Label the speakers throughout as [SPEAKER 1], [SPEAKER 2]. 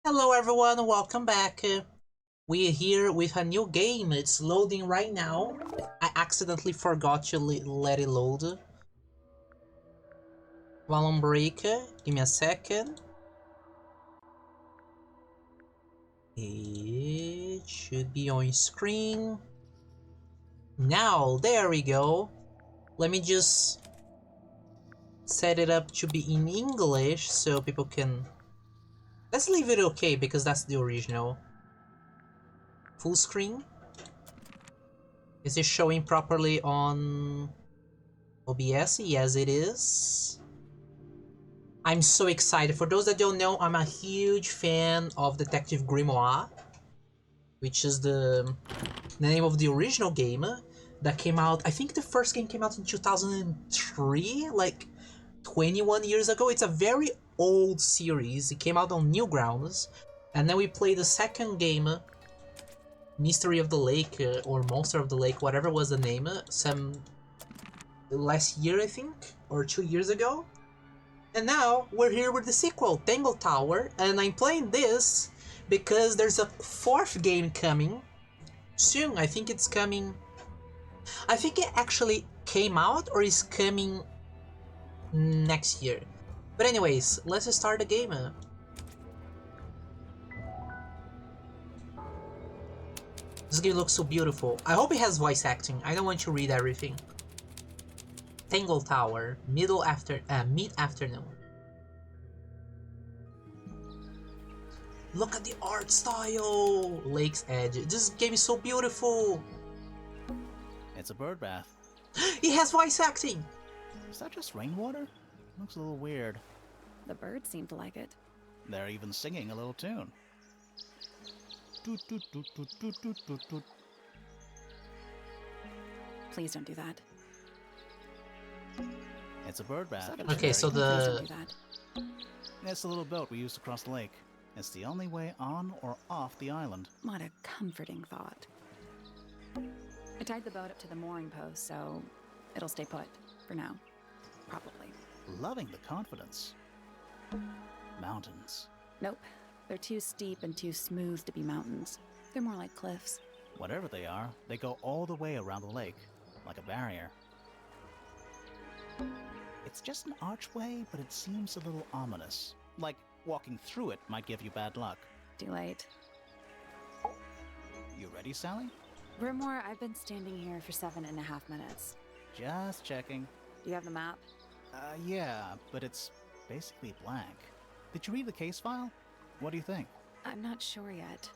[SPEAKER 1] Hello everyone, welcome back. We're here with a new game. It's loading right now. I accidentally forgot to let it load. While on break, give me a second. It should be on screen. Now, there we go. Let me just set it up to be in English so people can... Let's leave it okay because that's the original. Full screen. Is it showing properly on OBS? Yes, it is. I'm so excited. For those that don't know, I'm a huge fan of Detective Grimoire, which is the name of the original game that came out. I think the first game came out in 2003, like 21 years ago. It's a very old series. It came out on Newgrounds, and then we played the second game, Mystery of the Lake, or Monster of the Lake, whatever was the name, some last year, I think, or 2 years ago. And now we're here with the sequel, Tangle Tower, and I'm playing this because there's a fourth game coming soon. I think it's coming... I think it actually came out or is coming next year. But anyways, let's start the game. This game looks so beautiful. I hope it has voice acting. I don't want to read everything. Tangle Tower, mid-afternoon. Look at the art style! Lake's Edge. This game is so beautiful!
[SPEAKER 2] It's a bird bath.
[SPEAKER 1] It has voice acting!
[SPEAKER 2] Is that just rainwater? Looks a little weird.
[SPEAKER 3] The birds seem to like it.
[SPEAKER 2] They're even singing a little tune. Toot, toot, toot, toot, toot, toot, toot, toot.
[SPEAKER 3] Please don't do that.
[SPEAKER 2] It's a bird bath.
[SPEAKER 1] Okay, so
[SPEAKER 3] Please don't
[SPEAKER 1] the...
[SPEAKER 3] do that.
[SPEAKER 2] It's the little boat we used to cross the lake. It's the only way on or off the island.
[SPEAKER 3] What a comforting thought. I tied the boat up to the mooring post, so it'll stay put for now. Probably.
[SPEAKER 2] Loving the confidence. Mountains.
[SPEAKER 3] Nope. They're too steep and too smooth to be mountains. They're more like cliffs.
[SPEAKER 2] Whatever they are, they go all the way around the lake, like a barrier. It's just an archway, but it seems a little ominous. Like walking through it might give you bad luck.
[SPEAKER 3] Too late.
[SPEAKER 2] You ready, Sally?
[SPEAKER 3] Grimoire, I've been standing here for 7.5 minutes.
[SPEAKER 2] Just checking.
[SPEAKER 3] Do you have the map?
[SPEAKER 2] Yeah, but it's basically blank. Did you read the case file? What do you think?
[SPEAKER 3] I'm not sure yet.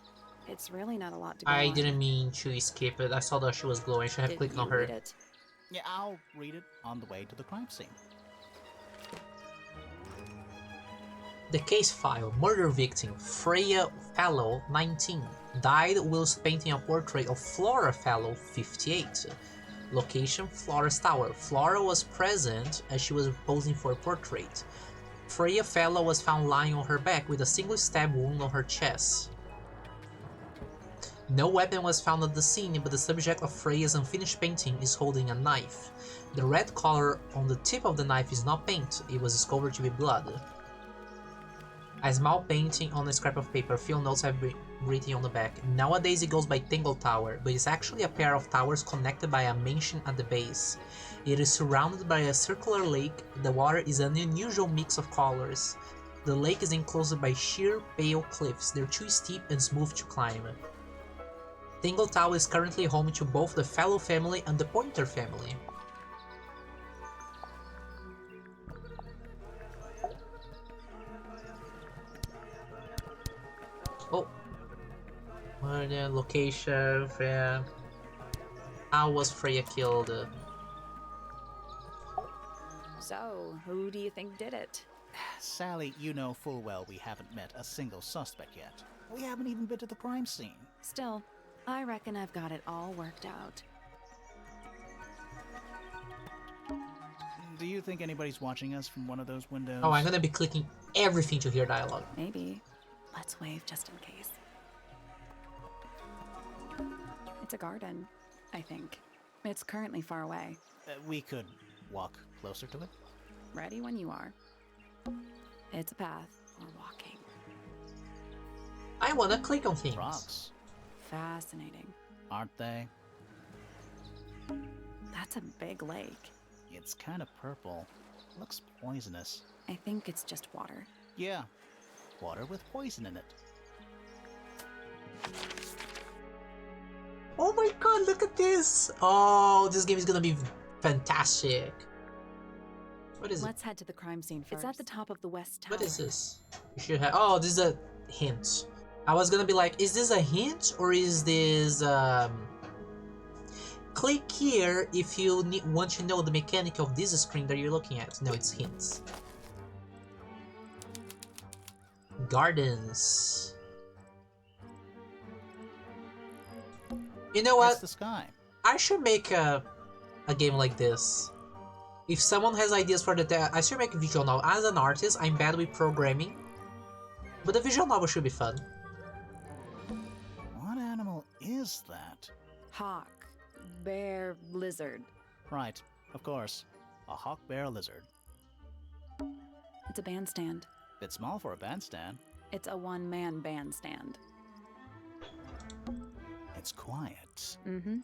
[SPEAKER 3] It's really not a lot to go
[SPEAKER 1] I
[SPEAKER 3] on.
[SPEAKER 1] didn't mean to skip it. I saw that she was glowing. I should have
[SPEAKER 3] Did
[SPEAKER 1] clicked
[SPEAKER 3] you
[SPEAKER 1] on her.
[SPEAKER 3] read it?
[SPEAKER 2] Yeah, I'll read it on the way to the crime scene.
[SPEAKER 1] The case file. Murder victim Freya Fallow, 19. Died whilst painting a portrait of Flora Fallow, 58. Location, Flora's Tower. Flora was present as she was posing for a portrait. Freya Fallow was found lying on her back with a single stab wound on her chest. No weapon was found at the scene, but the subject of Freya's unfinished painting is holding a knife. The red color on the tip of the knife is not paint, it was discovered to be blood. A small painting on a scrap of paper, few notes have been written on the back. Nowadays it goes by Tangle Tower, but it's actually a pair of towers connected by a mansion at the base. It is surrounded by a circular lake. The water is an unusual mix of colors. The lake is enclosed by sheer, pale cliffs. They're too steep and smooth to climb. Tangle Tower is currently home to both the Fallow family and the Pointer family. Oh. Murder, location, Freya. How was Freya killed?
[SPEAKER 3] So, who do you think did it?
[SPEAKER 2] Sally, you know full well we haven't met a single suspect yet. We haven't even been to the crime scene.
[SPEAKER 3] Still, I reckon I've got it all worked out.
[SPEAKER 2] Do you think anybody's watching us from one of those windows?
[SPEAKER 1] Oh, I'm gonna be clicking everything to hear dialogue.
[SPEAKER 3] Maybe. Let's wave just in case. It's a garden, I think. It's currently far away.
[SPEAKER 2] We could walk closer to it.
[SPEAKER 3] Ready when you are. It's a path. We're walking.
[SPEAKER 1] I wanna click on things.
[SPEAKER 2] Rocks,
[SPEAKER 3] Fascinating.
[SPEAKER 2] aren't they?
[SPEAKER 3] That's a big lake.
[SPEAKER 2] It's kind of purple. Looks poisonous.
[SPEAKER 3] I think it's just water.
[SPEAKER 2] Yeah, water with poison in it.
[SPEAKER 1] Oh my god, look at this! Oh, this game is gonna be fantastic. What is it?
[SPEAKER 3] Let's head to the crime scene first. It's at the top of the west tower.
[SPEAKER 1] What is this? You should have. Oh, this is a hint. I was gonna be like, is this a hint or is this Click here if you want to know the mechanic of this screen that you're looking at. No, it's hints. Gardens. You know
[SPEAKER 2] It's
[SPEAKER 1] what?
[SPEAKER 2] the sky.
[SPEAKER 1] I should make a game like this. If someone has ideas for I should make a visual novel. As an artist, I'm bad with programming, but the visual novel should be fun.
[SPEAKER 2] What animal is that?
[SPEAKER 3] Hawk. Bear. Lizard.
[SPEAKER 2] Right, of course. A hawk bear lizard.
[SPEAKER 3] It's a bandstand.
[SPEAKER 2] Bit small for a bandstand.
[SPEAKER 3] It's a one-man bandstand.
[SPEAKER 2] It's quiet.
[SPEAKER 3] Mm-hmm.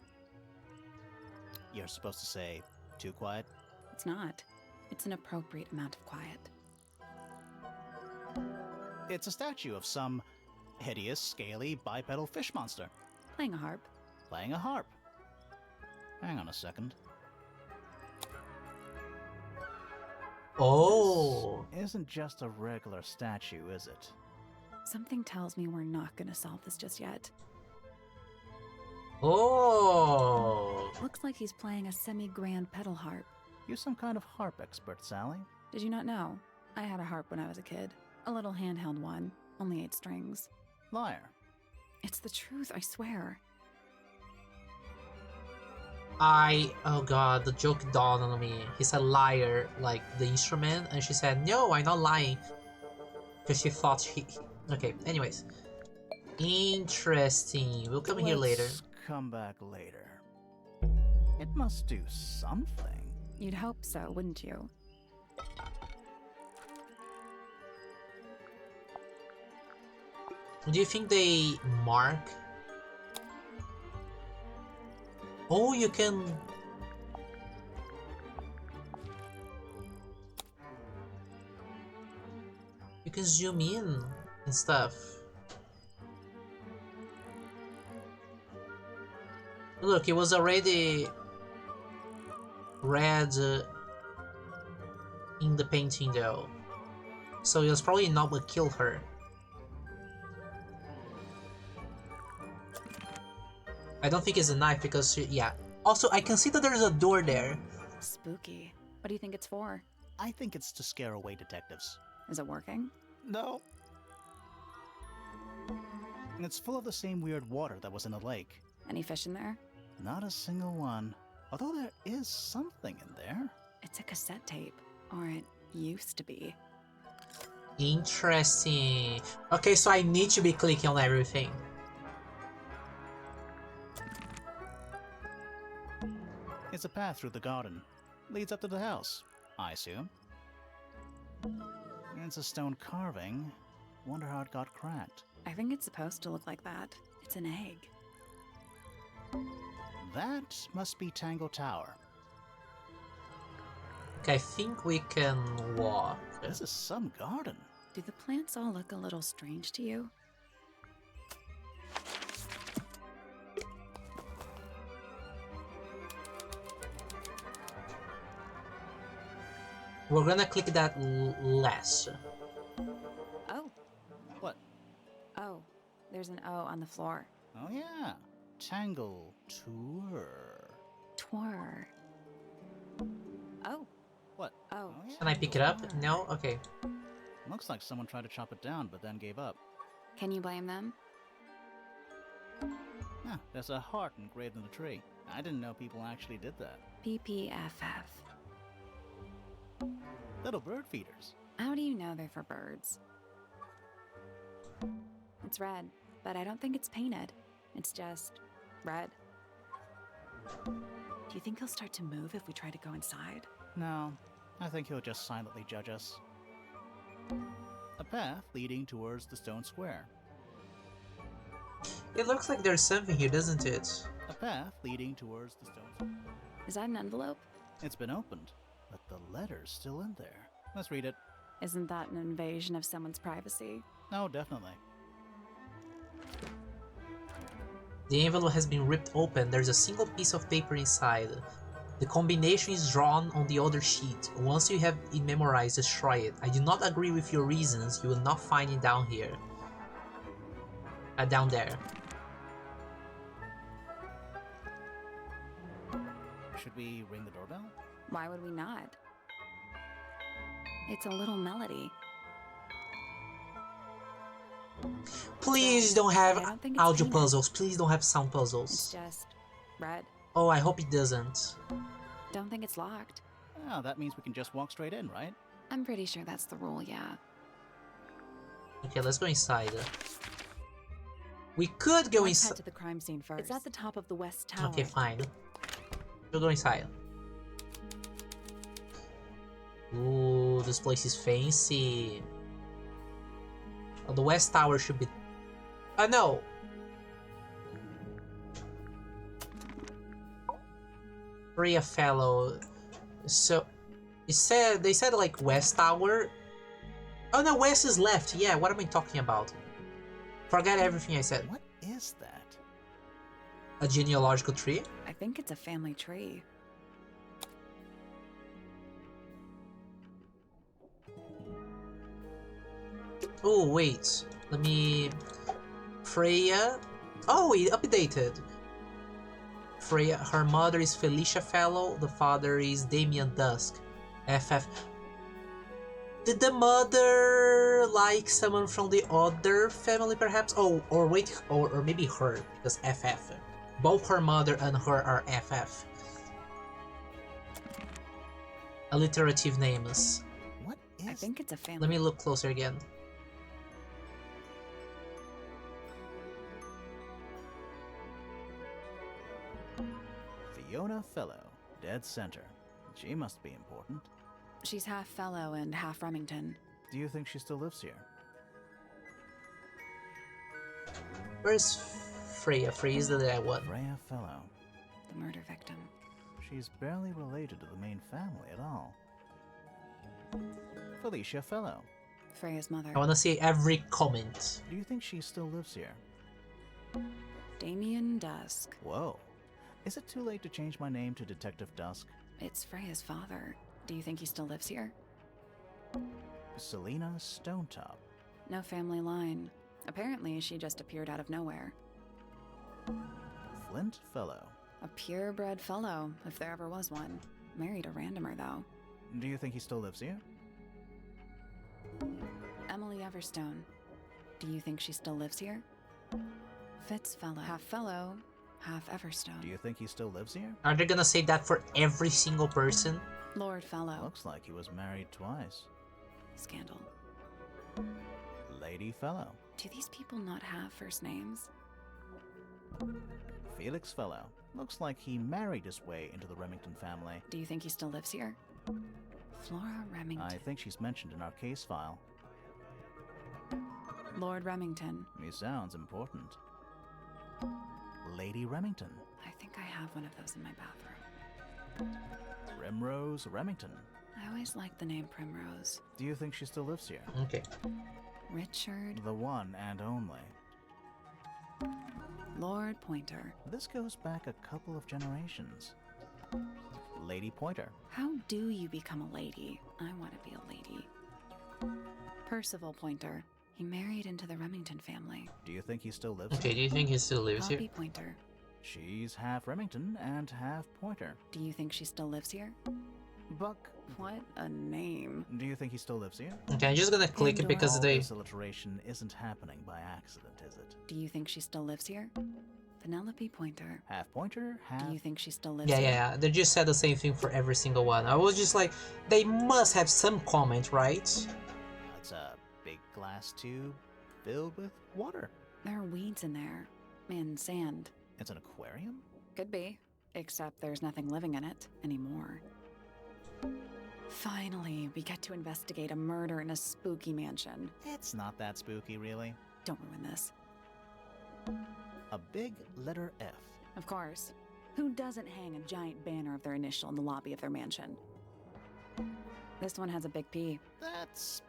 [SPEAKER 2] You're supposed to say, too quiet?
[SPEAKER 3] It's not. It's an appropriate amount of quiet.
[SPEAKER 2] It's a statue of some hideous, scaly, bipedal fish monster.
[SPEAKER 3] Playing a harp.
[SPEAKER 2] Playing a harp. Hang on a second.
[SPEAKER 1] Oh.
[SPEAKER 2] This isn't just a regular statue, is it?
[SPEAKER 3] Something tells me we're not gonna solve this just yet.
[SPEAKER 1] Oh.
[SPEAKER 3] Looks like he's playing a semi-grand pedal harp.
[SPEAKER 2] You some kind of harp expert, Sally?
[SPEAKER 3] Did you not know? I had a harp when I was a kid. A little handheld one. Only 8 strings.
[SPEAKER 2] Liar.
[SPEAKER 3] It's the truth, I swear.
[SPEAKER 1] Oh god, the joke dawned on me. He said liar, like the instrument, and she said, no, I'm not lying. Because she thought okay, anyways. Interesting. We'll come here later.
[SPEAKER 2] Come back later. It must do something.
[SPEAKER 3] You'd hope so, wouldn't you?
[SPEAKER 1] Do you think they mark? Oh, you can... You can zoom in and stuff. Look, it was already red in the painting though. So it was probably not what killed her. I don't think it's a knife because yeah. Also, I can see that there's a door there.
[SPEAKER 3] Spooky. What do you think it's for?
[SPEAKER 2] I think it's to scare away detectives.
[SPEAKER 3] Is it working?
[SPEAKER 2] No. It's full of the same weird water that was in the lake.
[SPEAKER 3] Any fish in there?
[SPEAKER 2] Not a single one. Although there is something in there.
[SPEAKER 3] It's a cassette tape. Or it used to be.
[SPEAKER 1] Interesting. Okay, so I need to be clicking on everything.
[SPEAKER 2] It's a path through the garden. Leads up to the house, I assume. It's a stone carving. Wonder how it got cracked.
[SPEAKER 3] I think it's supposed to look like that. It's an egg.
[SPEAKER 2] That must be Tangle Tower.
[SPEAKER 1] Okay, I think we can walk.
[SPEAKER 2] This is some garden.
[SPEAKER 3] Do the plants all look a little strange to you?
[SPEAKER 1] We're gonna click that less.
[SPEAKER 3] Oh.
[SPEAKER 2] What?
[SPEAKER 3] Oh. There's an O on the floor.
[SPEAKER 2] Oh yeah. Tangle Tour.
[SPEAKER 3] Twir. Oh.
[SPEAKER 2] What?
[SPEAKER 3] Oh.
[SPEAKER 2] Yeah.
[SPEAKER 1] Can I pick it up? No? Okay.
[SPEAKER 2] Looks like someone tried to chop it down, but then gave up.
[SPEAKER 3] Can you blame them?
[SPEAKER 2] Yeah, there's a heart engraved in the tree. I didn't know people actually did that.
[SPEAKER 3] PPFF.
[SPEAKER 2] Little bird feeders.
[SPEAKER 3] How do you know they're for birds? It's red, but I don't think it's painted. It's just red. Do you think he'll start to move if we try to go inside?
[SPEAKER 2] No, I think he'll just silently judge us. A path leading towards the stone square.
[SPEAKER 1] It looks like there's something here, doesn't it?
[SPEAKER 2] A path leading towards the stone square.
[SPEAKER 3] Is that an envelope?
[SPEAKER 2] It's been opened, but the letter's still in there. Let's read it.
[SPEAKER 3] Isn't that an invasion of someone's privacy?
[SPEAKER 2] Oh, definitely.
[SPEAKER 1] The envelope has been ripped open. There's a single piece of paper inside. The combination is drawn on the other sheet. Once you have it memorized, destroy it. I do not agree with your reasons. You will not find it down here. Down there.
[SPEAKER 2] Should we ring the doorbell?
[SPEAKER 3] Why would we not? It's a little melody.
[SPEAKER 1] Please don't have
[SPEAKER 3] I don't think it's
[SPEAKER 1] audio
[SPEAKER 3] painted.
[SPEAKER 1] puzzles. Please don't have sound
[SPEAKER 3] It's
[SPEAKER 1] puzzles.
[SPEAKER 3] just red.
[SPEAKER 1] Oh, I hope it doesn't.
[SPEAKER 3] Don't think it's locked.
[SPEAKER 2] Oh, that means we can just walk straight in, right?
[SPEAKER 3] I'm pretty sure that's the rule, yeah.
[SPEAKER 1] Okay, let's go inside. We could go
[SPEAKER 3] Let's head
[SPEAKER 1] inside.
[SPEAKER 3] to the crime scene first. It's at the top of the west tower.
[SPEAKER 1] Okay, fine. We'll go inside. Ooh, this place is fancy. Oh, the west tower should be... Oh, no! Freya Fellow. So, they said like west tower. Oh no, west is left. Yeah, what am I talking about? Forget everything I said.
[SPEAKER 2] What is that?
[SPEAKER 1] A genealogical tree?
[SPEAKER 3] I think it's a family tree.
[SPEAKER 1] Oh, wait. Let me... Freya... Oh, it updated. Freya, her mother is Felicia Fellow, the father is Damien Dusk. FF. Did the mother like someone from the other family, perhaps? Oh, or wait, or maybe her, because FF. Both her mother and her are FF. Alliterative names.
[SPEAKER 2] What is
[SPEAKER 3] I think it's a family.
[SPEAKER 1] Let me look closer again.
[SPEAKER 2] Fiona Fellow, dead center. She must be important.
[SPEAKER 3] She's half fellow and half Remington.
[SPEAKER 2] Do you think she still lives here?
[SPEAKER 1] Where's Freya? Freya's the dead one.
[SPEAKER 2] Freya Fellow.
[SPEAKER 3] The murder victim.
[SPEAKER 2] She's barely related to the main family at all. Felicia Fellow.
[SPEAKER 3] Freya's mother.
[SPEAKER 1] I wanna see every comment.
[SPEAKER 2] Do you think she still lives here?
[SPEAKER 3] Damien Dusk.
[SPEAKER 2] Whoa. Is it too late to change my name to Detective Dusk?
[SPEAKER 3] It's Freya's father. Do you think he still lives here?
[SPEAKER 2] Selena Stonetop.
[SPEAKER 3] No family line. Apparently, she just appeared out of nowhere.
[SPEAKER 2] Flint Fellow.
[SPEAKER 3] A purebred fellow, if there ever was one. Married a randomer, though.
[SPEAKER 2] Do you think he still lives here?
[SPEAKER 3] Emily Everstone. Do you think she still lives here? Fitz fellow, half Everstone.
[SPEAKER 2] Do you think he still lives here?
[SPEAKER 1] Are they gonna say that for every single person?
[SPEAKER 3] Lord Fellow.
[SPEAKER 2] Looks like he was married twice.
[SPEAKER 3] Scandal.
[SPEAKER 2] Lady Fellow.
[SPEAKER 3] Do these people not have first names?
[SPEAKER 2] Felix Fellow. Looks like he married his way into the Remington family.
[SPEAKER 3] Do you think he still lives here? Flora Remington.
[SPEAKER 2] I think she's mentioned in our case file.
[SPEAKER 3] Lord Remington.
[SPEAKER 2] He sounds important. Lady Remington.
[SPEAKER 3] I think I have one of those in my bathroom.
[SPEAKER 2] Primrose Remington.
[SPEAKER 3] I always liked the name Primrose.
[SPEAKER 2] Do you think she still lives here?
[SPEAKER 1] Okay.
[SPEAKER 3] Richard.
[SPEAKER 2] The one and only.
[SPEAKER 3] Lord Pointer.
[SPEAKER 2] This goes back a couple of generations. Lady Pointer.
[SPEAKER 3] How do you become a lady? I want to be a lady. Percival Pointer. He married into the Remington family.
[SPEAKER 2] Do you think he still lives
[SPEAKER 1] Okay,
[SPEAKER 2] here?
[SPEAKER 1] do you think he still lives here?
[SPEAKER 3] Poppy Pointer.
[SPEAKER 2] She's half Remington and half Pointer.
[SPEAKER 3] Do you think she still lives here?
[SPEAKER 2] Buck.
[SPEAKER 3] What a name.
[SPEAKER 2] Do you think he still lives here?
[SPEAKER 1] Okay, I'm just gonna click it because
[SPEAKER 2] All
[SPEAKER 1] they...
[SPEAKER 2] this alliteration isn't happening by accident, is it?
[SPEAKER 3] Do you think she still lives here? Penelope Pointer.
[SPEAKER 2] Half Pointer, half...
[SPEAKER 3] Do you think she still lives
[SPEAKER 1] Yeah,
[SPEAKER 3] here?
[SPEAKER 1] yeah, yeah. They just said the same thing for every single one. I was just like, they must have some comment, right?
[SPEAKER 2] It's a big glass tube filled with water.
[SPEAKER 3] There are weeds in there. And sand.
[SPEAKER 2] It's an aquarium?
[SPEAKER 3] Could be. Except there's nothing living in it anymore. Finally, we get to investigate a murder in a spooky mansion.
[SPEAKER 2] It's not that spooky, really.
[SPEAKER 3] Don't ruin this.
[SPEAKER 2] A big letter F.
[SPEAKER 3] Of course. Who doesn't hang a giant banner of their initial in the lobby of their mansion? This one has a big P.
[SPEAKER 2] That's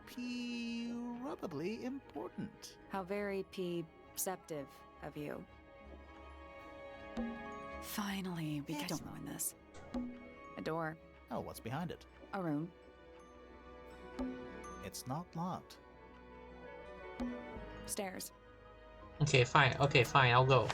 [SPEAKER 2] probably important.
[SPEAKER 3] How very P-ceptive of you. Finally, we don't ruin this. A door.
[SPEAKER 2] Oh, what's behind it?
[SPEAKER 3] A room.
[SPEAKER 2] It's not locked.
[SPEAKER 3] Stairs.
[SPEAKER 1] Okay, fine. Okay, fine. I'll go.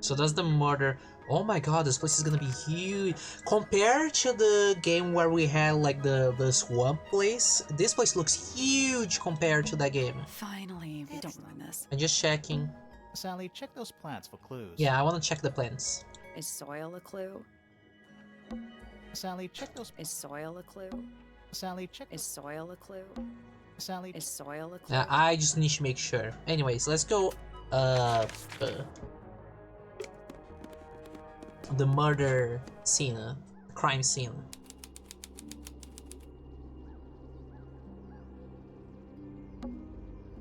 [SPEAKER 1] So that's the murder. Oh my god, this place is gonna be huge. Compared to the game where we had like the swamp place, this place looks huge compared to that game.
[SPEAKER 3] Finally, we don't ruin this.
[SPEAKER 1] I'm just checking.
[SPEAKER 2] Sally, check those plants for clues.
[SPEAKER 1] Yeah, I want to check the plants.
[SPEAKER 3] Is soil a clue?
[SPEAKER 2] Sally, check those.
[SPEAKER 3] Is soil a clue?
[SPEAKER 2] Sally, check.
[SPEAKER 3] Is soil a clue?
[SPEAKER 2] Sally.
[SPEAKER 3] Is soil a clue?
[SPEAKER 1] I just need to make sure. Anyways, let's go up. The murder scene, crime scene.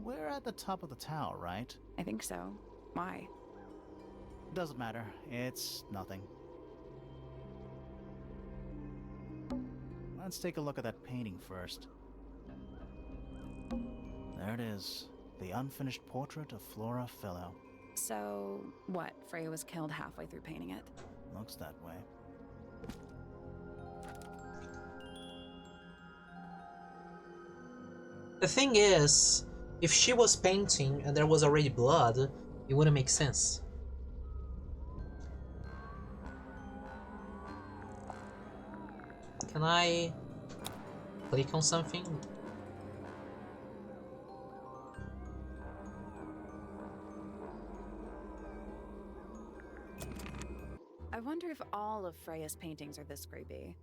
[SPEAKER 2] We're at the top of the tower, right?
[SPEAKER 3] I think so. Why?
[SPEAKER 2] Doesn't matter. It's nothing. Let's take a look at that painting first. There it is. The unfinished portrait of Flora Fellow.
[SPEAKER 3] So, what? Freya was killed halfway through painting it?
[SPEAKER 2] Looks that way.
[SPEAKER 1] The thing is, if she was painting and there was already blood, it wouldn't make sense. Can I click on something?
[SPEAKER 3] I wonder if all of Freya's paintings are this creepy.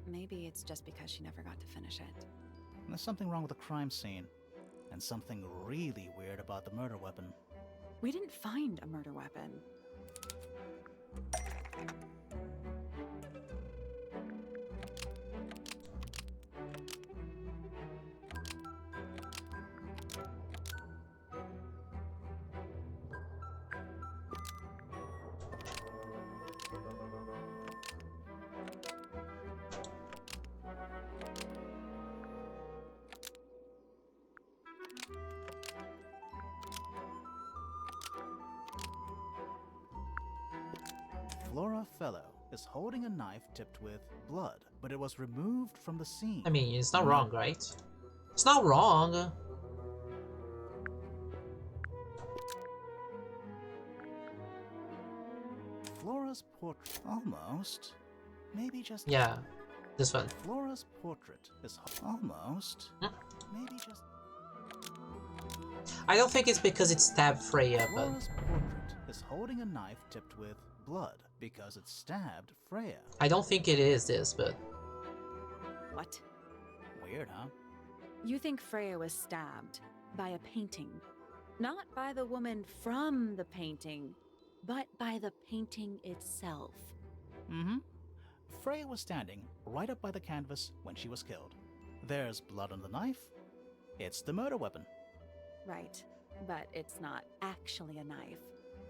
[SPEAKER 3] Maybe it's just because she never got to finish it.
[SPEAKER 2] There's something wrong with the crime scene. And something really weird about the murder weapon.
[SPEAKER 3] We didn't find a murder weapon.
[SPEAKER 2] Flora Fellow is holding a knife tipped with blood, but it was removed from the scene.
[SPEAKER 1] I mean, it's not wrong, right? It's not wrong.
[SPEAKER 2] Flora's portrait. Almost. Maybe just.
[SPEAKER 1] Yeah, this one.
[SPEAKER 2] Flora's portrait is almost. Maybe just.
[SPEAKER 1] I don't think it's because it stabbed Freya, but
[SPEAKER 2] Flora's portrait is holding a knife tipped with blood because it stabbed Freya.
[SPEAKER 1] I don't think it is this, but
[SPEAKER 3] What?
[SPEAKER 2] Weird, huh?
[SPEAKER 3] You think Freya was stabbed by a painting? Not by the woman from the painting, but by the painting itself.
[SPEAKER 2] Mm-hmm. Freya was standing right up by the canvas when she was killed. There's blood on the knife. It's the murder weapon.
[SPEAKER 3] Right, but it's not actually a knife.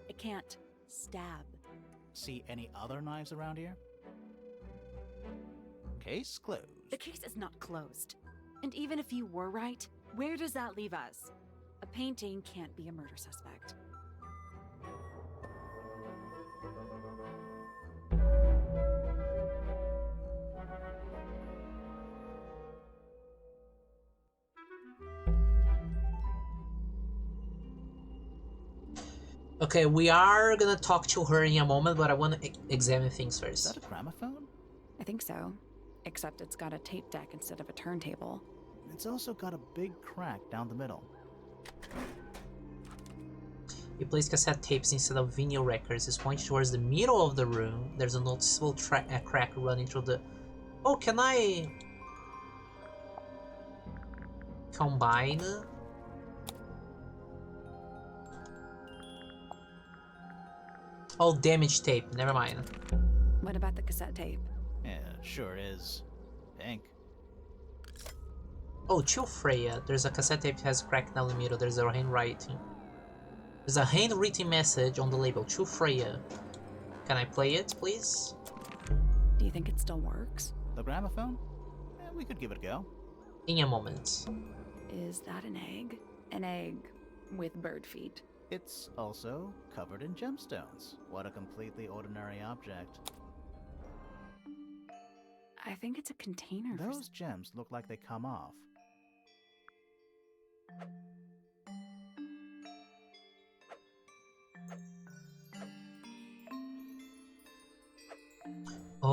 [SPEAKER 3] It can't stab.
[SPEAKER 2] See any other knives around here? Case closed.
[SPEAKER 3] The case is not closed. And even if you were right, where does that leave us? A painting can't be a murder suspect.
[SPEAKER 1] okay, we are gonna talk to her in a moment, but I want to examine things
[SPEAKER 2] Is
[SPEAKER 1] first.
[SPEAKER 2] that a gramophone?
[SPEAKER 3] I think so. Except it's got a tape deck instead of a turntable.
[SPEAKER 2] It's also got a big crack down the middle.
[SPEAKER 1] You place cassette tapes instead of vinyl records. It's pointed towards the middle of the room. There's a noticeable crack running through the... Oh, can I... combine? Oh, damage tape. Never mind.
[SPEAKER 3] What about the cassette tape?
[SPEAKER 2] Yeah, it sure is. Pink.
[SPEAKER 1] Oh, chill, Freya. There's a cassette tape that has cracked down the middle. There's a handwriting. There's a handwritten message on the label. To Freya. Can I play it, please?
[SPEAKER 3] Do you think it still works?
[SPEAKER 2] The gramophone? We could give it a go.
[SPEAKER 1] In a moment.
[SPEAKER 3] Is that an egg? An egg with bird feet.
[SPEAKER 2] It's also covered in gemstones. What a completely ordinary object.
[SPEAKER 3] I think it's a container.
[SPEAKER 2] Those gems look like they come off.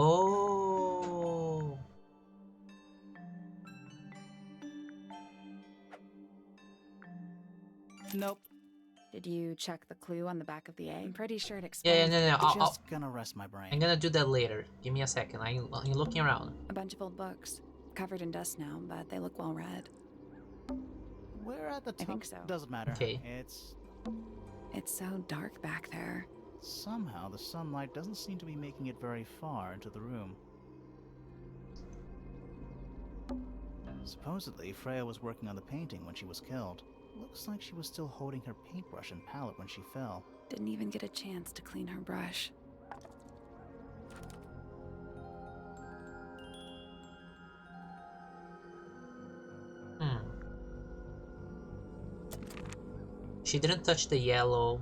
[SPEAKER 1] Oh.
[SPEAKER 2] Nope.
[SPEAKER 3] Did you check the clue on the back of the egg? I'm pretty sure it
[SPEAKER 1] Yeah,
[SPEAKER 3] explains.
[SPEAKER 1] no.
[SPEAKER 2] Just gonna rest my brain.
[SPEAKER 1] I'm gonna do that later. Give me a second. I'm looking around.
[SPEAKER 3] A bunch of old books, covered in dust now, but they look well read.
[SPEAKER 2] We're at the top.
[SPEAKER 3] I think so.
[SPEAKER 2] Doesn't matter.
[SPEAKER 1] Okay.
[SPEAKER 3] It's so dark back there.
[SPEAKER 2] Somehow the sunlight doesn't seem to be making it very far into the room. Supposedly, Freya was working on the painting when she was killed. Looks like she was still holding her paintbrush and palette when she fell.
[SPEAKER 3] Didn't even get a chance to clean her brush.
[SPEAKER 1] She didn't touch the yellow.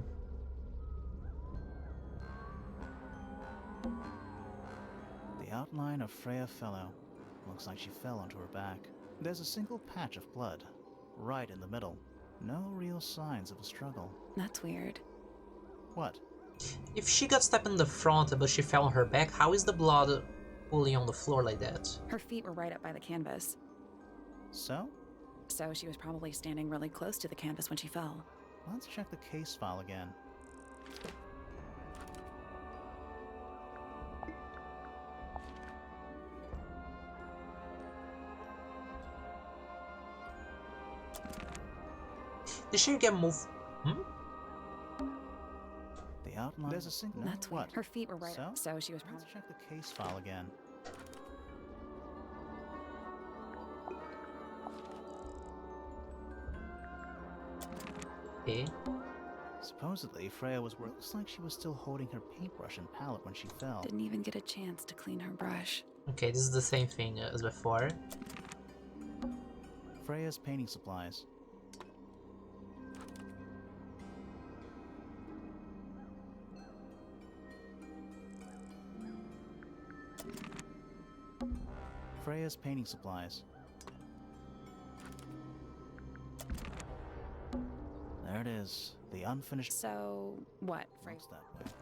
[SPEAKER 2] The outline of Freya Fellow. Looks like she fell onto her back. There's a single patch of blood, right in the middle. No real signs of a struggle.
[SPEAKER 3] That's weird.
[SPEAKER 2] What?
[SPEAKER 1] If she got stabbed in the front but she fell on her back, how is the blood pooling on the floor like that?
[SPEAKER 3] Her feet were right up by the canvas.
[SPEAKER 2] So?
[SPEAKER 3] So she was probably standing really close to the canvas when she fell.
[SPEAKER 2] Let's check the case file again.
[SPEAKER 1] Did she get moved?
[SPEAKER 2] The outline. There's a single.
[SPEAKER 3] That's
[SPEAKER 2] what?
[SPEAKER 3] weird. Her feet were right
[SPEAKER 2] So?
[SPEAKER 3] up. So she was probably.
[SPEAKER 2] Let's check the case file again.
[SPEAKER 1] Okay.
[SPEAKER 2] Supposedly, Freya was. Looks like she was still holding her paintbrush and palette when she fell.
[SPEAKER 3] Didn't even get a chance to clean her brush.
[SPEAKER 1] Okay, this is the same thing as before.
[SPEAKER 2] Freya's painting supplies. Freya's painting supplies. There it is. The unfinished.
[SPEAKER 3] So, what, Freya?
[SPEAKER 2] Looks that way.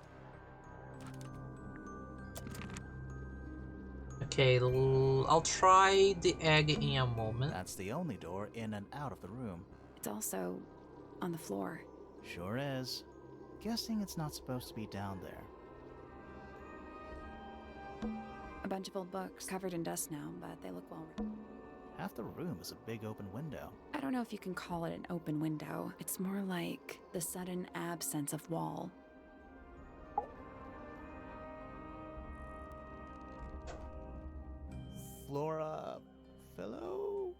[SPEAKER 1] Okay, I'll try the egg in a moment.
[SPEAKER 2] That's the only door in and out of the room.
[SPEAKER 3] It's also on the floor.
[SPEAKER 2] Sure is. Guessing it's not supposed to be down there.
[SPEAKER 3] A bunch of old books, covered in dust now, but they look well read.
[SPEAKER 2] Half the room is a big open window.
[SPEAKER 3] I don't know if you can call it an open window. It's more like the sudden absence of wall.
[SPEAKER 2] Flora Fellow?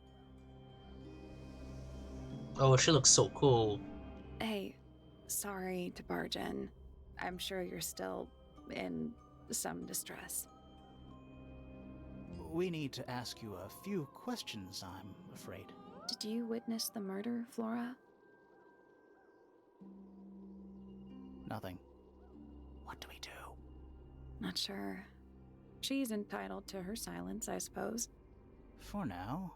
[SPEAKER 1] Oh, she looks so cool.
[SPEAKER 3] Hey, sorry to barge in. I'm sure you're still in some distress.
[SPEAKER 2] We need to ask you a few questions, I'm afraid.
[SPEAKER 3] Did you witness the murder, Flora?
[SPEAKER 2] Nothing. What do we do?
[SPEAKER 3] Not sure. She's entitled to her silence, I suppose.
[SPEAKER 2] For now.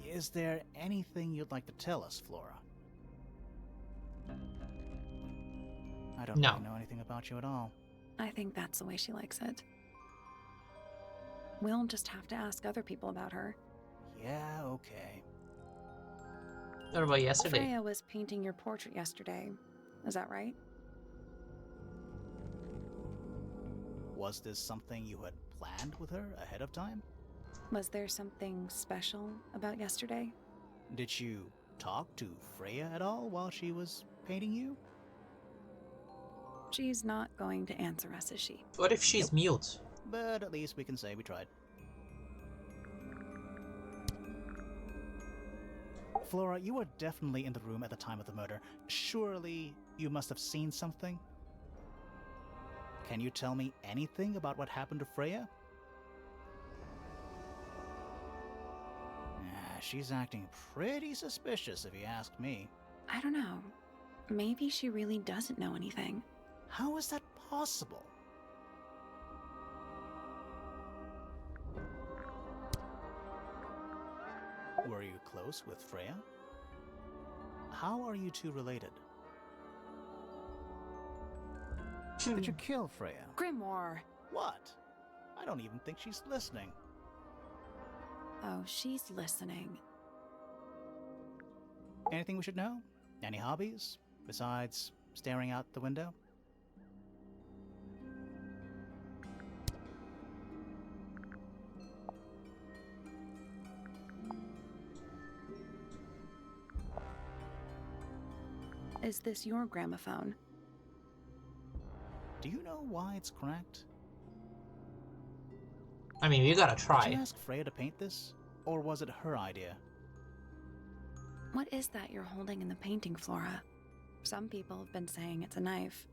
[SPEAKER 2] Is there anything you'd like to tell us, Flora? I don't really know anything about you at all.
[SPEAKER 3] I think that's the way she likes it. We'll just have to ask other people about her.
[SPEAKER 2] Yeah, okay.
[SPEAKER 1] What about yesterday?
[SPEAKER 3] Freya was painting your portrait yesterday. Is that right?
[SPEAKER 2] Was this something you had planned with her ahead of time?
[SPEAKER 3] Was there something special about yesterday?
[SPEAKER 2] Did you talk to Freya at all while she was painting you?
[SPEAKER 3] She's not going to answer us, is she?
[SPEAKER 1] What if she's mute?
[SPEAKER 2] But at least we can say we tried. Flora, you were definitely in the room at the time of the murder. Surely you must have seen something? Can you tell me anything about what happened to Freya? She's acting pretty suspicious if you ask me.
[SPEAKER 3] I don't know. Maybe she really doesn't know anything.
[SPEAKER 2] How is that possible? Were you close with Freya? How are you two related? Did you kill Freya?
[SPEAKER 3] Grimoire!
[SPEAKER 2] What? I don't even think she's listening.
[SPEAKER 3] Oh, she's listening.
[SPEAKER 2] Anything we should know? Any hobbies? Besides staring out the window?
[SPEAKER 3] Is this your gramophone?
[SPEAKER 2] Do you know why it's cracked?
[SPEAKER 1] I mean, we gotta
[SPEAKER 2] Did
[SPEAKER 1] try.
[SPEAKER 2] you ask Freya to paint this? Or was it her idea?
[SPEAKER 3] What is that you're holding in the painting, Flora? Some people have been saying it's a knife.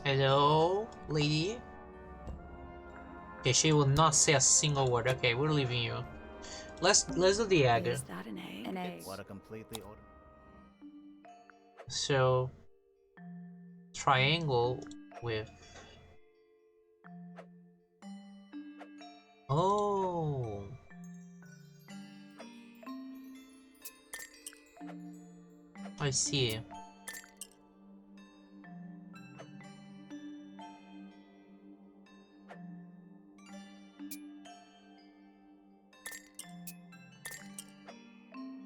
[SPEAKER 1] Hello, lady? Okay, she will not say a single word. Okay, we're leaving you. Let's do the egg.
[SPEAKER 3] Is that an egg? An egg.
[SPEAKER 2] What a completely
[SPEAKER 1] So triangle with oh I see.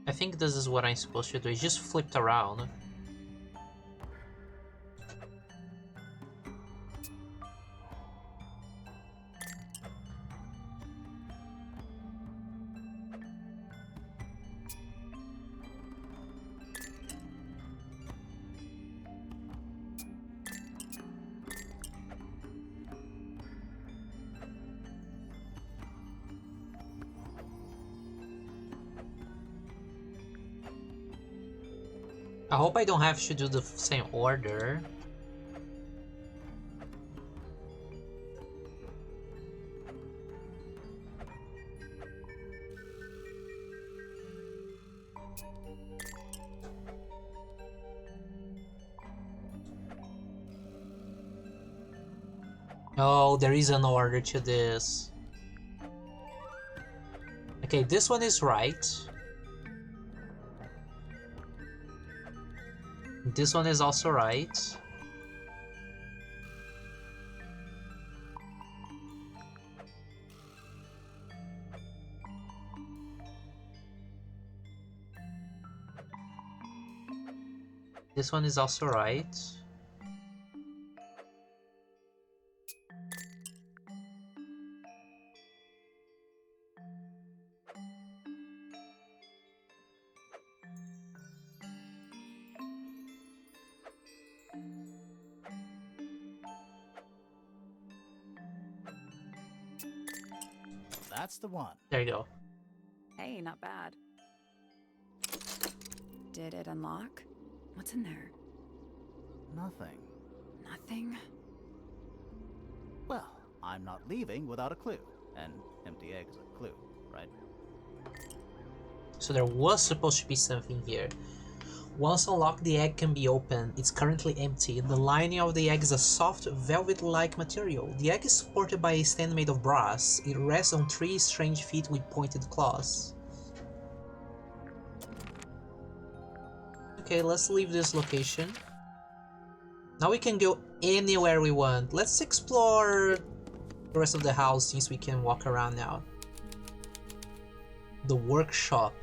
[SPEAKER 1] I think this is what I'm supposed to do. It's just flipped around. I hope I don't have to do the same order. Oh, there is an order to this. Okay, this one is right. This one is also right. This one is also right.
[SPEAKER 2] That's the one.
[SPEAKER 1] There you go.
[SPEAKER 3] Hey, not bad. Did it unlock? What's in there?
[SPEAKER 2] Nothing.
[SPEAKER 3] Nothing?
[SPEAKER 2] Well, I'm not leaving without a clue. An empty egg is a clue, right?
[SPEAKER 1] So there was supposed to be something here. Once unlocked, the egg can be opened. It's currently empty. The lining of the egg is a soft, velvet-like material. The egg is supported by a stand made of brass. It rests on 3 strange feet with pointed claws. Okay, let's leave this location. Now we can go anywhere we want. Let's explore the rest of the house since we can walk around now. The workshop.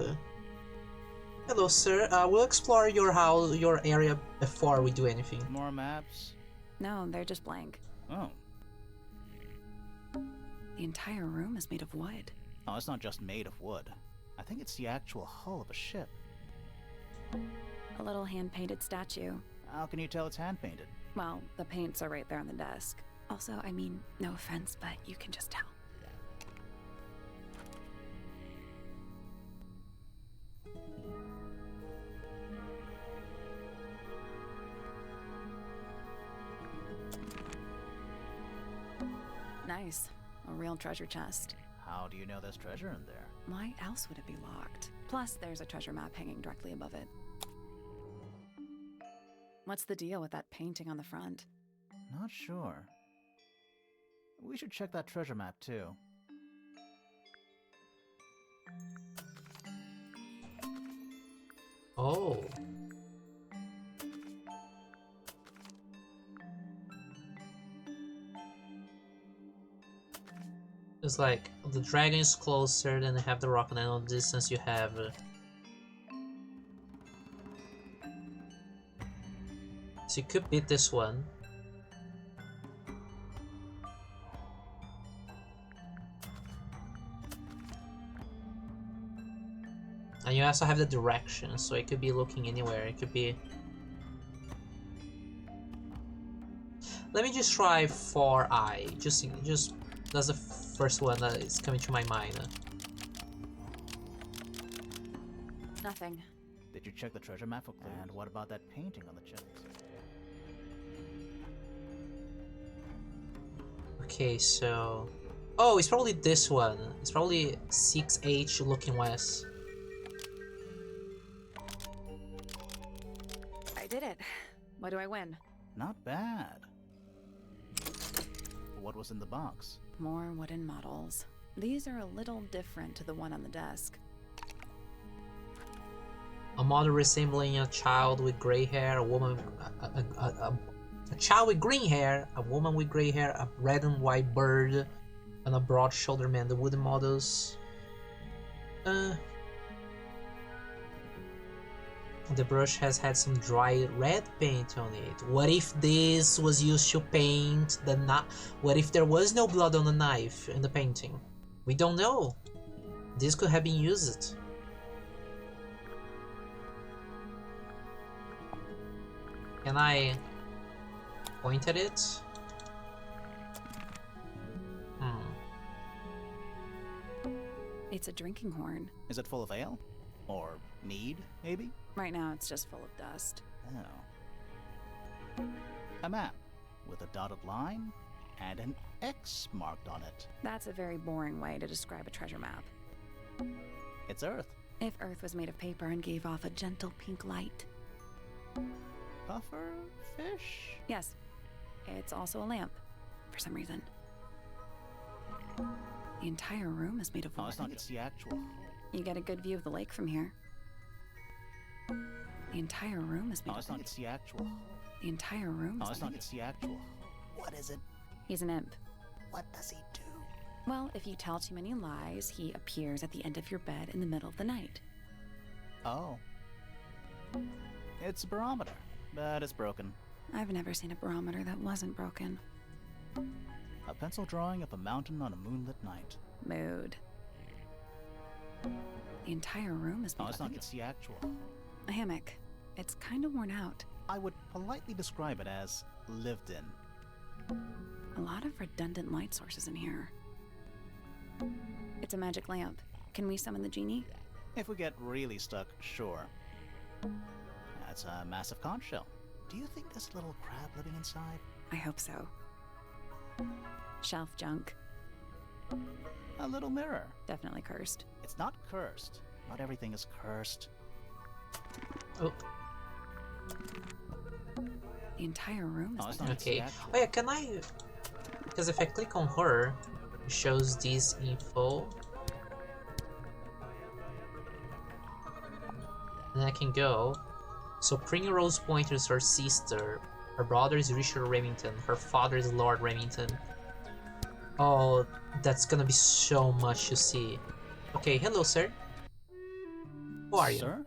[SPEAKER 1] Hello, sir. We'll explore your house, your area before we do anything.
[SPEAKER 2] More maps?
[SPEAKER 3] No, they're just blank.
[SPEAKER 2] Oh.
[SPEAKER 3] The entire room is made of wood.
[SPEAKER 2] Oh, it's not just made of wood. I think it's the actual hull of a ship.
[SPEAKER 3] A little hand-painted statue.
[SPEAKER 2] How can you tell it's hand-painted?
[SPEAKER 3] Well, the paints are right there on the desk. Also, I mean, no offense, but you can just tell. Nice. A real treasure chest.
[SPEAKER 2] How do you know there's treasure in there?
[SPEAKER 3] Why else would it be locked? Plus, there's a treasure map hanging directly above it. What's the deal with that painting on the front?
[SPEAKER 2] Not sure. We should check that treasure map too.
[SPEAKER 1] Oh. It's like the dragon is closer, then you have the rock, and then on the distance you have. So you could beat this one. And you also have the direction, so it could be looking anywhere. It could be. Let me just try 4i. Just that's the first one that is coming to my mind.
[SPEAKER 3] Nothing.
[SPEAKER 2] Did you check the treasure map for clues? And what about that painting on the chest?
[SPEAKER 1] Okay, so. Oh, it's probably this one. It's probably 6H looking west.
[SPEAKER 3] I did it. What do I win?
[SPEAKER 2] Not bad. What was in the box?
[SPEAKER 3] More wooden models. These are a little different to the one on the desk.
[SPEAKER 1] A model resembling a child with gray hair, a woman, a child with green hair, a woman with gray hair, a red and white bird, and a broad-shouldered man. The wooden models. The brush has had some dry red paint on it. What if this was used to paint the knife? What if there was no blood on the knife in the painting? We don't know. This could have been used. Can I point at it?
[SPEAKER 3] It's a drinking horn.
[SPEAKER 2] Is it full of ale? Or mead, maybe?
[SPEAKER 3] Right now, it's just full of dust.
[SPEAKER 2] Oh. A map with a dotted line and an X marked on it.
[SPEAKER 3] That's a very boring way to describe a treasure map.
[SPEAKER 2] It's Earth.
[SPEAKER 3] If Earth was made of paper and gave off a gentle pink light.
[SPEAKER 2] Puffer fish?
[SPEAKER 3] Yes, it's also a lamp, for some reason. The entire room is made of wood.
[SPEAKER 2] Oh, it's not. It's the actual.
[SPEAKER 3] You get a good view of the lake from here. The entire room is made
[SPEAKER 2] Oh,
[SPEAKER 3] of
[SPEAKER 2] it's not.
[SPEAKER 3] wood.
[SPEAKER 2] It's the actual.
[SPEAKER 3] The entire room
[SPEAKER 2] Oh,
[SPEAKER 3] is
[SPEAKER 2] it's
[SPEAKER 3] made
[SPEAKER 2] not.
[SPEAKER 3] of...
[SPEAKER 2] It's the actual. What is it?
[SPEAKER 3] He's an imp.
[SPEAKER 2] What does he do?
[SPEAKER 3] Well, if you tell too many lies, he appears at the end of your bed in the middle of the night.
[SPEAKER 2] Oh. It's a barometer, but it's broken.
[SPEAKER 3] I've never seen a barometer that wasn't broken.
[SPEAKER 2] A pencil drawing of a mountain on a moonlit night.
[SPEAKER 3] Mood. The entire room is made
[SPEAKER 2] Oh, it's
[SPEAKER 3] of
[SPEAKER 2] not.
[SPEAKER 3] wood.
[SPEAKER 2] It's the actual.
[SPEAKER 3] A hammock. It's kind of worn out.
[SPEAKER 2] I would politely describe it as lived in.
[SPEAKER 3] A lot of redundant light sources in here. It's a magic lamp. Can we summon the genie?
[SPEAKER 2] If we get really stuck, sure. That's a massive conch shell. Do you think there's a little crab living inside?
[SPEAKER 3] I hope so. Shelf junk.
[SPEAKER 2] A little mirror.
[SPEAKER 3] Definitely cursed.
[SPEAKER 2] It's not cursed. Not everything is cursed.
[SPEAKER 1] Oh,
[SPEAKER 3] The entire room is
[SPEAKER 2] Oh, it's
[SPEAKER 3] made
[SPEAKER 2] not.
[SPEAKER 3] of...
[SPEAKER 2] It's the
[SPEAKER 1] okay.
[SPEAKER 2] actual.
[SPEAKER 1] Oh yeah, can I? Because if I click on her, it shows this info. And I can go. So Primrose Pointer is her sister. Her brother is Richard Remington. Her father is Lord Remington. Oh, that's gonna be so much to see. Okay, hello, sir. Who are you?
[SPEAKER 2] Sir?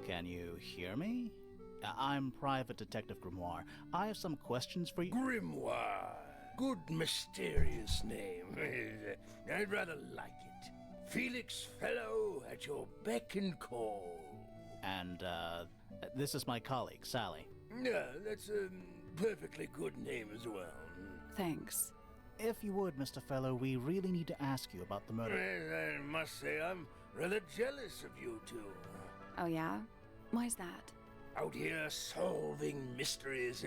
[SPEAKER 2] Can you hear me? I'm Private Detective Grimoire. I have some questions for you.
[SPEAKER 4] Grimoire. Good mysterious name. I'd rather like it. Felix Fellow at your beck and call.
[SPEAKER 2] And, this is my colleague, Sally.
[SPEAKER 4] Yeah, that's a perfectly good name as well.
[SPEAKER 3] Thanks.
[SPEAKER 2] If you would, Mr. Fellow, we really need to ask you about the murder.
[SPEAKER 4] I must say I'm rather jealous of you two.
[SPEAKER 3] Oh, yeah? Why's that?
[SPEAKER 4] Out here solving mysteries,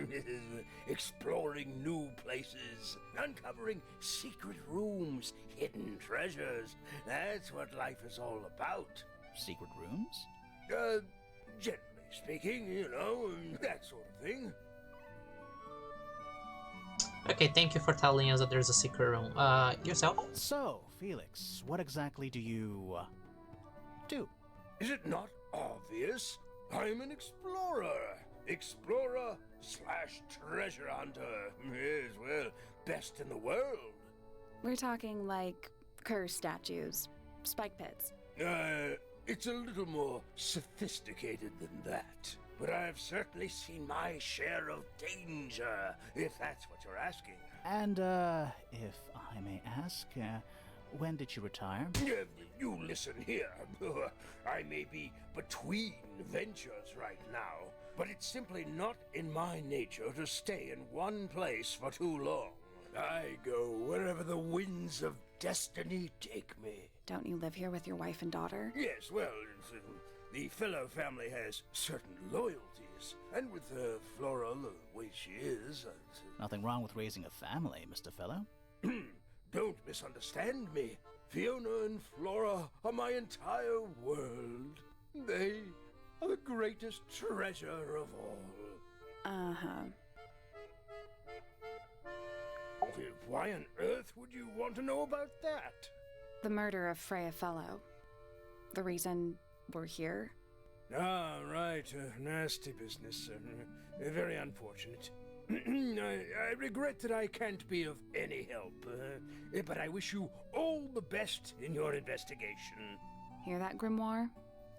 [SPEAKER 4] exploring new places, uncovering secret rooms, hidden treasures. That's what life is all about.
[SPEAKER 2] Secret rooms?
[SPEAKER 4] Generally speaking, that sort of thing.
[SPEAKER 1] Okay, thank you for telling us that there's a secret room. Yourself?
[SPEAKER 2] So, Felix, what exactly do you, do?
[SPEAKER 4] Is it not obvious? I'm an explorer. Explorer/treasure hunter. Yes, well, best in the world.
[SPEAKER 3] We're talking like curse statues, spike pits.
[SPEAKER 4] It's a little more sophisticated than that. But I've certainly seen my share of danger, if that's what you're asking.
[SPEAKER 2] And, if I may ask, when did you retire?
[SPEAKER 4] You listen here. I may be between ventures right now, but it's simply not in my nature to stay in one place for too long. I go wherever the winds of destiny take me.
[SPEAKER 3] Don't you live here with your wife and daughter?
[SPEAKER 4] Yes, well, the Fellow family has certain loyalties, and with Flora the way she is...
[SPEAKER 2] Nothing wrong with raising a family, Mr. Fellow.
[SPEAKER 4] Don't misunderstand me. Fiona and Flora are my entire world. They are the greatest treasure of all.
[SPEAKER 3] Uh-huh.
[SPEAKER 4] Why on earth would you want to know about that?
[SPEAKER 3] The murder of Freya Fellow. The reason we're here?
[SPEAKER 4] Ah, right. Nasty business. Very unfortunate. I regret that I can't be of any help, but I wish you all the best in your investigation.
[SPEAKER 3] Hear that, Grimoire?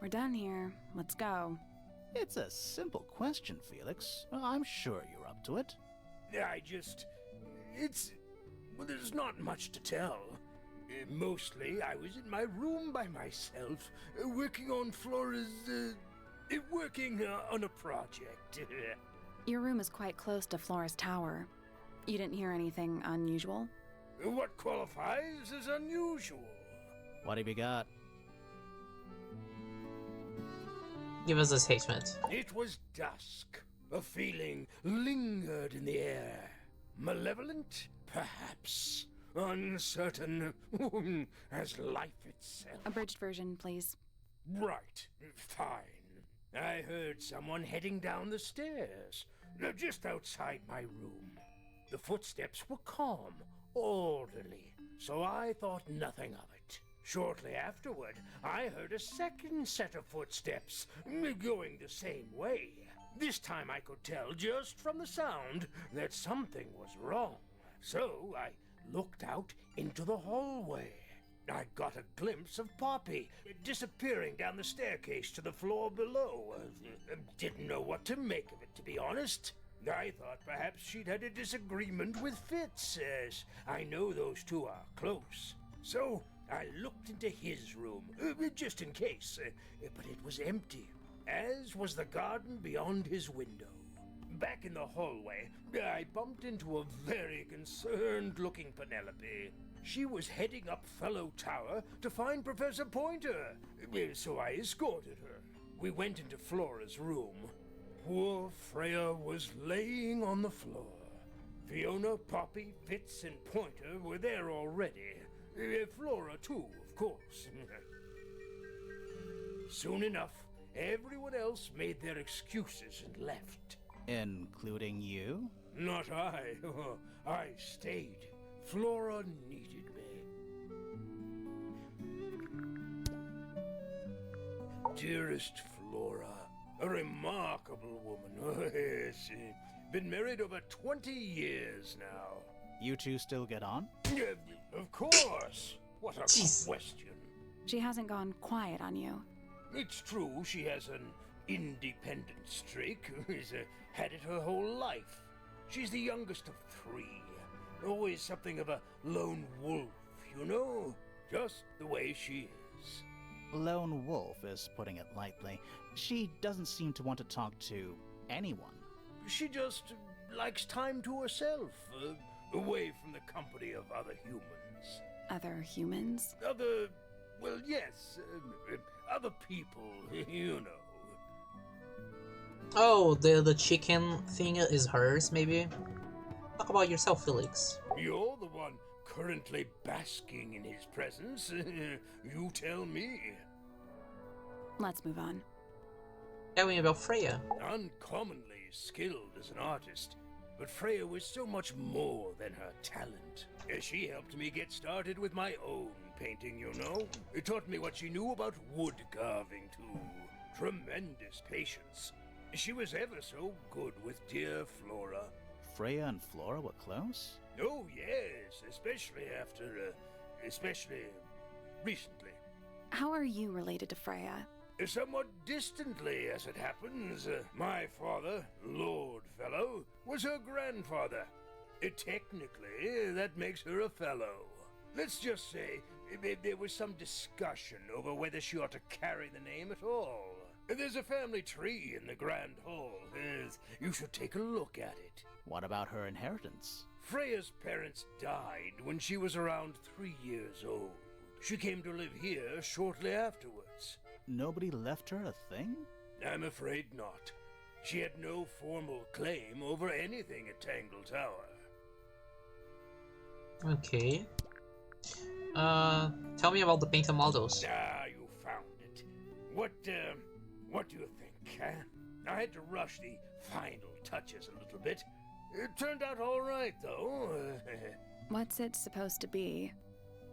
[SPEAKER 3] We're done here. Let's go.
[SPEAKER 2] It's a simple question, Felix. I'm sure you're up to it.
[SPEAKER 4] Well, there's not much to tell. Mostly, I was in my room by myself, working on on a project.
[SPEAKER 3] Your room is quite close to Flora's tower. You didn't hear anything unusual?
[SPEAKER 4] What qualifies as unusual?
[SPEAKER 2] What have you got?
[SPEAKER 1] Give us a statement.
[SPEAKER 4] It was dusk. A feeling lingered in the air. Malevolent, perhaps. Uncertain, as life itself.
[SPEAKER 3] Abridged version, please.
[SPEAKER 4] Right. Fine. I heard someone heading down the stairs, just outside my room. The footsteps were calm, orderly, so I thought nothing of it. Shortly afterward, I heard a second set of footsteps, going the same way. This time I could tell just from the sound that something was wrong. So I looked out into the hallway. I got a glimpse of Poppy disappearing down the staircase to the floor below. Didn't know what to make of it, to be honest. I thought perhaps she'd had a disagreement with Fitz, as I know those two are close. So I looked into his room, just in case, but it was empty, as was the garden beyond his window. Back in the hallway, I bumped into a very concerned-looking Penelope. She was heading up Fellow Tower to find Professor Pointer, so I escorted her. We went into Flora's room. Poor Freya was laying on the floor. Fiona, Poppy, Fitz, and Pointer were there already. Flora, too, of course. Soon enough, everyone else made their excuses and left.
[SPEAKER 2] Including you?
[SPEAKER 4] Not I. I stayed. Flora needed me. Dearest Flora, a remarkable woman. Yes, been married over 20 years now.
[SPEAKER 2] You two still get on?
[SPEAKER 4] Of course. What a
[SPEAKER 1] Jeez.
[SPEAKER 4] question.
[SPEAKER 3] She hasn't gone quiet on you.
[SPEAKER 4] It's true she has an independent streak. She's had it her whole life. She's the youngest of three. Always something of a lone wolf, you know? Just the way she is.
[SPEAKER 2] Lone wolf is putting it lightly. She doesn't seem to want to talk to anyone.
[SPEAKER 4] She just likes time to herself, away from the company of other humans.
[SPEAKER 3] Other humans?
[SPEAKER 4] Well, yes, other people, you know.
[SPEAKER 1] Oh, the chicken thing is hers, maybe? Talk about yourself, Felix.
[SPEAKER 4] You're the one currently basking in his presence. You tell me.
[SPEAKER 3] Let's move on.
[SPEAKER 1] Tell me about Freya.
[SPEAKER 4] Uncommonly skilled as an artist, but Freya was so much more than her talent. She helped me get started with my own painting, you know. It taught me what she knew about wood carving, too. Tremendous patience. She was ever so good with dear Flora.
[SPEAKER 2] Freya and Flora were close?
[SPEAKER 4] Oh, yes, especially recently.
[SPEAKER 3] How are you related to Freya?
[SPEAKER 4] Somewhat distantly, as it happens. My father, Lord Fellow, was her grandfather. Technically, that makes her a fellow. Let's just say there was some discussion over whether she ought to carry the name at all. There's a family tree in the Grand Hall. You should take a look at it.
[SPEAKER 2] What about her inheritance?
[SPEAKER 4] Freya's parents died when she was around 3 years old. She came to live here shortly afterwards.
[SPEAKER 2] Nobody left her a thing?
[SPEAKER 4] I'm afraid not. She had no formal claim over anything at Tangle Tower.
[SPEAKER 1] Okay. Tell me about the painted models.
[SPEAKER 4] Ah, you found it. What do you think, huh? I had to rush the final touches a little bit. It turned out all right, though.
[SPEAKER 3] What's it supposed to be?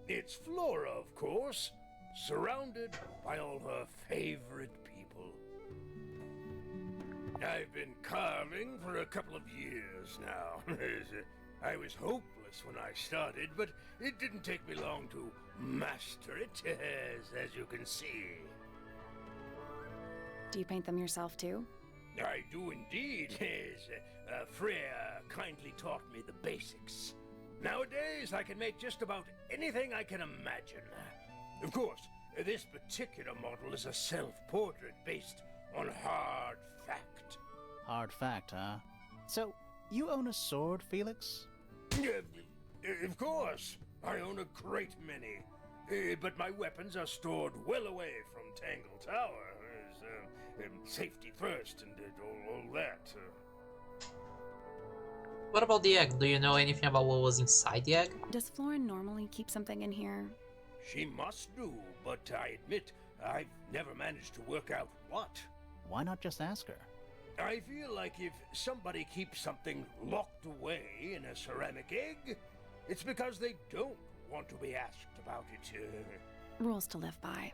[SPEAKER 4] It's Flora, of course, surrounded by all her favorite people. I've been carving for a couple of years now. I was hopeless when I started, but it didn't take me long to master it, as you can see.
[SPEAKER 3] Do you paint them yourself too?
[SPEAKER 4] I do indeed. Freya kindly taught me the basics. Nowadays, I can make just about anything I can imagine. Of course, this particular model is a self-portrait based on hard fact.
[SPEAKER 2] Hard fact, huh? So, you own a sword, Felix?
[SPEAKER 4] Of course. I own a great many. But my weapons are stored well away from Tangle Tower. Safety first and all that.
[SPEAKER 1] What about the egg? Do you know anything about what was inside the egg?
[SPEAKER 3] Does Florin normally keep something in here?
[SPEAKER 4] She must do, but I admit I've never managed to work out what.
[SPEAKER 2] Why not just ask her?
[SPEAKER 4] I feel like if somebody keeps something locked away in a ceramic egg, it's because they don't want to be asked about it.
[SPEAKER 3] Rules to live by.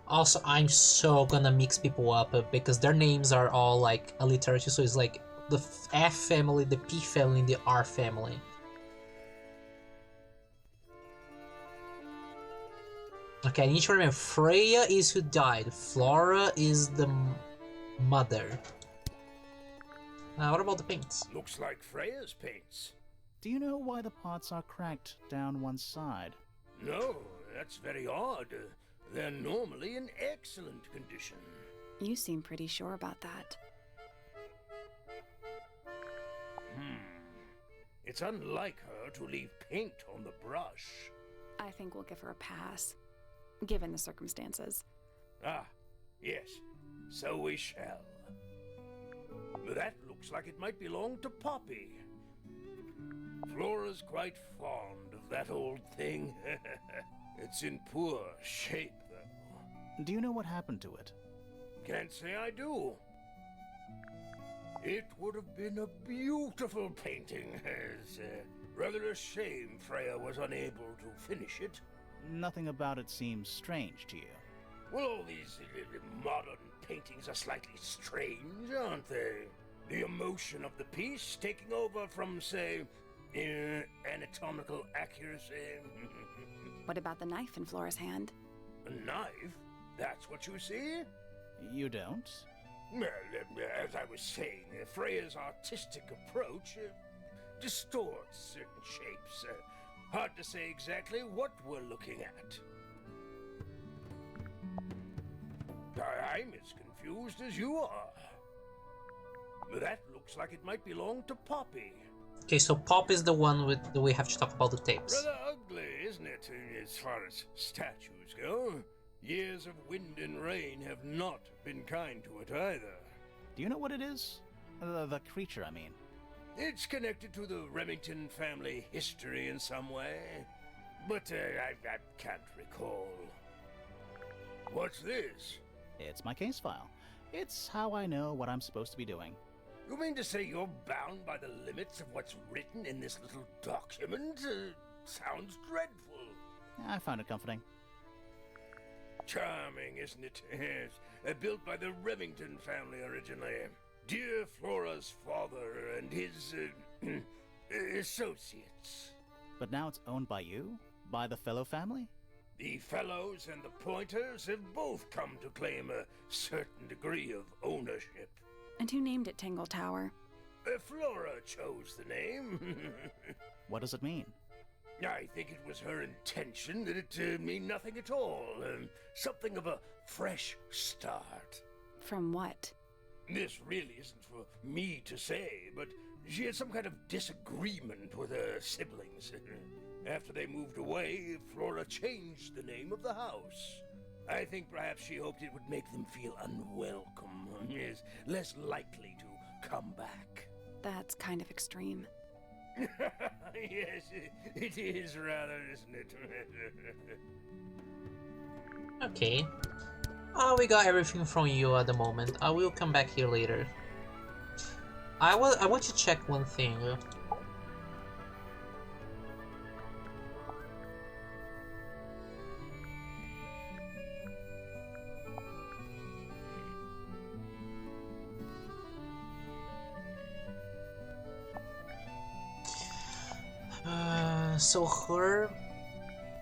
[SPEAKER 1] Also, I'm so gonna mix people up because their names are all like alliterative, so it's like the F family, the P family, and the R family. Okay, I need to remember, Freya is who died, Flora is the mother. What about the paints?
[SPEAKER 4] Looks like Freya's paints.
[SPEAKER 2] Do you know why the pots are cracked down one side?
[SPEAKER 4] No, that's very odd. They're normally in excellent condition.
[SPEAKER 3] You seem pretty sure about that.
[SPEAKER 4] It's unlike her to leave paint on the brush.
[SPEAKER 3] I think we'll give her a pass, given the circumstances.
[SPEAKER 4] Ah, yes, so we shall. That looks like it might belong to Poppy. Flora's quite fond of that old thing. It's in poor shape, though.
[SPEAKER 2] Do you know what happened to it?
[SPEAKER 4] Can't say I do. It would have been a beautiful painting. It's rather a shame Freya was unable to finish it.
[SPEAKER 2] Nothing about it seems strange to you.
[SPEAKER 4] Well, all these modern paintings are slightly strange, aren't they? The emotion of the piece taking over from, say, anatomical accuracy.
[SPEAKER 3] What about the knife in Flora's hand?
[SPEAKER 4] A knife? That's what you see?
[SPEAKER 2] You don't?
[SPEAKER 4] Well, as I was saying, Freya's artistic approach distorts certain shapes. Hard to say exactly what we're looking at. I'm as confused as you are. That looks like it might belong to Poppy.
[SPEAKER 1] Okay, so Pop is the one with that we have to talk about the tapes.
[SPEAKER 4] Rather ugly, isn't it, as far as statues go? Years of wind and rain have not been kind to it either.
[SPEAKER 2] Do you know what it is? The creature, I mean.
[SPEAKER 4] It's connected to the Remington family history in some way, but I can't recall. What's this?
[SPEAKER 2] It's my case file. It's how I know what I'm supposed to be doing.
[SPEAKER 4] You mean to say you're bound by the limits of what's written in this little document? Sounds dreadful.
[SPEAKER 2] I found it comforting.
[SPEAKER 4] Charming, isn't it? Yes. Built by the Remington family originally. Dear Flora's father and his associates.
[SPEAKER 2] But now it's owned by you? By the Fellow family?
[SPEAKER 4] The Fellows and the Pointers have both come to claim a certain degree of ownership.
[SPEAKER 3] And who named it Tangle Tower?
[SPEAKER 4] Flora chose the name.
[SPEAKER 2] What does it mean?
[SPEAKER 4] I think it was her intention that it mean nothing at all. Something of a fresh start.
[SPEAKER 3] From what?
[SPEAKER 4] This really isn't for me to say, but she had some kind of disagreement with her siblings. After they moved away, Flora changed the name of the house. I think perhaps she hoped it would make them feel unwelcome, yes, less likely to come back.
[SPEAKER 3] That's kind of extreme.
[SPEAKER 4] Yes, it is rather, isn't it?
[SPEAKER 1] Okay. We got everything from you at the moment. I will come back here later. I want to check one thing. So her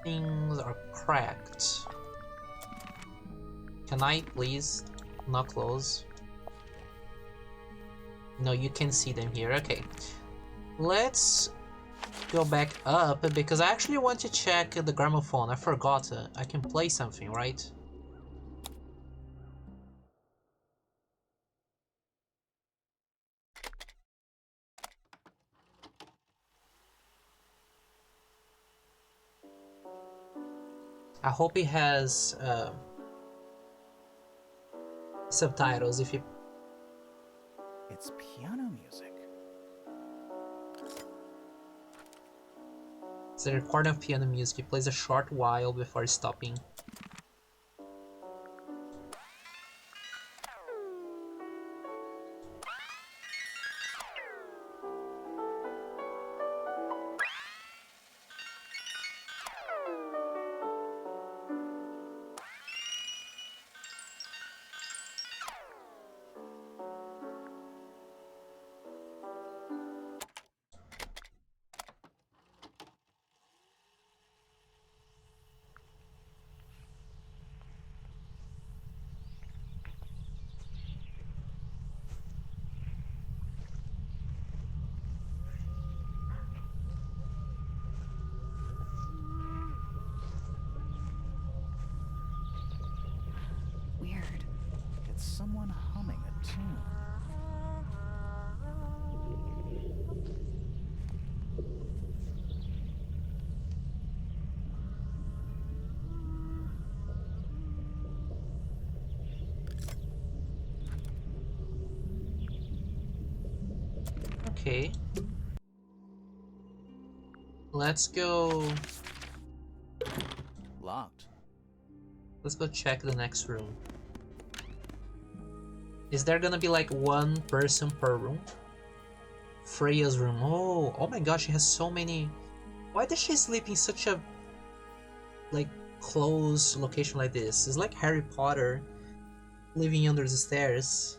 [SPEAKER 1] things are cracked. Can I please not close? No, you can see them here. Okay. Let's go back up because I actually want to check the gramophone. I forgot. I can play something, right? I hope it has subtitles if you...
[SPEAKER 2] It's piano music.
[SPEAKER 1] It's a recording of piano music. It plays a short while before stopping.
[SPEAKER 3] Weird.
[SPEAKER 2] It's someone humming a tune.
[SPEAKER 1] Okay. Let's go...
[SPEAKER 2] Locked.
[SPEAKER 1] Let's go check the next room. Is there gonna be like one person per room? Freya's room. Oh my gosh, she has so many. Why does she sleep in such a like close location like this? It's like Harry Potter living under the stairs.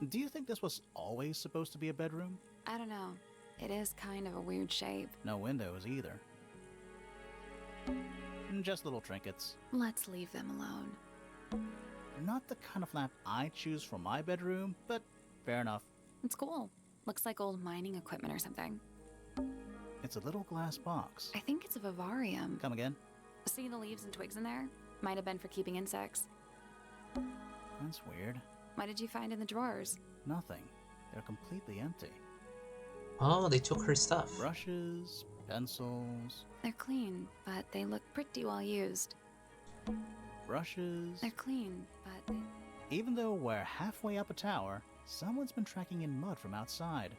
[SPEAKER 2] Do you think this was always supposed to be a bedroom?
[SPEAKER 3] I don't know. It is kind of a weird shape.
[SPEAKER 2] No windows either. Just little trinkets.
[SPEAKER 3] Let's leave them alone.
[SPEAKER 2] Not the kind of lamp I choose for my bedroom, but fair enough.
[SPEAKER 3] It's cool. Looks like old mining equipment or something.
[SPEAKER 2] It's a little glass box.
[SPEAKER 3] I think it's a vivarium.
[SPEAKER 2] Come again?
[SPEAKER 3] See the leaves and twigs in there? Might have been for keeping insects.
[SPEAKER 2] That's weird.
[SPEAKER 3] What did you find in the drawers?
[SPEAKER 2] Nothing. They're completely empty.
[SPEAKER 1] Oh, they took her stuff.
[SPEAKER 2] Brushes, pencils,
[SPEAKER 3] They're clean, but they look pretty well used.
[SPEAKER 2] brushes.
[SPEAKER 3] They're clean, but they...
[SPEAKER 2] Even though we're halfway up a tower, someone's been tracking in mud from outside.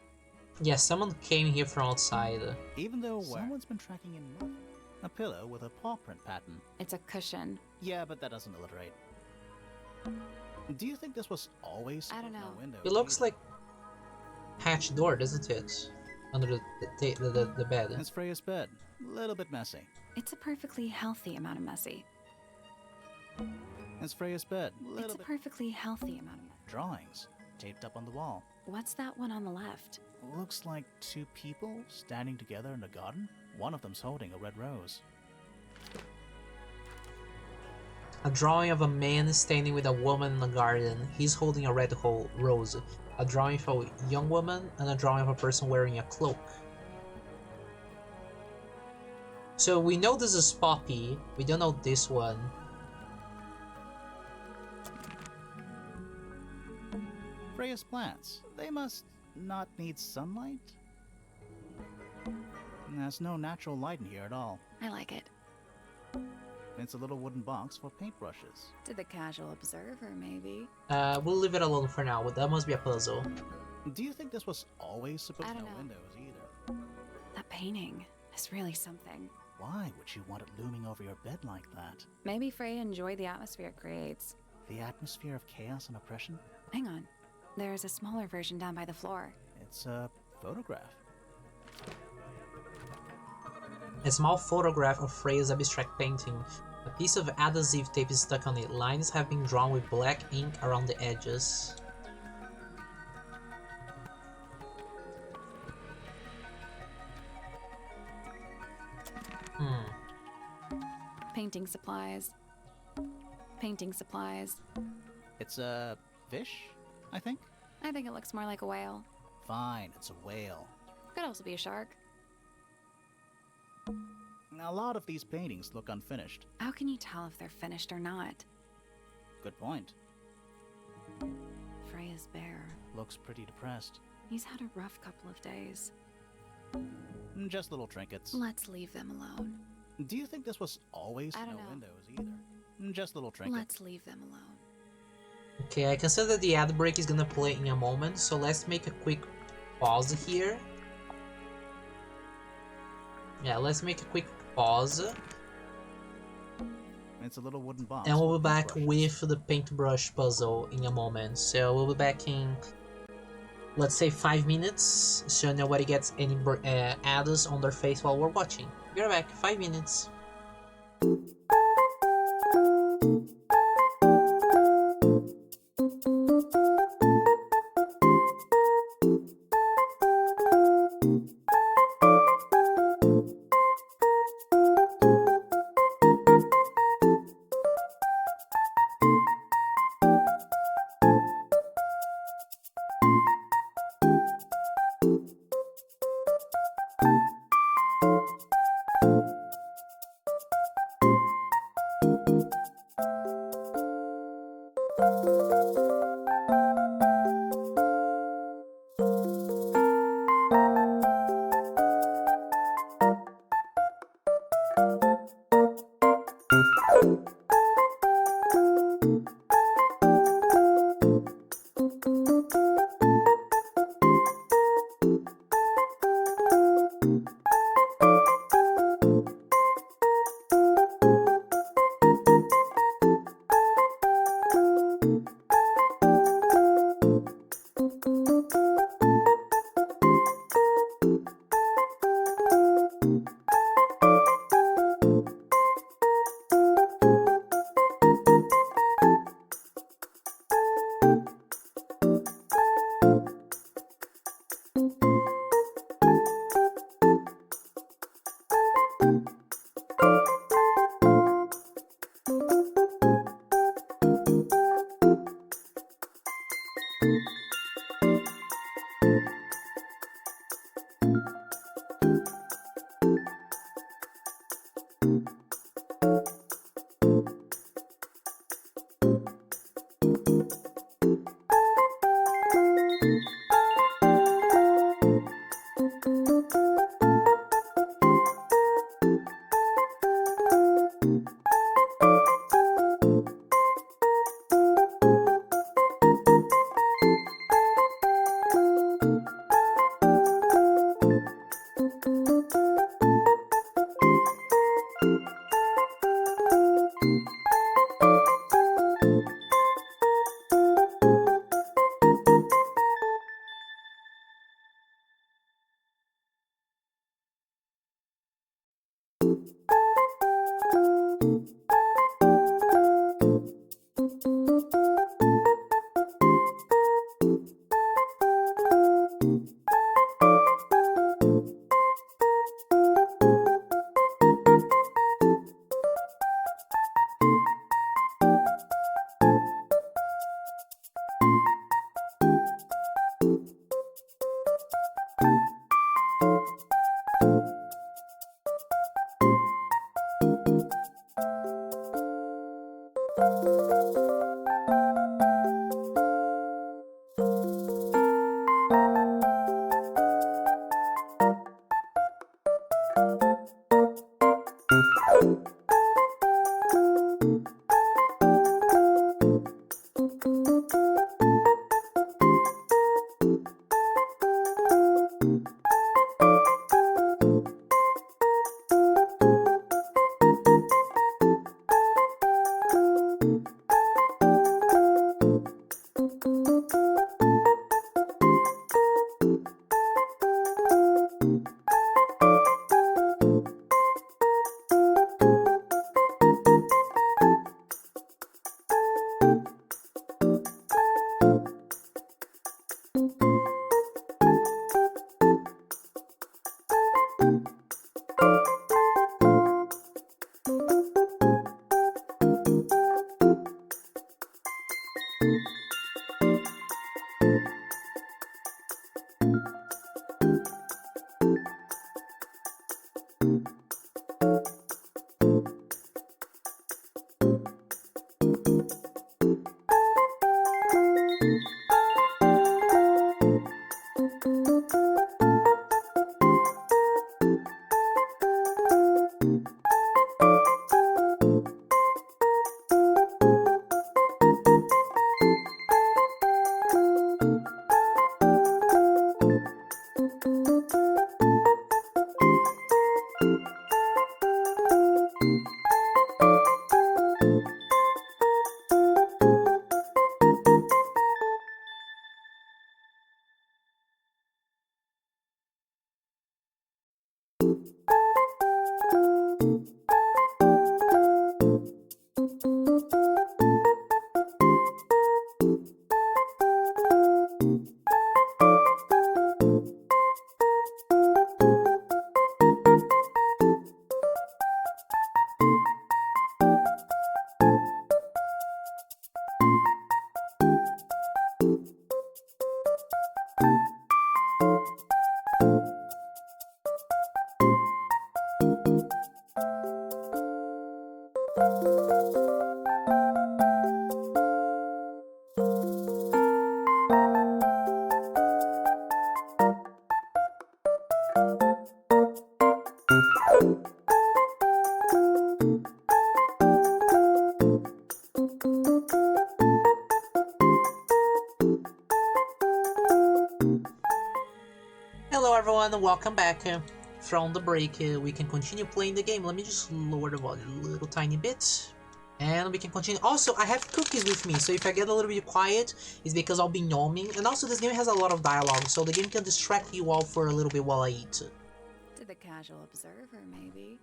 [SPEAKER 1] Yeah, someone came here from outside.
[SPEAKER 2] Even though someone's been tracking in mud. A pillow with a paw print pattern.
[SPEAKER 3] It's a cushion.
[SPEAKER 2] Yeah, but that doesn't alliterate. Do you think this was always
[SPEAKER 3] I don't know.
[SPEAKER 2] no window?
[SPEAKER 1] It looks like hatch door, doesn't it? Under the bed.
[SPEAKER 2] It's Freya's bed. Little bit messy.
[SPEAKER 3] It's a perfectly healthy amount of messy.
[SPEAKER 2] It's Freya's bed.
[SPEAKER 3] It's
[SPEAKER 2] Little
[SPEAKER 3] a
[SPEAKER 2] bit.
[SPEAKER 3] perfectly healthy amount of messy.
[SPEAKER 2] Drawings taped up on the wall.
[SPEAKER 3] What's that one on the left?
[SPEAKER 2] Looks like two people standing together in a garden. One of them's holding a red rose.
[SPEAKER 1] A drawing of a man standing with a woman in a garden. He's holding a red rose. A drawing of a young woman and a drawing of a person wearing a cloak. So we know this is Poppy. We don't know this one.
[SPEAKER 2] Freya's plants. They must not need sunlight? There's no natural light in here at all.
[SPEAKER 3] I like it.
[SPEAKER 2] It's a little wooden box for paintbrushes.
[SPEAKER 3] To the casual observer, maybe.
[SPEAKER 1] We'll leave it alone for now, but that must be a puzzle.
[SPEAKER 2] Do you think this was always supposed
[SPEAKER 3] I
[SPEAKER 2] to
[SPEAKER 3] don't
[SPEAKER 2] have
[SPEAKER 3] know.
[SPEAKER 2] windows either?
[SPEAKER 3] That painting is really something.
[SPEAKER 2] Why would you want it looming over your bed like that?
[SPEAKER 3] Maybe Freya enjoyed the atmosphere it creates.
[SPEAKER 2] The atmosphere of chaos and oppression?
[SPEAKER 3] Hang on. There's a smaller version down by the floor.
[SPEAKER 2] It's a photograph.
[SPEAKER 1] A small photograph of Freya's abstract painting. A piece of adhesive tape is stuck on it. Lines have been drawn with black ink around the edges.
[SPEAKER 3] Painting supplies. Painting supplies.
[SPEAKER 2] It's a fish, I think?
[SPEAKER 3] I think it looks more like a whale.
[SPEAKER 2] Fine, it's a whale.
[SPEAKER 3] Could also be a shark.
[SPEAKER 2] A lot of these paintings look unfinished.
[SPEAKER 3] How can you tell if they're finished or not?
[SPEAKER 2] Good point.
[SPEAKER 3] Freya's bear.
[SPEAKER 2] Looks pretty depressed.
[SPEAKER 3] He's had a rough couple of days.
[SPEAKER 2] Just little trinkets.
[SPEAKER 3] Let's leave them alone.
[SPEAKER 2] Do you think this was always
[SPEAKER 3] I don't
[SPEAKER 2] no
[SPEAKER 3] know.
[SPEAKER 2] windows either? Just little trinkets.
[SPEAKER 3] Let's leave them alone.
[SPEAKER 1] Okay, I consider that the ad break is gonna play in a moment, so let's make a quick pause here. Yeah, let's make a quick pause.
[SPEAKER 2] It's a little wooden box.
[SPEAKER 1] And we'll
[SPEAKER 2] with
[SPEAKER 1] be back
[SPEAKER 2] paintbrushes.
[SPEAKER 1] with the paintbrush puzzle in a moment. So we'll be back in, let's say, 5 minutes, so nobody gets any ads on their face while we're watching. Be right back, 5 minutes. Hello everyone, welcome back from the break. We can continue playing the game. Let me just lower the volume a little tiny bit. And we can continue. Also, I have cookies with me, so if I get a little bit quiet, it's because I'll be gnawing. And also, this game has a lot of dialogue, so the game can distract you all for a little bit while I eat.
[SPEAKER 3] To the casual observer, maybe.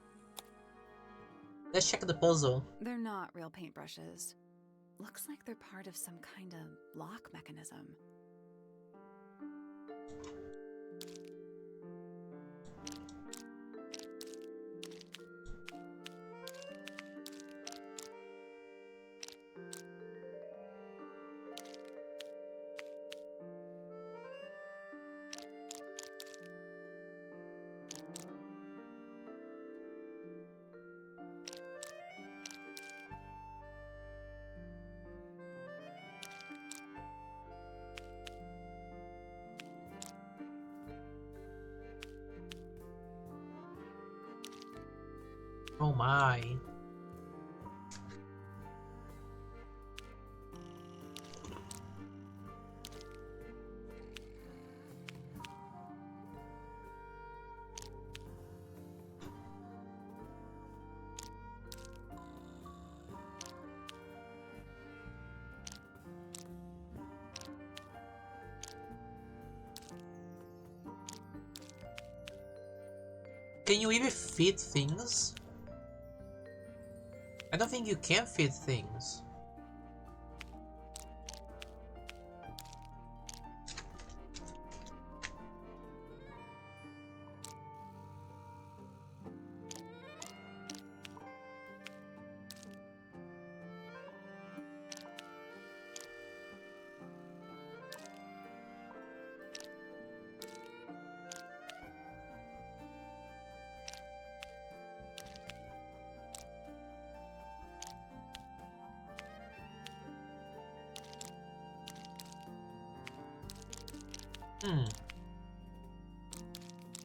[SPEAKER 1] Let's check the puzzle.
[SPEAKER 3] They're not real paintbrushes. Looks like they're part of some kind of lock mechanism.
[SPEAKER 1] Oh my. Can you even feed things? I don't think you can feed things.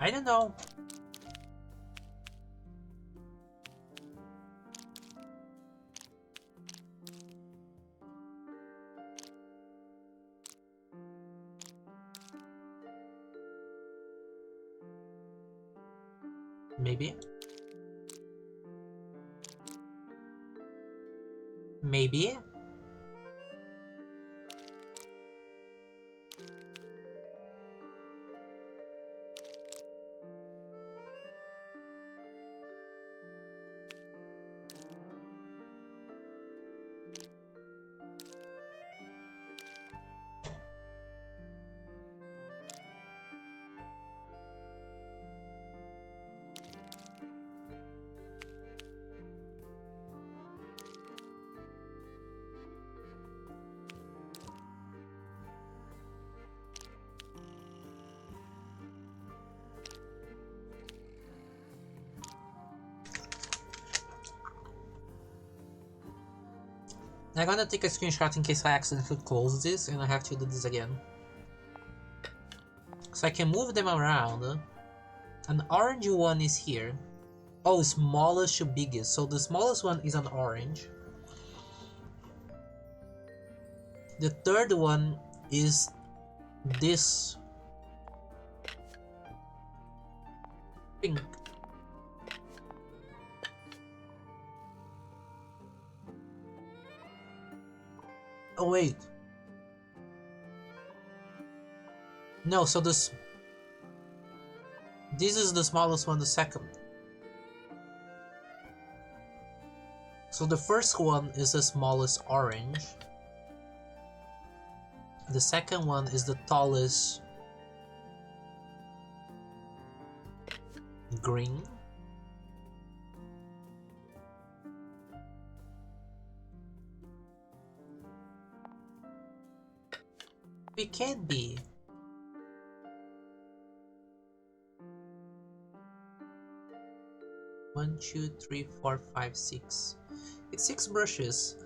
[SPEAKER 1] I don't know. Maybe. Maybe. I'm gonna take a screenshot in case I accidentally close this and I have to do this again. So I can move them around. An orange one is here. Oh, smallest to biggest. So the smallest one is an orange. The third one is this pink. Oh wait. No, so this is the smallest one, the second. So the first one is the smallest orange. The second one is the tallest green. It can't be. One, two, three, four, five, six. It's 6 brushes.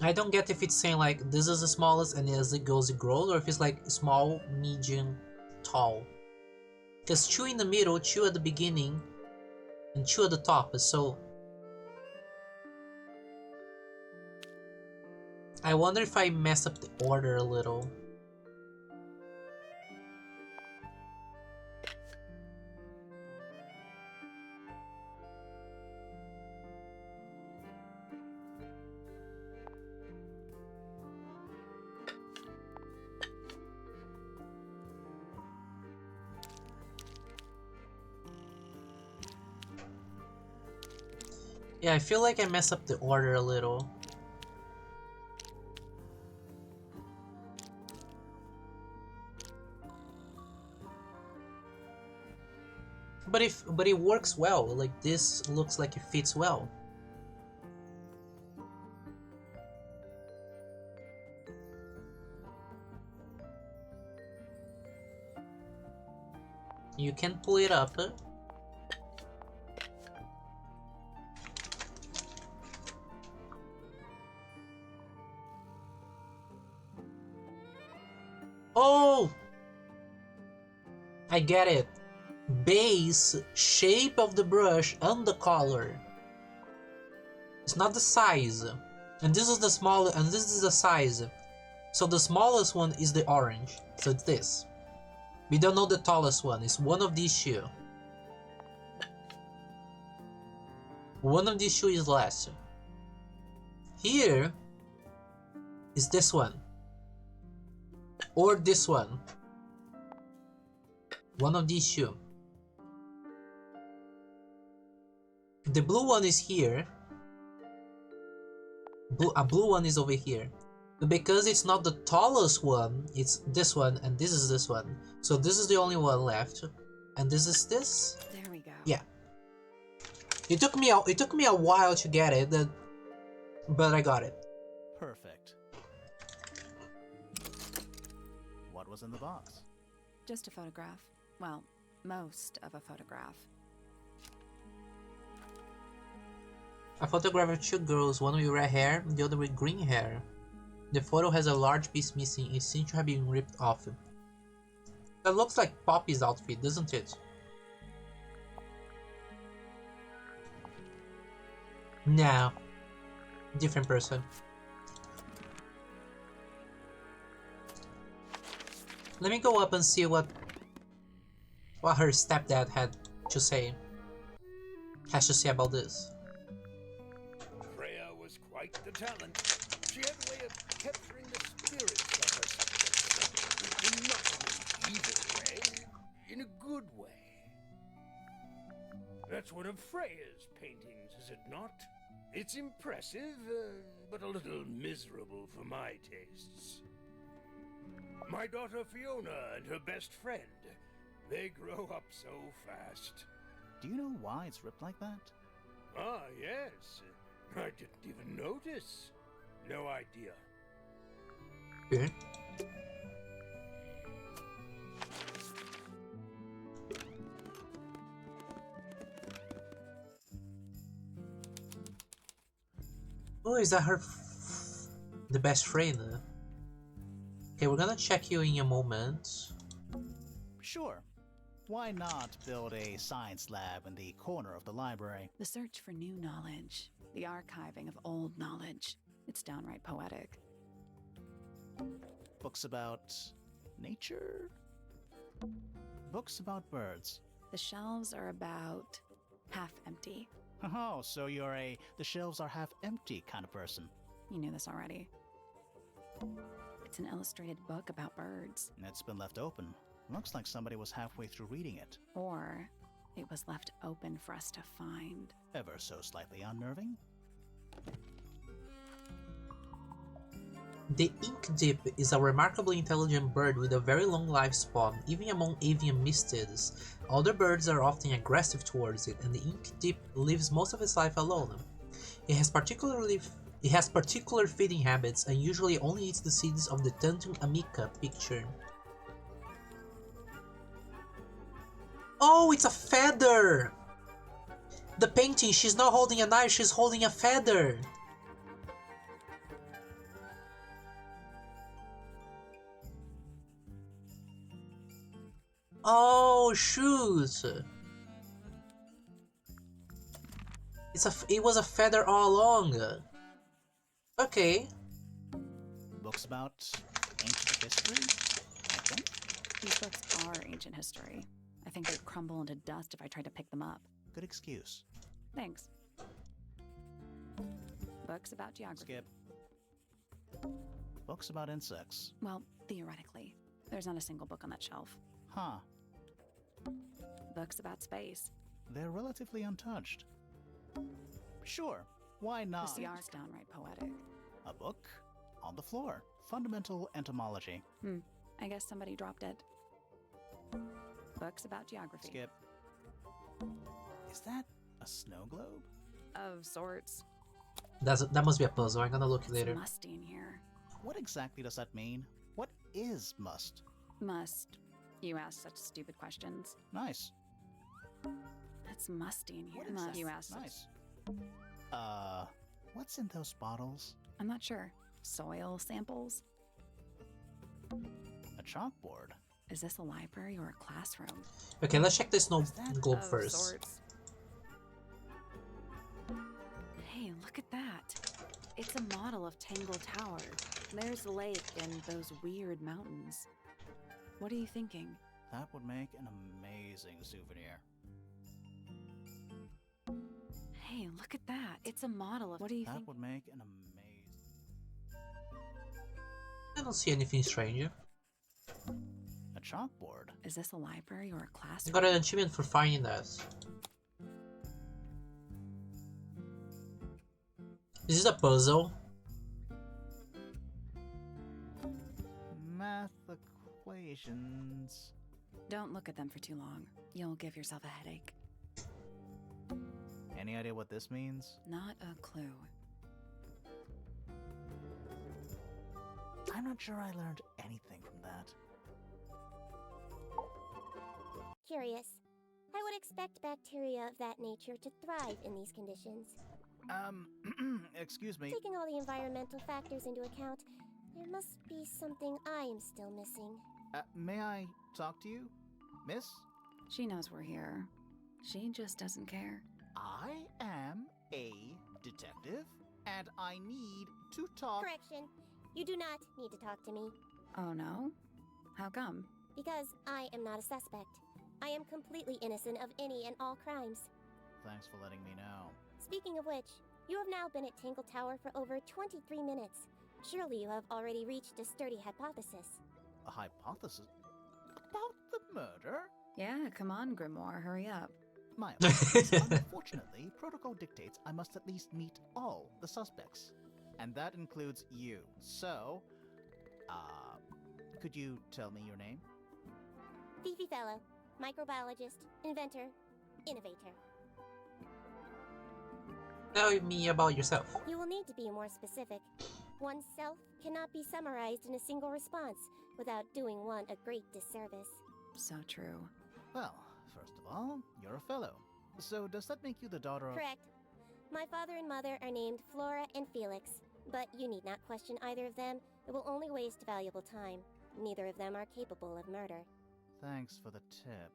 [SPEAKER 1] I don't get if it's saying like this is the smallest and as it goes it grows, or if it's like small, medium, tall. Because 2 in the middle, 2 at the beginning, and 2 at the top, so... I wonder if I messed up the order a little. Yeah, I feel like I messed up the order a little. But it works well. Like, this looks like it fits well. You can pull it up. Oh! I get it. Base, shape of the brush, and the color. It's not the size. And this is the small, and this is the size. So the smallest one is the orange. So it's this. We don't know the tallest one. It's one of these two. One of these two is less. Here is this one. Or this one. One of these two. The blue one is here. A blue one is over here. But because it's not the tallest one, it's this one and this is this one. So this is the only one left. And this is this?
[SPEAKER 3] There we go.
[SPEAKER 1] Yeah. It took me a while to get it, but I got it.
[SPEAKER 2] Perfect. What was in the box?
[SPEAKER 3] Just a photograph. Well, most of a photograph.
[SPEAKER 1] A photograph of 2 girls, one with red hair and the other with green hair. The photo has a large piece missing. It seems to have been ripped off. That looks like Poppy's outfit, doesn't it? No. Different person. Let me go up and see what her stepdad has to say about this.
[SPEAKER 4] Freya was quite the talent. She had a way of capturing the spirits of her subjects. In not an evil way, in a good way. That's one of Freya's paintings, is it not? It's impressive, but a little miserable for my tastes. My daughter Fiona and her best friend, they grow up so fast.
[SPEAKER 2] Do you know why it's ripped like that?
[SPEAKER 4] Ah, yes. I didn't even notice. No idea.
[SPEAKER 1] Okay. Oh, is that her the best friend? Okay, we're gonna check you in a moment.
[SPEAKER 2] Sure. Why not build a science lab in the corner of the library?
[SPEAKER 3] The search for new knowledge, the archiving of old knowledge. It's downright poetic.
[SPEAKER 2] Books about nature? Books about birds.
[SPEAKER 3] The shelves are about half empty.
[SPEAKER 2] Oh, so you're a the shelves are half empty kind of person.
[SPEAKER 3] You knew this already. It's an illustrated book about birds.
[SPEAKER 2] It's been left open. Looks like somebody was halfway through reading it.
[SPEAKER 3] Or it was left open for us to find.
[SPEAKER 2] Ever so slightly unnerving.
[SPEAKER 1] The inkdip is a remarkably intelligent bird with a very long lifespan, even among avian mystids. Other birds are often aggressive towards it, and the inkdip lives most of its life alone. It has particular feeding habits and usually only eats the seeds of the Tantum amica picture. Oh, it's a feather! The painting, she's not holding a knife, she's holding a feather! Oh shoot! It was a feather all along. Okay.
[SPEAKER 2] Books about ancient history, I think.
[SPEAKER 3] These books are ancient history. I think they'd crumble into dust if I tried to pick them up.
[SPEAKER 2] Good excuse.
[SPEAKER 3] Thanks. Books about geography.
[SPEAKER 2] Skip. Books about insects.
[SPEAKER 3] Well, theoretically. There's not a single book on that shelf.
[SPEAKER 2] Huh.
[SPEAKER 3] Books about space.
[SPEAKER 2] They're relatively untouched. Sure, why not?
[SPEAKER 3] The CR's downright poetic.
[SPEAKER 2] A book on the floor. Fundamental entomology.
[SPEAKER 3] I guess somebody dropped it. Books about geography.
[SPEAKER 2] Skip. Is that a snow globe?
[SPEAKER 3] Of sorts.
[SPEAKER 1] That must be a puzzle. I'm gonna look
[SPEAKER 3] It's
[SPEAKER 1] later.
[SPEAKER 3] musty in here.
[SPEAKER 2] What exactly does that mean? What is must?
[SPEAKER 3] Must. You ask such stupid questions.
[SPEAKER 2] Nice.
[SPEAKER 3] It's musty in here.
[SPEAKER 2] What is
[SPEAKER 3] Must.
[SPEAKER 2] that?
[SPEAKER 3] You ask
[SPEAKER 2] Nice. What's in those bottles?
[SPEAKER 3] I'm not sure. Soil samples?
[SPEAKER 2] A chalkboard.
[SPEAKER 3] Is this a library or a classroom?
[SPEAKER 1] Okay, let's check the snow
[SPEAKER 2] Is that
[SPEAKER 1] globe
[SPEAKER 3] Of
[SPEAKER 1] first.
[SPEAKER 3] sorts. Hey, look at that. It's a model of Tangle Tower. There's the lake and those weird mountains. What are you thinking?
[SPEAKER 2] That would make an amazing souvenir.
[SPEAKER 3] Hey, look at that. It's a model of... What do you
[SPEAKER 2] That
[SPEAKER 3] think?
[SPEAKER 2] would make an amazing...
[SPEAKER 1] I don't see anything strange.
[SPEAKER 2] A chalkboard.
[SPEAKER 3] Is this a library or a
[SPEAKER 1] I
[SPEAKER 3] classroom?
[SPEAKER 1] got an achievement for finding that. Is this a puzzle?
[SPEAKER 2] Math equations.
[SPEAKER 3] Don't look at them for too long. You'll give yourself a headache.
[SPEAKER 2] Any idea what this means?
[SPEAKER 3] Not a clue.
[SPEAKER 2] I'm not sure I learned anything from that.
[SPEAKER 5] Curious. I would expect bacteria of that nature to thrive in these conditions.
[SPEAKER 2] Excuse me.
[SPEAKER 5] Taking all the environmental factors into account, there must be something I am still missing.
[SPEAKER 2] May I talk to you, miss?
[SPEAKER 3] She knows we're here. She just doesn't care.
[SPEAKER 2] I am a detective, and I need to talk.
[SPEAKER 5] Correction. You do not need to talk to me,
[SPEAKER 3] Oh no? How come?
[SPEAKER 5] because I am not a suspect. I am completely innocent of any and all crimes.
[SPEAKER 2] Thanks for letting me know.
[SPEAKER 5] Speaking of which, you have now been at Tangle Tower for over 23 minutes. Surely you have already reached a sturdy hypothesis.
[SPEAKER 2] A hypothesis about the murder?
[SPEAKER 3] Yeah, come on, Grimoire, hurry up.
[SPEAKER 2] My apologies. Unfortunately, protocol dictates I must at least meet all the suspects. And that includes you. So, could you tell me your name?
[SPEAKER 5] Fifi Fellow, microbiologist, inventor, innovator.
[SPEAKER 1] Tell me about yourself.
[SPEAKER 5] You will need to be more specific. Oneself cannot be summarized in a single response without doing one a great disservice.
[SPEAKER 3] So true.
[SPEAKER 2] Well, first of all, you're a fellow. So does that make you the daughter of...
[SPEAKER 5] Correct. My father and mother are named Flora and Felix, but you need not question either of them. It will only waste valuable time. Neither of them are capable of murder.
[SPEAKER 2] Thanks for the tip.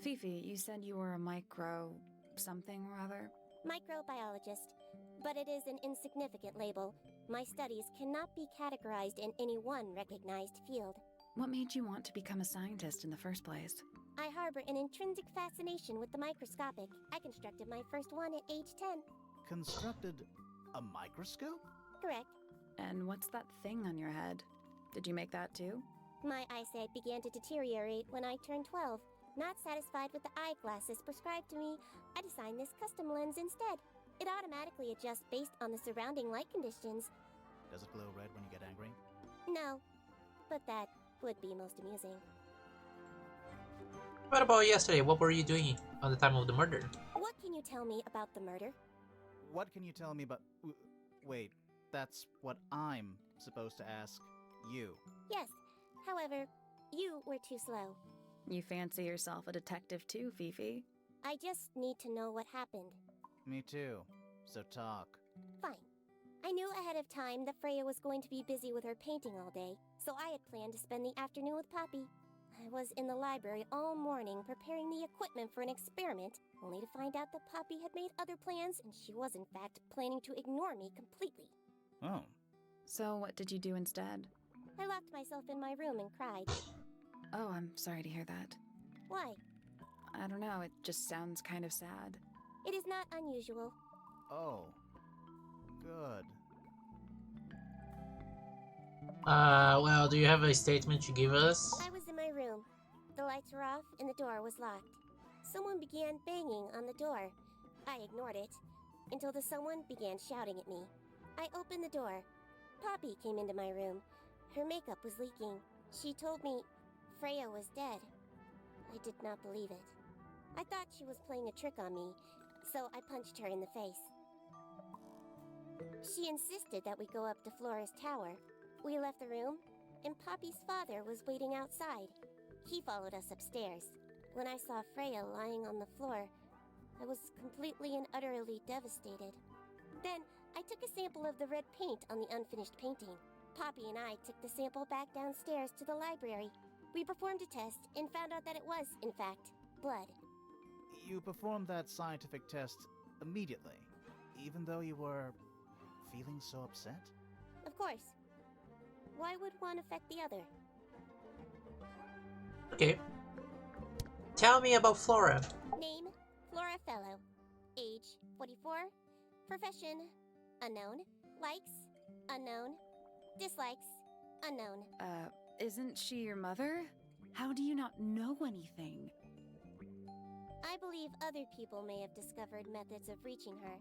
[SPEAKER 3] Fifi, you said you were a micro... something or other?
[SPEAKER 5] Microbiologist, but it is an insignificant label. My studies cannot be categorized in any one recognized field.
[SPEAKER 3] What made you want to become a scientist in the first place?
[SPEAKER 5] I harbor an intrinsic fascination with the microscopic. I constructed my first one at age 10.
[SPEAKER 2] Constructed a microscope?
[SPEAKER 5] Correct.
[SPEAKER 3] And what's that thing on your head? Did you make that too?
[SPEAKER 5] My eyesight began to deteriorate when I turned 12. Not satisfied with the eyeglasses prescribed to me, I designed this custom lens instead. It automatically adjusts based on the surrounding light conditions.
[SPEAKER 2] Does it glow red when you get angry?
[SPEAKER 5] No, but that would be most amusing.
[SPEAKER 1] What about yesterday? What were you doing at the time of the murder?
[SPEAKER 5] What can you tell me about the murder?
[SPEAKER 2] What can you tell me about... Wait, that's what I'm supposed to ask you.
[SPEAKER 5] Yes, however, you were too slow.
[SPEAKER 3] You fancy yourself a detective too, Fifi.
[SPEAKER 5] I just need to know what happened.
[SPEAKER 2] Me too. So talk.
[SPEAKER 5] Fine. I knew ahead of time that Freya was going to be busy with her painting all day, so I had planned to spend the afternoon with Poppy. I was in the library all morning preparing the equipment for an experiment, only to find out that Poppy had made other plans and she was in fact planning to ignore me completely.
[SPEAKER 2] Oh.
[SPEAKER 3] So, what did you do instead?
[SPEAKER 5] I locked myself in my room and cried.
[SPEAKER 3] Oh, I'm sorry to hear that.
[SPEAKER 5] Why?
[SPEAKER 3] I don't know, it just sounds kind of sad.
[SPEAKER 5] It is not unusual.
[SPEAKER 2] Oh. Good.
[SPEAKER 1] Well, do you have a statement to give us?
[SPEAKER 5] I was in my room. The lights were off and the door was locked. Someone began banging on the door. I ignored it until the someone began shouting at me. I opened the door. Poppy came into my room. Her makeup was leaking. She told me Freya was dead. I did not believe it. I thought she was playing a trick on me, so I punched her in the face. She insisted that we go up to Flora's tower. We left the room, and Poppy's father was waiting outside. He followed us upstairs. When I saw Freya lying on the floor, I was completely and utterly devastated. Then, I took a sample of the red paint on the unfinished painting. Poppy and I took the sample back downstairs to the library. We performed a test and found out that it was, in fact, blood.
[SPEAKER 2] You performed that scientific test immediately, even though you were feeling so upset?
[SPEAKER 5] Of course. Why would one affect the other?
[SPEAKER 1] Okay. Tell me about Flora.
[SPEAKER 5] Name, Flora Fellow. Age, 44. Profession, unknown. Likes, unknown. Dislikes, unknown.
[SPEAKER 3] Isn't she your mother? How do you not know anything?
[SPEAKER 5] I believe other people may have discovered methods of reaching her,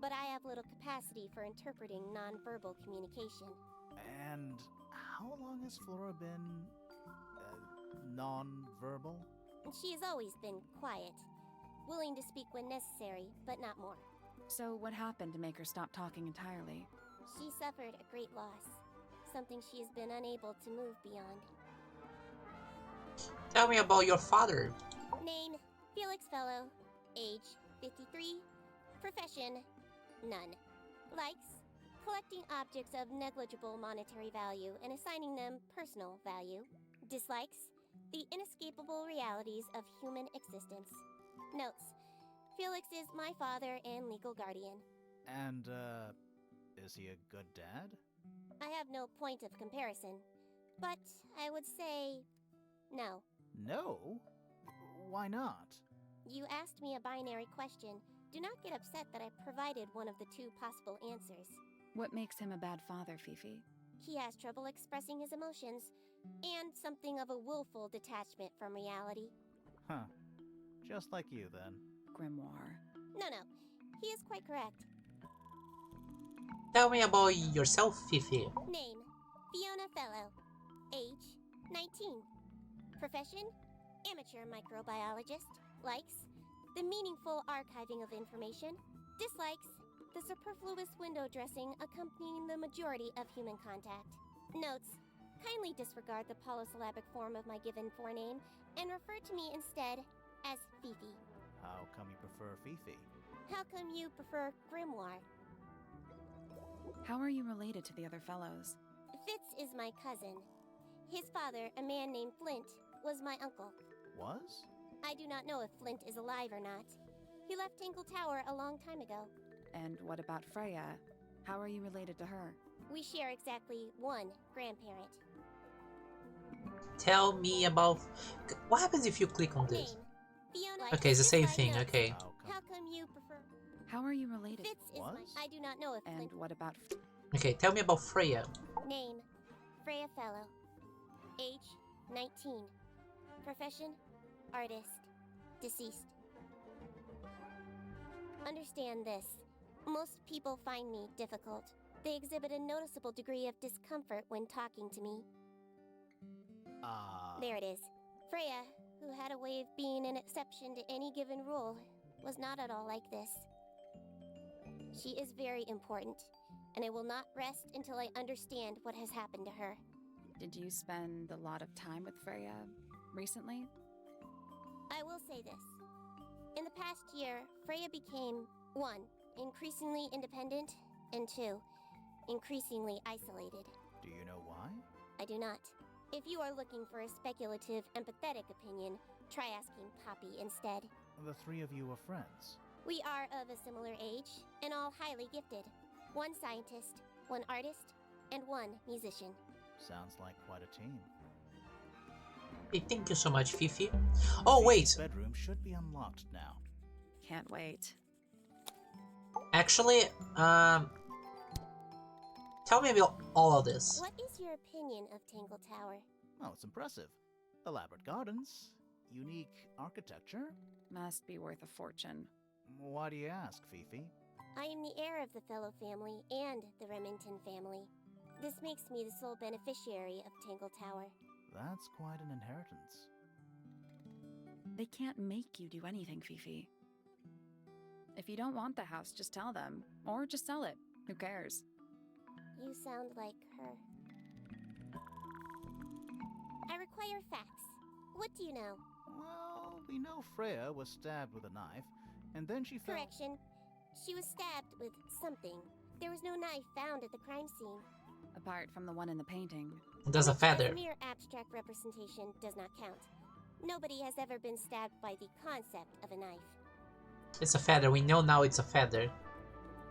[SPEAKER 5] but I have little capacity for interpreting nonverbal communication.
[SPEAKER 2] And how long has Flora been non-verbal?
[SPEAKER 5] She has always been quiet, willing to speak when necessary, but not more.
[SPEAKER 3] So what happened to make her stop talking entirely?
[SPEAKER 5] She suffered a great loss, something she has been unable to move beyond.
[SPEAKER 1] Tell me about your father.
[SPEAKER 5] Name, Felix Fellow. Age, 53. Profession, none. Likes, collecting objects of negligible monetary value and assigning them personal value. Dislikes, the inescapable realities of human existence. Notes, Felix is my father and legal guardian.
[SPEAKER 2] And, is he a good dad?
[SPEAKER 5] I have no point of comparison, but I would say no.
[SPEAKER 2] No? Why not?
[SPEAKER 5] You asked me a binary question. Do not get upset that I provided one of the two possible answers.
[SPEAKER 3] What makes him a bad father, Fifi?
[SPEAKER 5] He has trouble expressing his emotions, and something of a willful detachment from reality.
[SPEAKER 2] Huh. Just like you, then.
[SPEAKER 3] Grimoire.
[SPEAKER 5] No, he is quite correct.
[SPEAKER 1] Tell me about yourself, Fifi.
[SPEAKER 5] Name, Fiona Fellow. Age, 19. Profession, amateur microbiologist. Likes, the meaningful archiving of information. Dislikes, the superfluous window dressing accompanying the majority of human contact. Notes, kindly disregard the polysyllabic form of my given forename and refer to me instead as Fifi.
[SPEAKER 2] How come you prefer Fifi?
[SPEAKER 5] How come you prefer Grimoire?
[SPEAKER 3] How are you related to the other fellows?
[SPEAKER 5] Fitz is my cousin. His father, a man named Flint, was my uncle.
[SPEAKER 2] Was?
[SPEAKER 5] I do not know if Flint is alive or not. He left Tangle Tower a long time ago.
[SPEAKER 3] And what about Freya? How are you related to her?
[SPEAKER 5] We share exactly one grandparent.
[SPEAKER 1] Tell me about... What happens if you click on
[SPEAKER 5] Name,
[SPEAKER 1] this?
[SPEAKER 5] Fiona.
[SPEAKER 1] Okay, it's the same
[SPEAKER 5] Dislike
[SPEAKER 1] thing,
[SPEAKER 5] notes.
[SPEAKER 1] okay.
[SPEAKER 5] How come you prefer...
[SPEAKER 3] How are you related?
[SPEAKER 5] Fitz is
[SPEAKER 2] Was?
[SPEAKER 5] my... I do not know if
[SPEAKER 3] And
[SPEAKER 5] Flint...
[SPEAKER 3] what about...
[SPEAKER 1] Okay, tell me about Freya.
[SPEAKER 5] Name, Freya Fellow. Age, 19. Profession, artist. Deceased. Understand this. Most people find me difficult. They exhibit a noticeable degree of discomfort when talking to me. There it is. Freya, who had a way of being an exception to any given rule, was not at all like this. She is very important, and I will not rest until I understand what has happened to her.
[SPEAKER 3] Did you spend a lot of time with Freya recently?
[SPEAKER 5] I will say this. In the past year, Freya became, 1, increasingly independent, and 2, increasingly isolated.
[SPEAKER 2] Do you know why?
[SPEAKER 5] I do not. If you are looking for a speculative, empathetic opinion, try asking Poppy instead.
[SPEAKER 2] The three of you are friends.
[SPEAKER 5] We are of a similar age, and all highly gifted. One scientist, one artist, and one musician.
[SPEAKER 2] Sounds like quite a team.
[SPEAKER 1] Hey, thank you so much, Fifi. Oh,
[SPEAKER 2] Fifi's
[SPEAKER 1] wait.
[SPEAKER 2] bedroom should be unlocked now.
[SPEAKER 3] Can't wait.
[SPEAKER 1] Actually, tell me about all of this.
[SPEAKER 5] What is your opinion of Tangle Tower?
[SPEAKER 2] Oh, it's impressive. Elaborate gardens, unique architecture.
[SPEAKER 3] Must be worth a fortune.
[SPEAKER 2] Why do you ask, Fifi?
[SPEAKER 5] I am the heir of the Fellow family and the Remington family. This makes me the sole beneficiary of Tangle Tower.
[SPEAKER 2] That's quite an inheritance.
[SPEAKER 3] They can't make you do anything, Fifi. If you don't want the house, just tell them. Or just sell it. Who cares?
[SPEAKER 5] You sound like her. I require facts. What do you know?
[SPEAKER 2] Well, we know Freya was stabbed with a knife, and then she fell.
[SPEAKER 5] Correction. She was stabbed with something. There was no knife found at the crime scene.
[SPEAKER 3] Apart from the one in the painting.
[SPEAKER 1] There's a
[SPEAKER 5] Which,
[SPEAKER 1] feather.
[SPEAKER 5] as a mere abstract representation, does not count. Nobody has ever been stabbed by the concept of a knife.
[SPEAKER 1] It's a feather. We know now it's a feather.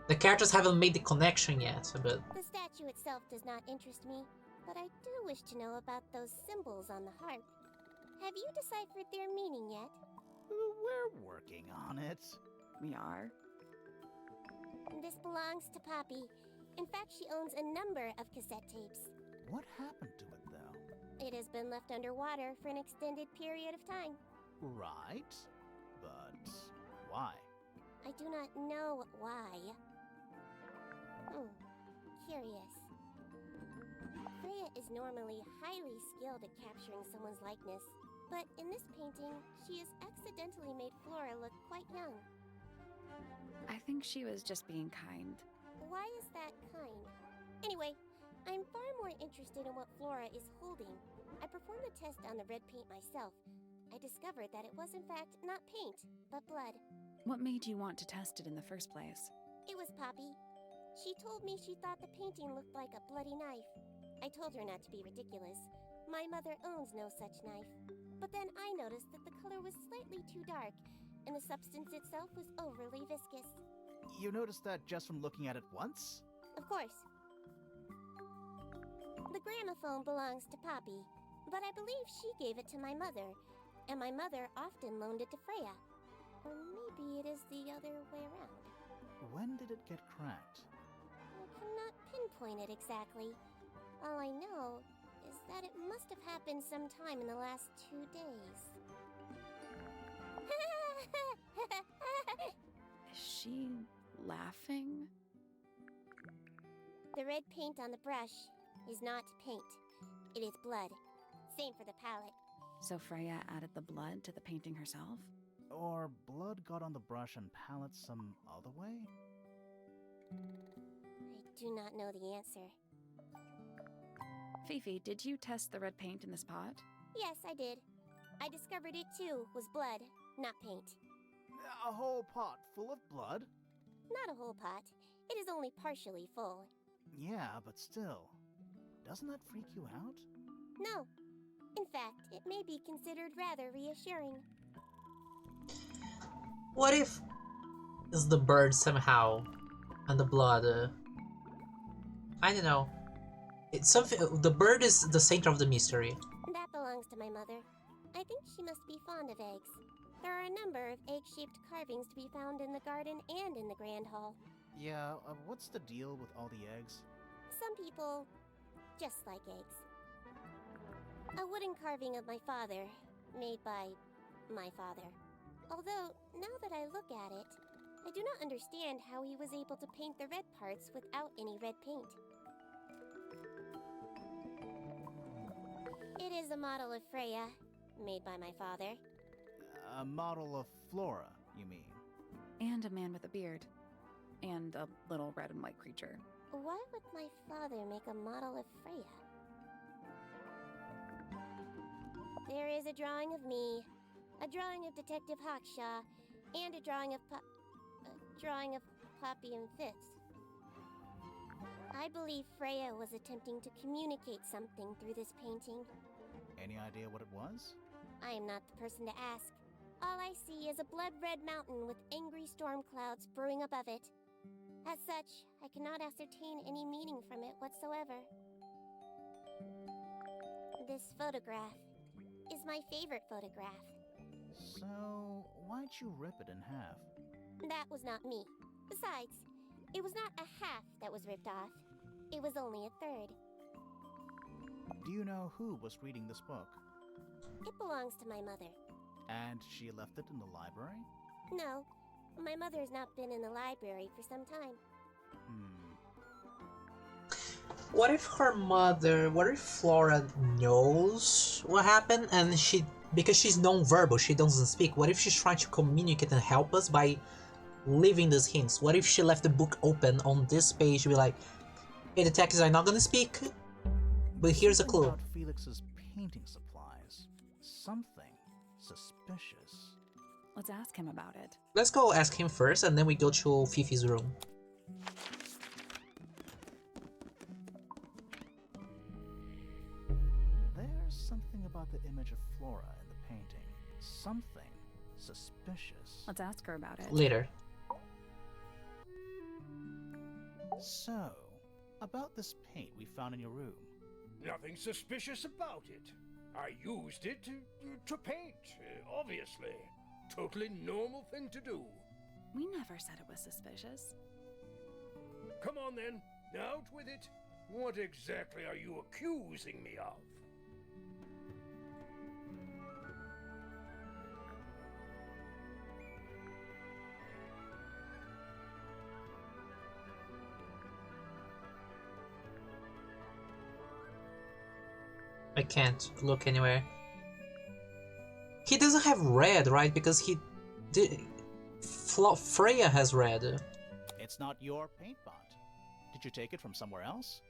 [SPEAKER 1] The characters haven't made the connection yet, but
[SPEAKER 5] The statue itself does not interest me, but I do wish to know about those symbols on the harp. Have you deciphered their meaning yet?
[SPEAKER 2] We're working on it.
[SPEAKER 3] We are.
[SPEAKER 5] This belongs to Poppy. In fact, she owns a number of cassette tapes.
[SPEAKER 2] What happened to it, though?
[SPEAKER 5] It has been left underwater for an extended period of time.
[SPEAKER 2] Right, but why?
[SPEAKER 5] I do not know why. Curious. Freya is normally highly skilled at capturing someone's likeness, but in this painting, she has accidentally made Flora look quite young.
[SPEAKER 3] I think she was just being kind.
[SPEAKER 5] Why is that kind? Anyway, I'm far more interested in what Flora is holding. I performed the test on the red paint myself. I discovered that it was in fact not paint, but blood.
[SPEAKER 3] What made you want to test it in the first place?
[SPEAKER 5] It was Poppy. She told me she thought the painting looked like a bloody knife. I told her not to be ridiculous. My mother owns no such knife. But then I noticed that the color was slightly too dark, and the substance itself was overly viscous.
[SPEAKER 2] You noticed that just from looking at it once?
[SPEAKER 5] Of course. The gramophone belongs to Poppy, but I believe she gave it to my mother, and my mother often loaned it to Freya. Or maybe it is the other way around.
[SPEAKER 2] When did it get cracked?
[SPEAKER 5] I cannot pinpoint it exactly. All I know is that it must have happened sometime in the last 2 days.
[SPEAKER 3] Is she laughing?
[SPEAKER 5] The red paint on the brush is not paint. It is blood. Same for the palette.
[SPEAKER 3] So Freya added the blood to the painting herself?
[SPEAKER 2] Or blood got on the brush and palette some other way?
[SPEAKER 5] I do not know the answer.
[SPEAKER 3] Fifi, did you test the red paint in this pot?
[SPEAKER 5] Yes, I did. I discovered it too was blood, not paint.
[SPEAKER 2] A whole pot full of blood?
[SPEAKER 5] Not a whole pot. It is only partially full.
[SPEAKER 2] Yeah, but still. Doesn't that freak you out?
[SPEAKER 5] No. In fact, it may be considered rather reassuring.
[SPEAKER 1] what if it's the bird somehow and the blood? I don't know. It's something. The bird is the center of the mystery.
[SPEAKER 5] That belongs to my mother. I think she must be fond of eggs. There are a number of egg-shaped carvings to be found in the garden and in the Grand Hall.
[SPEAKER 2] Yeah, what's the deal with all the eggs?
[SPEAKER 5] Some people just like eggs. A wooden carving of my father, made by my father. Although, now that I look at it, I do not understand how he was able to paint the red parts without any red paint. It is a model of Freya, made by my father.
[SPEAKER 2] A model of Flora, you mean?
[SPEAKER 3] And a man with a beard. And a little red and white creature.
[SPEAKER 5] Why would my father make a model of Freya? There is a drawing of me, a drawing of Detective Hawkshaw, and a drawing of Poppy and Fitz. I believe Freya was attempting to communicate something through this painting.
[SPEAKER 2] Any idea what it was?
[SPEAKER 5] I am not the person to ask. All I see is a blood-red mountain with angry storm clouds brewing above it. As such, I cannot ascertain any meaning from it whatsoever. This photograph is my favorite photograph.
[SPEAKER 2] So, why'd you rip it in half?
[SPEAKER 5] That was not me. Besides, it was not a half that was ripped off. It was only a third.
[SPEAKER 2] Do you know who was reading this book?
[SPEAKER 5] It belongs to my mother.
[SPEAKER 2] And she left it in the library?
[SPEAKER 5] No, my mother has not been in the library for some time.
[SPEAKER 1] What if Flora knows what happened and because she's non-verbal, she doesn't speak, what if she's trying to communicate and help us by leaving these hints? What if she left the book open on this page, be like, hey, detectives are not gonna speak, but here's a clue.
[SPEAKER 2] About Felix's painting supplies. Something suspicious.
[SPEAKER 3] Let's ask him about it.
[SPEAKER 1] Let's go ask him first, and then we go to Fifi's room.
[SPEAKER 2] There's something about the image of Flora in the painting. Something suspicious.
[SPEAKER 3] Let's ask her about it.
[SPEAKER 1] Later.
[SPEAKER 2] So, about this paint we found in your room.
[SPEAKER 4] Nothing suspicious about it. I used it to paint, obviously. Totally normal thing to do.
[SPEAKER 3] We never said it was suspicious.
[SPEAKER 4] Come on then, out with it. What exactly are you accusing me of?
[SPEAKER 1] I can't look anywhere. He doesn't have red, right? Because Freya has red.
[SPEAKER 2] It's not your paint pot. Did you take it from somewhere else?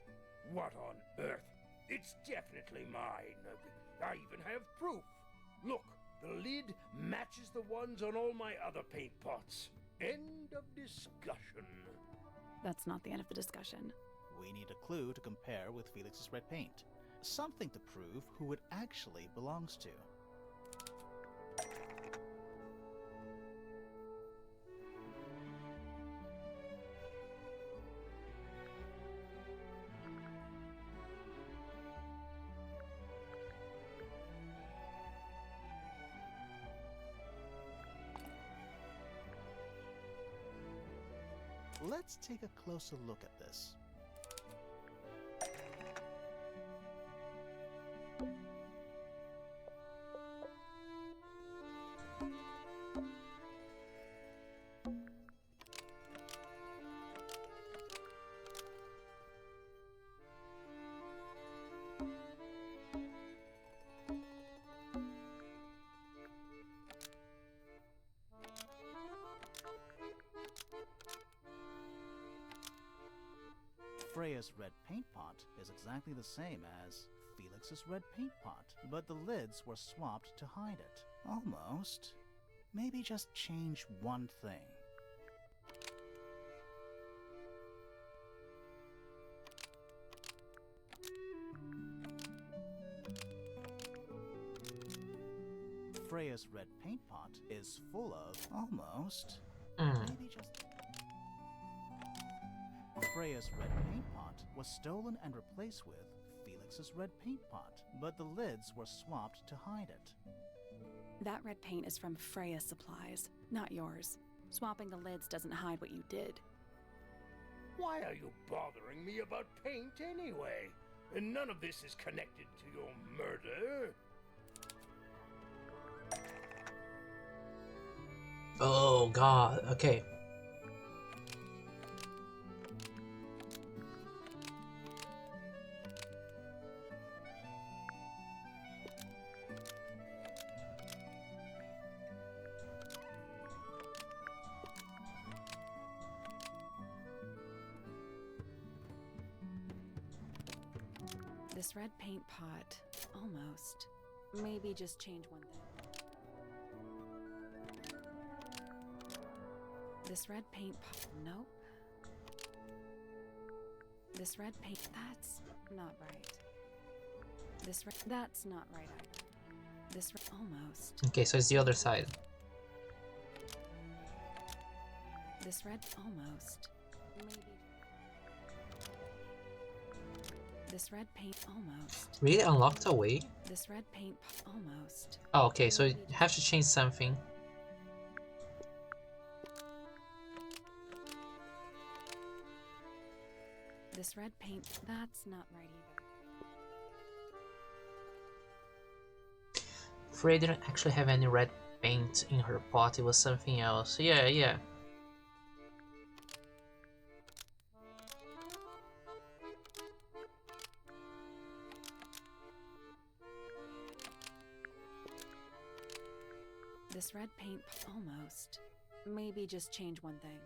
[SPEAKER 4] What on earth? It's definitely mine. I even have proof. Look, the lid matches the ones on all my other paint pots. End of discussion.
[SPEAKER 3] That's not the end of the discussion.
[SPEAKER 2] We need a clue to compare with Felix's red paint. Something to prove who it actually belongs to. Let's take a closer look at this. Freya's red paint pot is exactly the same as Felix's red paint pot, but the lids were swapped to hide it. Almost. Maybe just change one thing. Freya's red paint pot is full of almost. Maybe just. Freya's red paint pot was stolen and replaced with Felix's red paint pot, but the lids were swapped to hide it.
[SPEAKER 3] That red paint is from Freya's supplies, not yours. Swapping the lids doesn't hide what you did.
[SPEAKER 4] Why are you bothering me about paint anyway? And none of this is connected to your murder.
[SPEAKER 1] Oh god, okay.
[SPEAKER 3] This red paint pot, almost. Maybe just change one thing. This red paint pot, nope. This red paint, that's not right. That's not right either. Almost.
[SPEAKER 1] Okay, so it's the other side.
[SPEAKER 3] This red almost. Maybe. This red paint almost.
[SPEAKER 1] Really unlocked a way?
[SPEAKER 3] This red paint almost.
[SPEAKER 1] Oh, okay, so you have to change something.
[SPEAKER 3] This red paint, that's not right either.
[SPEAKER 1] Freya didn't actually have any red paint in her pot, it was something else. Yeah, yeah.
[SPEAKER 3] This red paint almost. Maybe just change one thing.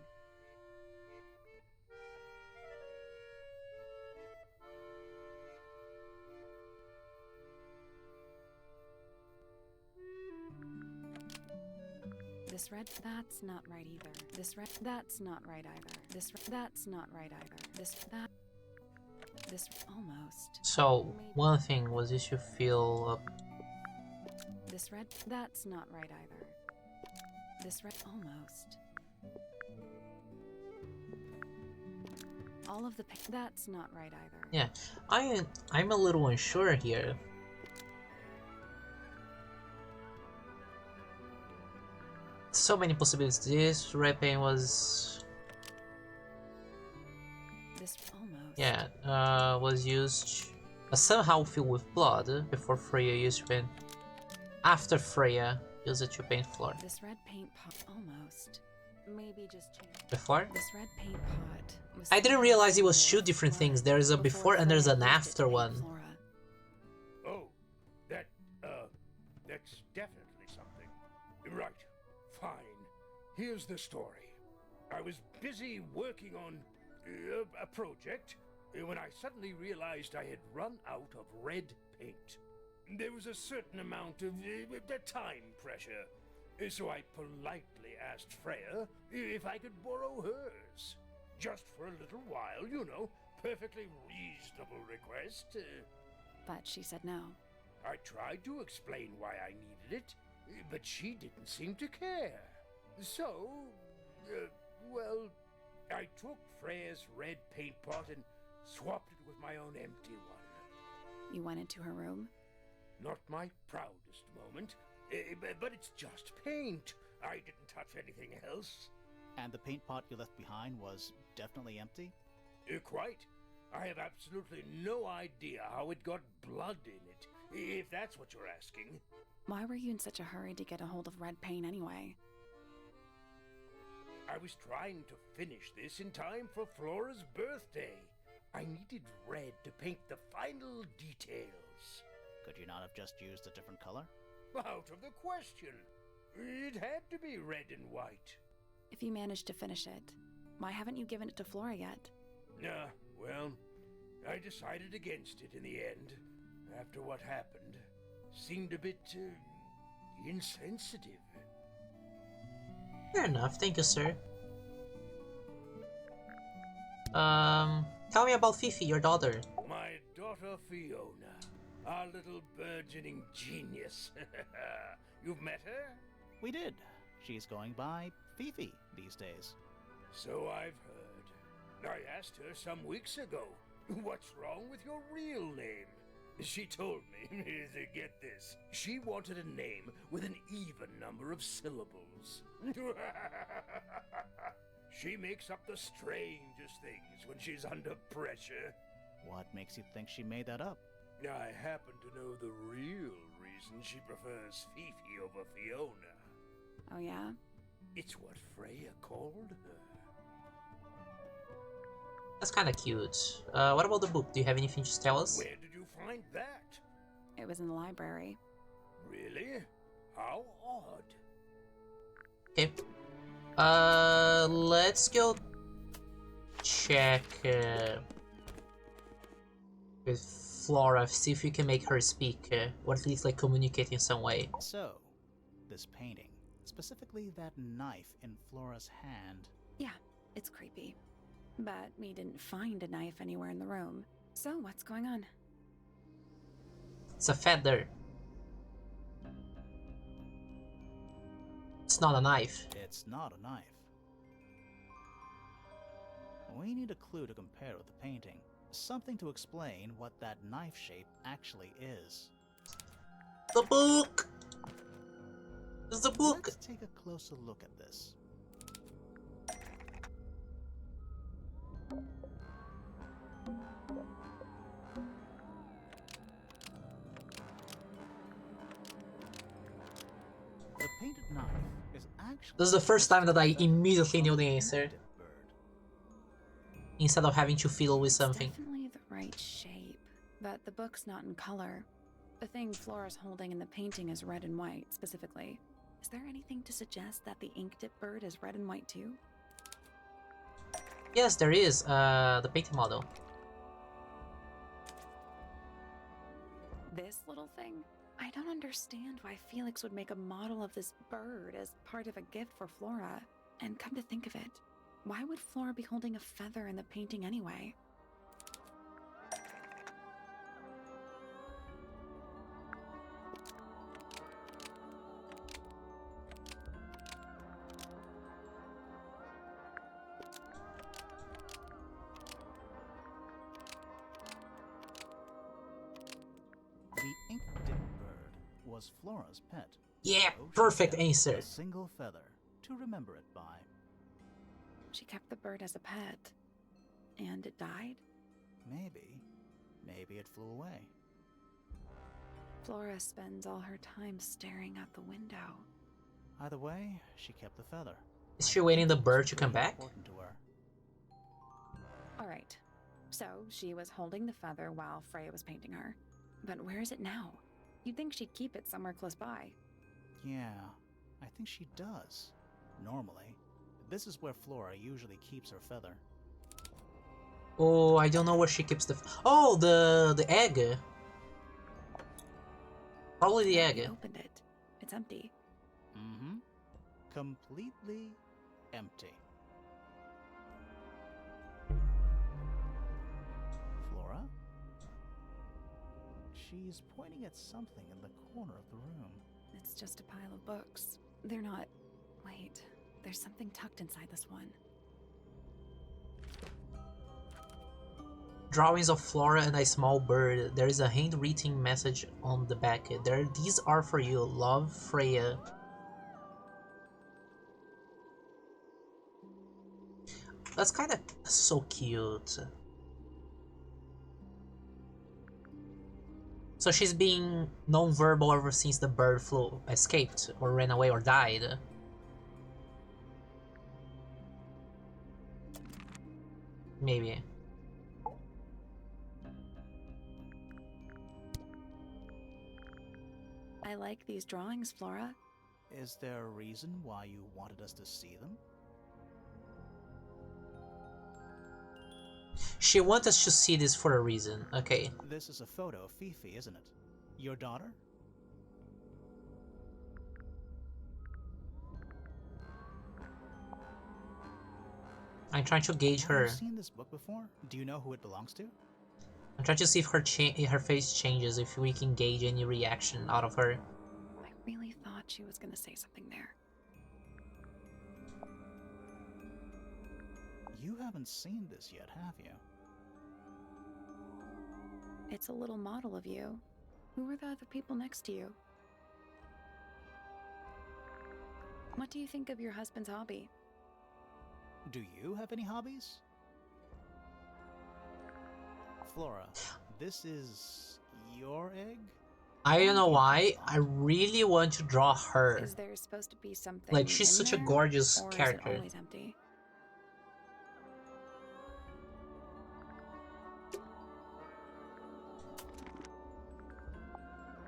[SPEAKER 3] This red, that's not right either. This red, that's not right either. That's not right either. This almost.
[SPEAKER 1] So, one thing was you should fill up.
[SPEAKER 3] This red, that's not right either. This red, almost. All of the that's not right either.
[SPEAKER 1] Yeah, I'm a little unsure here. So many possibilities. This red paint was...
[SPEAKER 3] This almost.
[SPEAKER 1] Yeah, was used somehow filled with blood before Freya used to paint. After Freya used it to paint floor.
[SPEAKER 3] This red paint pot almost. Maybe just change.
[SPEAKER 1] Before?
[SPEAKER 3] This red paint pot was
[SPEAKER 1] I didn't realize it was two different things. There is a before and there's an after one.
[SPEAKER 3] Flora.
[SPEAKER 4] Oh, that's definitely something. Right, fine. Here's the story. I was busy working on a project when I suddenly realized I had run out of red paint. There was a certain amount of time pressure, so I politely asked Freya if I could borrow hers. Just for a little while, you know, perfectly reasonable request.
[SPEAKER 3] But she said no.
[SPEAKER 4] I tried to explain why I needed it, but she didn't seem to care. So, well, I took Freya's red paint pot and swapped it with my own empty one.
[SPEAKER 3] You went into her room?
[SPEAKER 4] Not my proudest moment, but it's just paint. I didn't touch anything else.
[SPEAKER 2] And the paint pot you left behind was definitely empty?
[SPEAKER 4] Quite. I have absolutely no idea how it got blood in it, if that's what you're asking.
[SPEAKER 3] Why were you in such a hurry to get a hold of red paint anyway?
[SPEAKER 4] I was trying to finish this in time for Flora's birthday. I needed red to paint the final details.
[SPEAKER 2] Could you not have just used a different color?
[SPEAKER 4] Out of the question. It had to be red and white.
[SPEAKER 3] If you managed to finish it, why haven't you given it to Flora yet?
[SPEAKER 4] Well, I decided against it in the end. After what happened, seemed a bit insensitive.
[SPEAKER 1] Fair enough, thank you, sir. Tell me about Fifi, your daughter.
[SPEAKER 4] My daughter Fiona, our little burgeoning genius. You've met her?
[SPEAKER 2] We did. She's going by Fifi these days.
[SPEAKER 4] So I've heard. I asked her some weeks ago, what's wrong with your real name? She told me, get this, she wanted a name with an even number of syllables. She makes up the strangest things when she's under pressure.
[SPEAKER 2] What makes you think she made that up?
[SPEAKER 4] I happen to know the real reason she prefers Fifi over Fiona.
[SPEAKER 3] Oh yeah?
[SPEAKER 4] It's what Freya called her.
[SPEAKER 1] That's kinda cute. What about the book? Do you have anything to tell us?
[SPEAKER 4] Where did you find that?
[SPEAKER 3] It was in the library.
[SPEAKER 4] Really? How odd.
[SPEAKER 1] Okay. Let's go check with Flora, see if you can make her speak, or at least like communicate in some way.
[SPEAKER 2] So, this painting, specifically that knife in Flora's hand.
[SPEAKER 3] Yeah, it's creepy. But we didn't find a knife anywhere in the room. So what's going on?
[SPEAKER 1] It's a feather. It's not a knife.
[SPEAKER 2] It's not a knife. We need a clue to compare with the painting. Something to explain what that knife shape actually is.
[SPEAKER 1] The book! It's the book!
[SPEAKER 2] Let's take a closer look at this. The painted knife is actually...
[SPEAKER 1] This is the first time that I immediately knew the answer,
[SPEAKER 2] Bird.
[SPEAKER 1] instead of having to fiddle with something.
[SPEAKER 3] Definitely the right shape, but the book's not in color. The thing Flora's holding in the painting is red and white, specifically. Is there anything to suggest that the ink dip bird is red and white too?
[SPEAKER 1] Yes, there is, the painting model.
[SPEAKER 3] This little thing? I don't understand why Felix would make a model of this bird as part of a gift for Flora. And come to think of it, why would Flora be holding a feather in the painting anyway?
[SPEAKER 2] The ink dip bird was Flora's pet.
[SPEAKER 1] Yeah,
[SPEAKER 2] So she
[SPEAKER 1] perfect
[SPEAKER 2] kept
[SPEAKER 1] answer.
[SPEAKER 2] A single feather to remember it by.
[SPEAKER 3] She kept the bird as a pet. And it died?
[SPEAKER 2] Maybe it flew away.
[SPEAKER 3] Flora spends all her time staring out the window.
[SPEAKER 2] Either way, she kept the feather.
[SPEAKER 1] Is she waiting the bird to come
[SPEAKER 2] Very
[SPEAKER 1] back?
[SPEAKER 2] important to her.
[SPEAKER 3] Alright, so she was holding the feather while Freya was painting her. But where is it now? You'd think she'd keep it somewhere close by.
[SPEAKER 2] Yeah, I think she does. Normally, this is where Flora usually keeps her feather.
[SPEAKER 1] Oh, I don't know where she keeps the... Oh, the egg! Probably the
[SPEAKER 3] You
[SPEAKER 1] egg.
[SPEAKER 3] opened it. It's empty.
[SPEAKER 2] Mm-hmm. Completely empty. Flora? She's pointing at something in the corner of the room.
[SPEAKER 3] It's just a pile of books. They're not... Wait, there's something tucked inside this one.
[SPEAKER 1] Drawings of Flora and a small bird. There is a handwritten message on the back. These are for you. Love, Freya. That's kind of so cute. So she's being non-verbal ever since the bird escaped, or ran away, or died. Maybe.
[SPEAKER 3] I like these drawings, Flora.
[SPEAKER 2] Is there a reason why you wanted us to see them?
[SPEAKER 1] She wants us to see this for a reason. Okay.
[SPEAKER 2] This is a photo of Fifi, isn't it? Your daughter?
[SPEAKER 1] I'm trying to gauge
[SPEAKER 2] Have
[SPEAKER 1] her.
[SPEAKER 2] you seen this book before? Do you know who it belongs to?
[SPEAKER 1] I'm trying to see if her face changes, if we can gauge any reaction out of her.
[SPEAKER 3] I really thought she was gonna say something there.
[SPEAKER 2] You haven't seen this yet, have you?
[SPEAKER 3] It's a little model of you. Who were the other people next to you? What do you think of your husband's hobby?
[SPEAKER 2] Do you have any hobbies? Flora, this is your egg?
[SPEAKER 1] I don't know why, I really want to draw her.
[SPEAKER 3] Is there supposed to be something
[SPEAKER 1] Like, she's
[SPEAKER 3] in
[SPEAKER 1] such a
[SPEAKER 3] there,
[SPEAKER 1] gorgeous
[SPEAKER 3] or
[SPEAKER 1] character.
[SPEAKER 3] Is it always empty?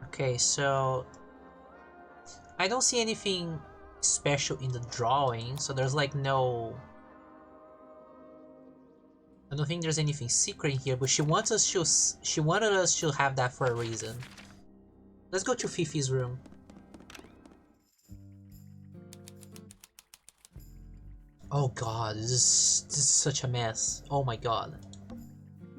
[SPEAKER 1] Okay, so... I don't see anything special in the drawing, so there's like no... I don't think there's anything secret here, but she wanted us to have that for a reason. Let's go to Fifi's room. Oh god, this is such a mess. Oh my god.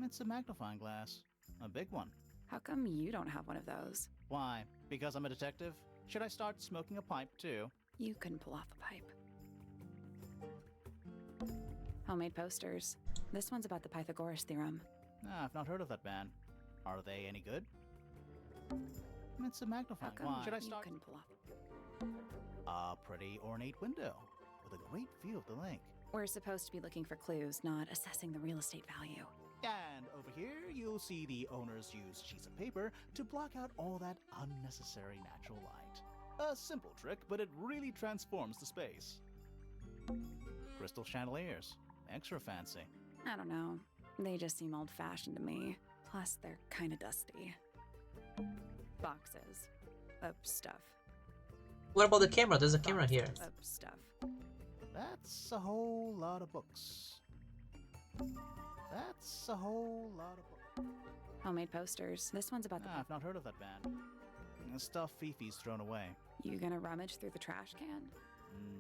[SPEAKER 2] It's a magnifying glass. A big one.
[SPEAKER 3] How come you don't have one of those?
[SPEAKER 2] Why? Because I'm a detective? Should I start smoking a pipe too?
[SPEAKER 3] You couldn't pull off a pipe. Homemade posters. This one's about the Pythagoras theorem.
[SPEAKER 2] Ah, I've not heard of that band. Are they any good? It's a
[SPEAKER 3] How
[SPEAKER 2] magnifying.
[SPEAKER 3] come
[SPEAKER 2] Why? Should I
[SPEAKER 3] you
[SPEAKER 2] start?
[SPEAKER 3] couldn't pull off?
[SPEAKER 2] A pretty ornate window with a great view of the lake.
[SPEAKER 3] We're supposed to be looking for clues, not assessing the real estate value.
[SPEAKER 2] And over here, you'll see the owners use sheets of paper to block out all that unnecessary natural light. A simple trick, but it really transforms the space. Crystal chandeliers. Extra fancy.
[SPEAKER 3] I don't know. They just seem old-fashioned to me. Plus, they're kind of dusty. Boxes. Of stuff.
[SPEAKER 1] What about the camera? There's a camera here.
[SPEAKER 3] Of stuff.
[SPEAKER 2] That's a whole lot of books. That's a whole lot of books.
[SPEAKER 3] Homemade posters. This one's about the...
[SPEAKER 2] Ah, I've not heard of that band. Stuff Fifi's thrown away.
[SPEAKER 3] You gonna rummage through the trash can?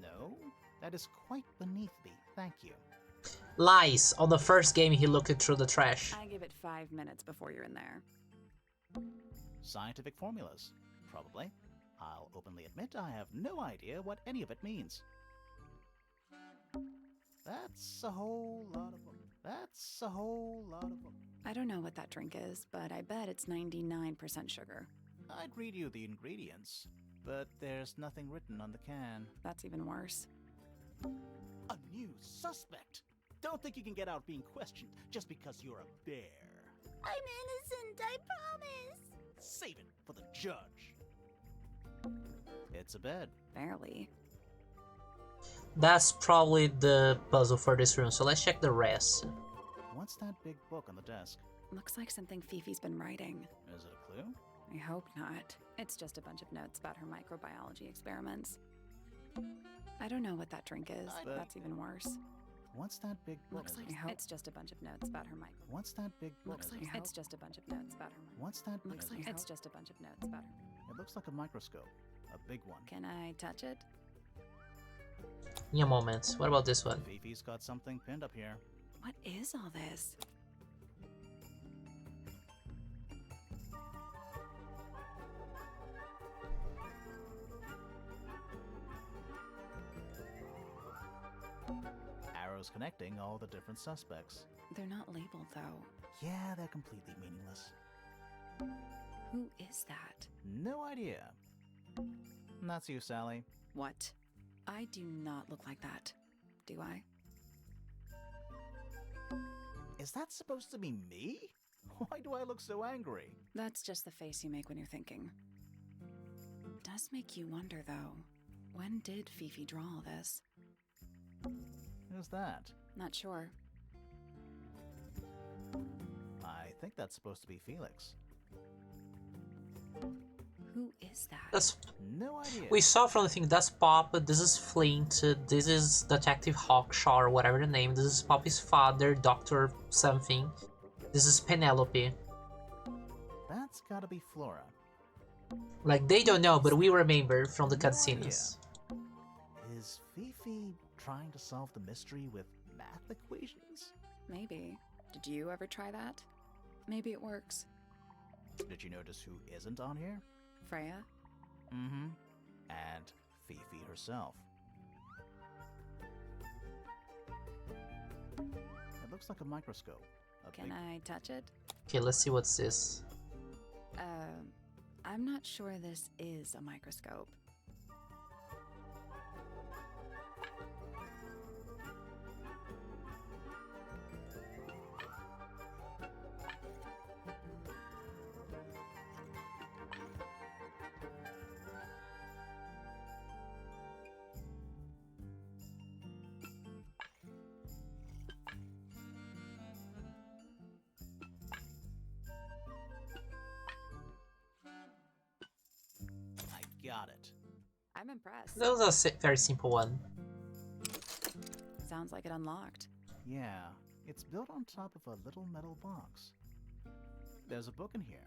[SPEAKER 2] No, that is quite beneath me. Thank you.
[SPEAKER 1] Lies. On the first game, he looked through the trash.
[SPEAKER 3] I give it 5 minutes before you're in there.
[SPEAKER 2] Scientific formulas. Probably. I'll openly admit I have no idea what any of it means. That's a whole lot of books. That's a whole lot of books.
[SPEAKER 3] I don't know what that drink is, but I bet it's 99% sugar.
[SPEAKER 2] I'd read you the ingredients, but there's nothing written on the can.
[SPEAKER 3] That's even worse.
[SPEAKER 2] A new suspect! Don't think you can get out being questioned just because you're a bear.
[SPEAKER 5] I'm innocent, I promise.
[SPEAKER 2] Save it for the judge. It's a bed.
[SPEAKER 3] Barely.
[SPEAKER 1] That's probably the puzzle for this room, so let's check the rest.
[SPEAKER 2] What's that big book on the desk?
[SPEAKER 3] Looks like something Fifi's been writing.
[SPEAKER 2] Is it a clue?
[SPEAKER 3] I hope not. It's just a bunch of notes about her microbiology experiments. I don't know what that drink is. That's even worse.
[SPEAKER 2] What's that big book?
[SPEAKER 3] Looks like it's just a bunch of notes about her micro.
[SPEAKER 2] What's that big book?
[SPEAKER 3] Looks like it's just a bunch of notes about her.
[SPEAKER 2] What's that?
[SPEAKER 3] Looks like it's just a bunch of notes about her.
[SPEAKER 2] It looks like a microscope. A big one.
[SPEAKER 3] Can I touch it?
[SPEAKER 1] In a moment. What about this one?
[SPEAKER 2] Fifi's got something pinned up here.
[SPEAKER 3] What is all this?
[SPEAKER 2] Arrows connecting all the different suspects.
[SPEAKER 3] They're not labeled, though.
[SPEAKER 2] Yeah, they're completely meaningless.
[SPEAKER 3] Who is that?
[SPEAKER 2] No idea. That's you, Sally.
[SPEAKER 3] What? I do not look like that. Do I?
[SPEAKER 2] Is that supposed to be me? Why do I look so angry?
[SPEAKER 3] That's just the face you make when you're thinking. Does make you wonder, though. When did Fifi draw all this?
[SPEAKER 2] Who's that?
[SPEAKER 3] Not sure.
[SPEAKER 2] I think that's supposed to be Felix.
[SPEAKER 3] Who is that?
[SPEAKER 1] That's
[SPEAKER 2] No idea.
[SPEAKER 1] we saw from the thing. That's Pop. This is Flint. This is Detective Hawkshaw or whatever the name. This is Poppy's father, Doctor something. This is Penelope.
[SPEAKER 2] That's gotta be Flora.
[SPEAKER 1] Like they don't know, but we remember from the cutscenes.
[SPEAKER 2] Is Fifi trying to solve the mystery with math equations?
[SPEAKER 3] Maybe. Did you ever try that? Maybe it works.
[SPEAKER 2] Did you notice who isn't on here?
[SPEAKER 3] Freya?
[SPEAKER 2] Mm-hmm. And Fifi herself. It looks like a microscope.
[SPEAKER 3] Can I touch it?
[SPEAKER 1] Okay, let's see what's this.
[SPEAKER 3] I'm not sure this is a microscope.
[SPEAKER 2] Got it.
[SPEAKER 3] I'm impressed.
[SPEAKER 1] That was a very simple one.
[SPEAKER 3] Sounds like it unlocked.
[SPEAKER 2] Yeah, it's built on top of a little metal box. There's a book in here.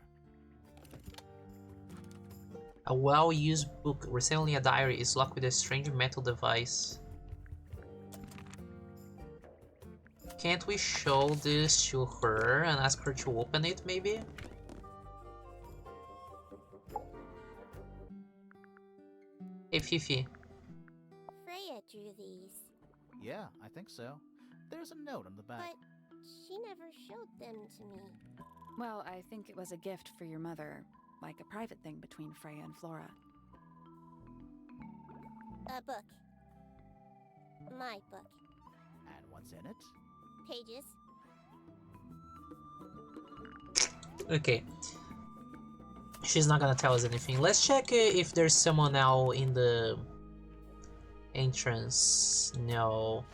[SPEAKER 1] A well-used book, resembling a diary, is locked with a strange metal device. Can't we show this to her and ask her to open it, maybe? Hey, Fifi.
[SPEAKER 5] Freya drew these,
[SPEAKER 2] Yeah, I think so. There's a note on the back.
[SPEAKER 5] but she never showed them to me.
[SPEAKER 3] Well, I think it was a gift for your mother, like a private thing between Freya and Flora.
[SPEAKER 5] A book. My book.
[SPEAKER 2] And what's in it?
[SPEAKER 5] Pages.
[SPEAKER 1] Okay. She's not gonna tell us anything. Let's check if there's someone now in the entrance. No.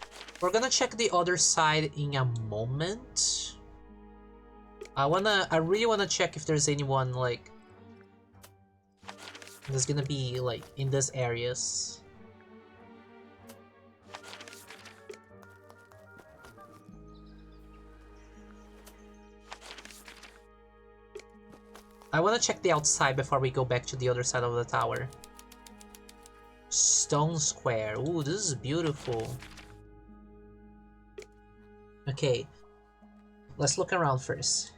[SPEAKER 1] We're gonna check the other side in a moment. I really wanna check if there's anyone like that's gonna be like in these areas. I wanna check the outside before we go back to the other side of the tower. Stone Square. Ooh, this is beautiful. Okay. Let's look around first.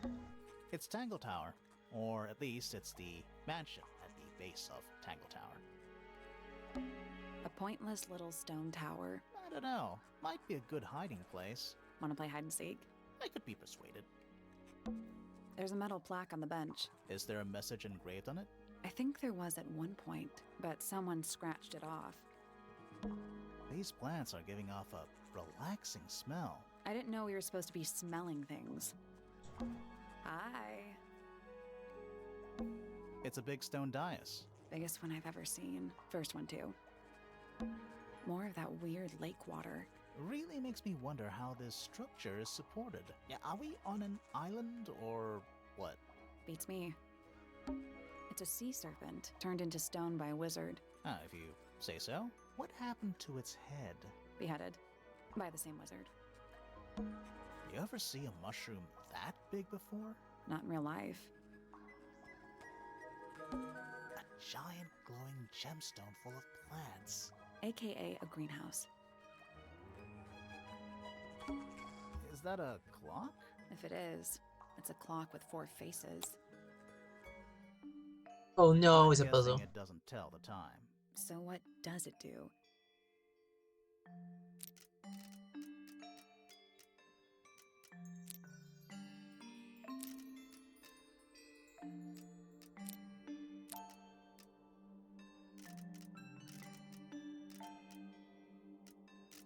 [SPEAKER 2] It's Tangle Tower. Or at least it's the mansion at the base of Tangle Tower.
[SPEAKER 3] A pointless little stone tower.
[SPEAKER 2] I don't know. Might be a good hiding place.
[SPEAKER 3] Wanna play hide and seek?
[SPEAKER 2] I could be persuaded.
[SPEAKER 3] There's a metal plaque on the bench.
[SPEAKER 2] Is there a message engraved on it?
[SPEAKER 3] I think there was at one point, but someone scratched it off.
[SPEAKER 2] These plants are giving off a relaxing smell.
[SPEAKER 3] I didn't know we were supposed to be smelling things. Hi.
[SPEAKER 2] It's a big stone dais.
[SPEAKER 3] Biggest one I've ever seen. First one, too. More of that weird lake water.
[SPEAKER 2] Really makes me wonder how this structure is supported. Yeah, are we on an island or what?
[SPEAKER 3] Beats me. It's a sea serpent, turned into stone by a wizard.
[SPEAKER 2] Ah, if you say so. What happened to its head?
[SPEAKER 3] Beheaded. By the same wizard.
[SPEAKER 2] You ever see a mushroom that big before?
[SPEAKER 3] Not in real life.
[SPEAKER 2] A giant glowing gemstone full of plants.
[SPEAKER 3] AKA a greenhouse.
[SPEAKER 2] Is that a clock?
[SPEAKER 3] If it is, it's a clock with 4 faces.
[SPEAKER 1] Oh no,
[SPEAKER 2] I'm
[SPEAKER 1] it's a
[SPEAKER 2] guessing
[SPEAKER 1] puzzle.
[SPEAKER 2] It doesn't tell the time.
[SPEAKER 3] So what does it do?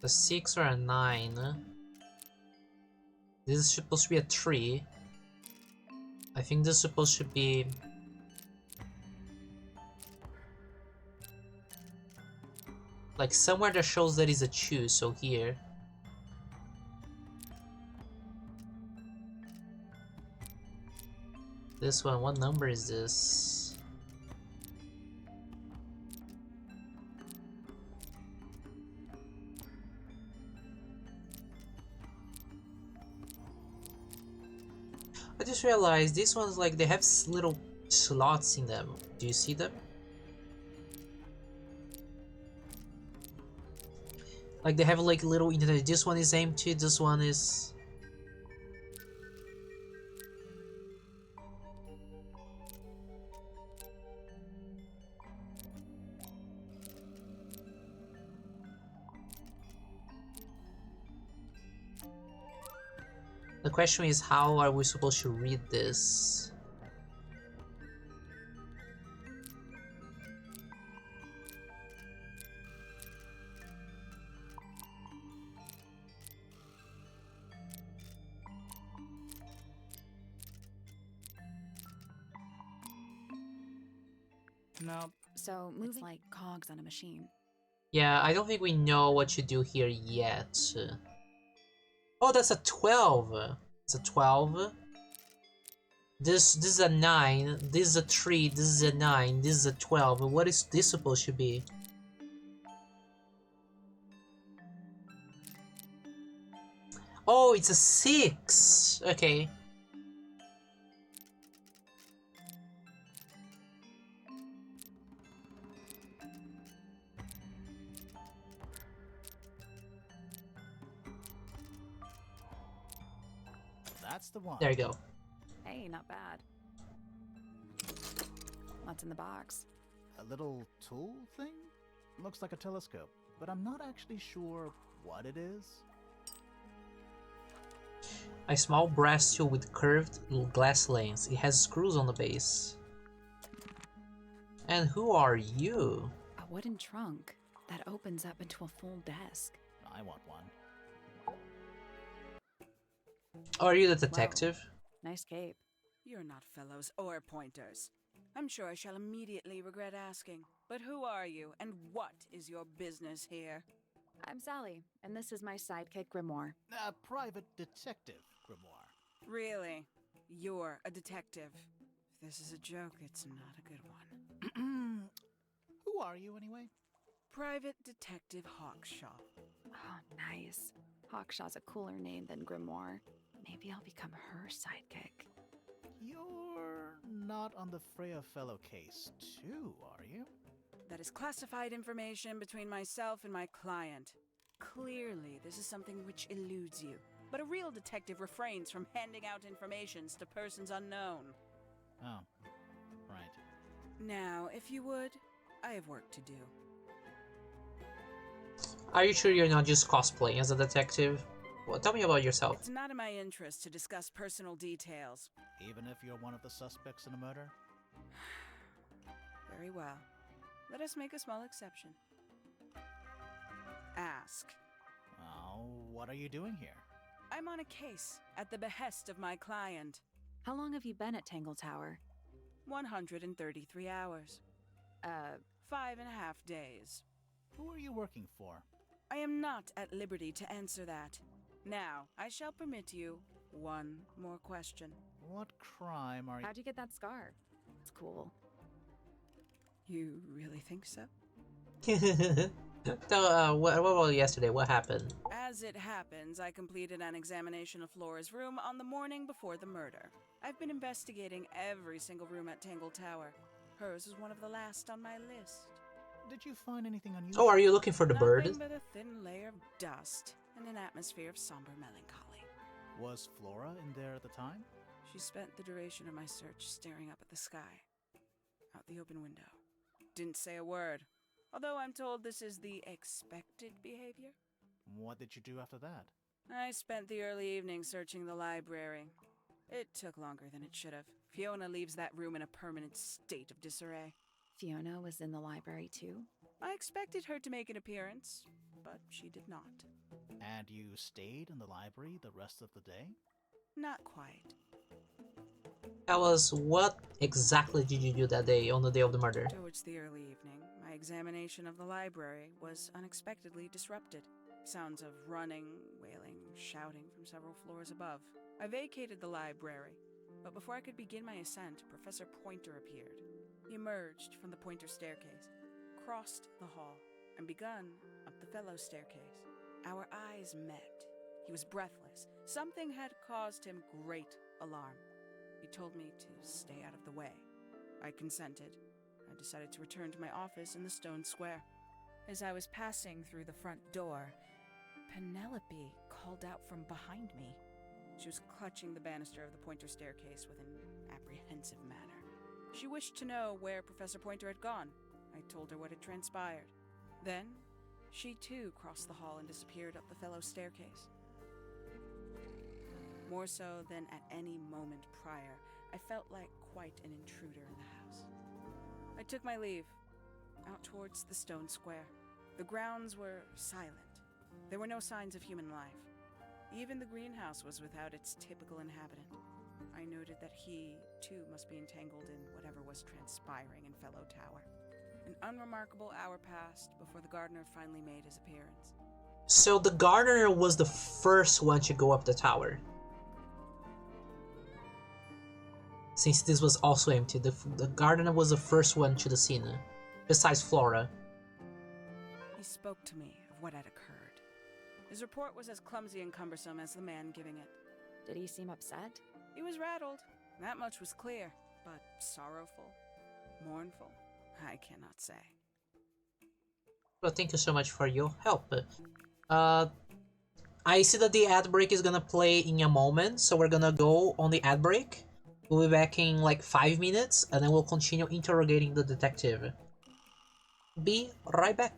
[SPEAKER 1] A 6 or a 9. This is supposed to be a 3. I think this is supposed to be... like somewhere that shows that is a 2, so here. This one, what number is this? I just realized these ones, like, they have little slots in them. Do you see them? Like, they have like little internet. This one is empty, this one is... The question is, how are we supposed to read this?
[SPEAKER 2] No.
[SPEAKER 3] So moves like cogs on a machine.
[SPEAKER 1] Yeah, I don't think we know what to do here yet. Oh, that's a 12. It's a 12. This is a 9. This is a 3. This is a 9. This is a 12. What is this supposed to be? Oh, it's a 6. Okay.
[SPEAKER 2] That's the one.
[SPEAKER 1] There you go.
[SPEAKER 3] Hey, not bad. What's in the box?
[SPEAKER 2] A little tool thing? Looks like a telescope, but I'm not actually sure what it is.
[SPEAKER 1] A small brass tube with curved glass lens. It has screws on the base. And who are you?
[SPEAKER 3] A wooden trunk that opens up into a full desk.
[SPEAKER 2] I want one.
[SPEAKER 1] Are you the detective?
[SPEAKER 3] Nice cape.
[SPEAKER 6] You're not fellows or pointers. I'm sure I shall immediately regret asking. But who are you, and what is your business here?
[SPEAKER 3] I'm Sally, and this is my sidekick Grimoire.
[SPEAKER 2] A private detective, Grimoire.
[SPEAKER 6] Really? You're a detective. If this is a joke, it's not a good one.
[SPEAKER 2] Who are you, anyway?
[SPEAKER 6] Private Detective Hawkshaw.
[SPEAKER 3] Oh, nice. Hawkshaw's a cooler name than Grimoire. Maybe I'll become her sidekick.
[SPEAKER 2] You're not on the Freya Fellow case, too, are you?
[SPEAKER 6] That is classified information between myself and my client. Clearly, this is something which eludes you. But a real detective refrains from handing out informations to persons unknown.
[SPEAKER 2] Oh, right.
[SPEAKER 6] Now, if you would, I have work to do.
[SPEAKER 1] Are you sure you're not just cosplaying as a detective? Well, tell me about yourself.
[SPEAKER 6] It's not in my interest to discuss personal details.
[SPEAKER 2] Even if you're one of the suspects in a murder?
[SPEAKER 6] Very well. Let us make a small exception. Ask.
[SPEAKER 2] Oh, what are you doing here?
[SPEAKER 6] I'm on a case at the behest of my client.
[SPEAKER 3] How long have you been at Tangle Tower?
[SPEAKER 6] 133 hours. 5.5 days.
[SPEAKER 2] Who are you working for?
[SPEAKER 6] I am not at liberty to answer that. Now, I shall permit you one more question.
[SPEAKER 2] What crime are you...
[SPEAKER 3] How'd you get that scar? It's cool.
[SPEAKER 6] You really think so?
[SPEAKER 1] So, what about yesterday? What happened?
[SPEAKER 6] As it happens, I completed an examination of Flora's room on the morning before the murder. I've been investigating every single room at Tangle Tower. Hers was one of the last on my list.
[SPEAKER 2] Did you find anything unusual?
[SPEAKER 1] Oh, are you looking for the bird?
[SPEAKER 6] Nothing but a thin layer of dust and an atmosphere of somber melancholy.
[SPEAKER 2] Was Flora in there at the time?
[SPEAKER 6] She spent the duration of my search staring up at the sky, out the open window. Didn't say a word, although I'm told this is the expected behavior.
[SPEAKER 2] What did you do after that?
[SPEAKER 6] I spent the early evening searching the library. It took longer than it should have. Fiona leaves that room in a permanent state of disarray.
[SPEAKER 3] Fiona was in the library too?
[SPEAKER 6] I expected her to make an appearance, but she did not.
[SPEAKER 2] And you stayed in the library the rest of the day?
[SPEAKER 6] Not quite.
[SPEAKER 1] Tell us, what exactly did you do that day, on the day of the murder?
[SPEAKER 6] Towards the early evening, my examination of the library was unexpectedly disrupted. Sounds of running, wailing, shouting from several floors above. I vacated the library, but before I could begin my ascent, Professor Pointer appeared. He emerged from the Pointer staircase, crossed the hall, and begun up the Fellow staircase. Our eyes met. He was breathless. Something had caused him great alarm. He told me to stay out of the way. I consented. I decided to return to my office in the stone square. As I was passing through the front door, Penelope called out from behind me. She was clutching the banister of the Pointer staircase with an apprehensive manner. She wished to know where Professor Pointer had gone. I told her what had transpired. Then, she too crossed the hall and disappeared up the Fellow staircase. More so than at any moment prior, I felt like quite an intruder in the house. I took my leave, out towards the stone square. The grounds were silent. There were no signs of human life. Even the greenhouse was without its typical inhabitant. I noted that he, too, must be entangled in whatever was transpiring in Fellow Tower. An unremarkable hour passed before the gardener finally made his appearance.
[SPEAKER 1] So the gardener was the first one to go up the tower. Since this was also empty, the gardener was the first one to the scene, besides Flora.
[SPEAKER 6] He spoke to me of what had occurred. His report was as clumsy and cumbersome as the man giving it.
[SPEAKER 3] Did he seem upset?
[SPEAKER 6] He was rattled, that much was clear, but sorrowful, mournful, I cannot say.
[SPEAKER 1] Well, thank you so much for your help. I see that the ad break is gonna play in a moment, so we're gonna go on the ad break. We'll be back in like 5 minutes, and then we'll continue interrogating the detective. Be right back.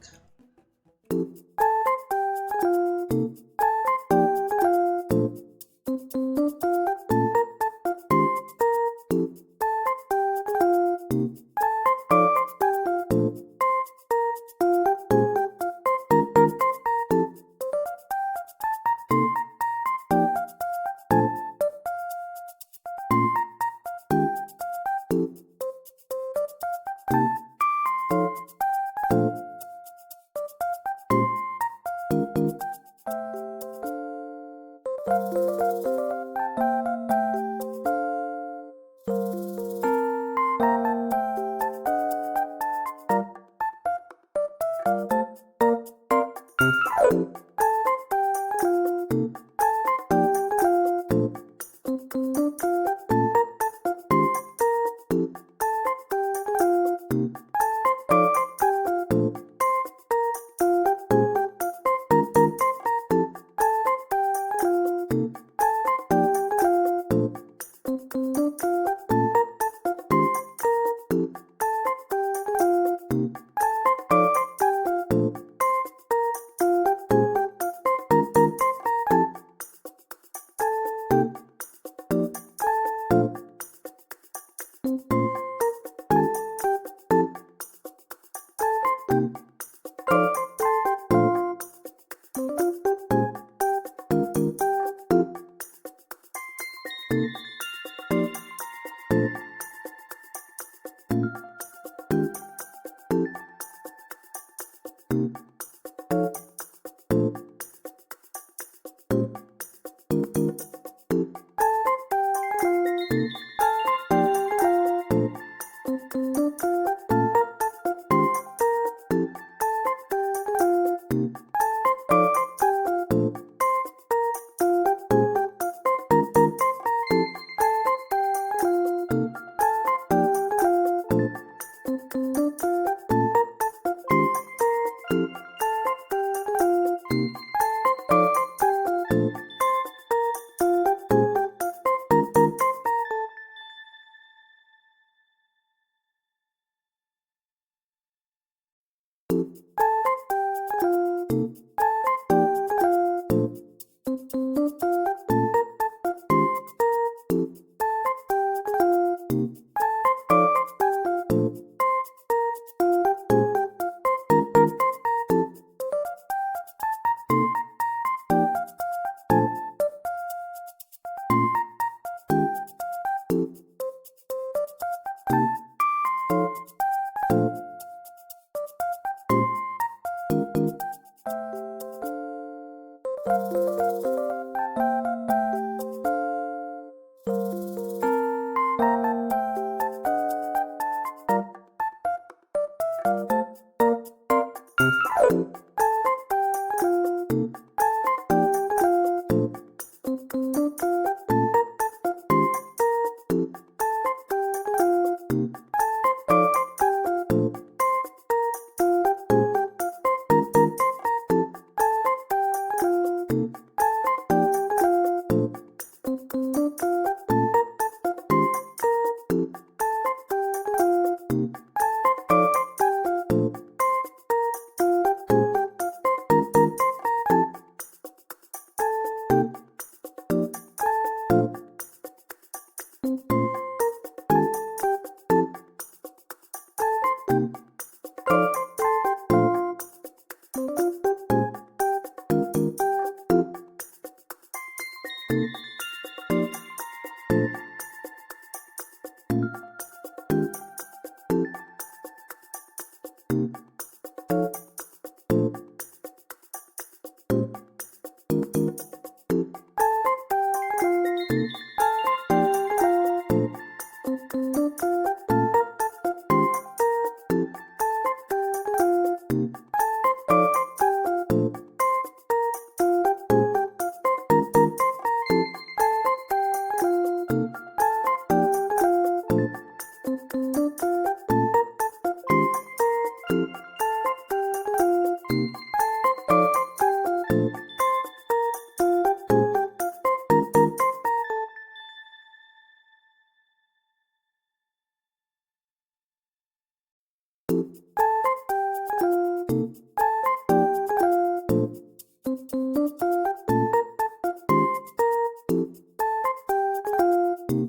[SPEAKER 1] Hello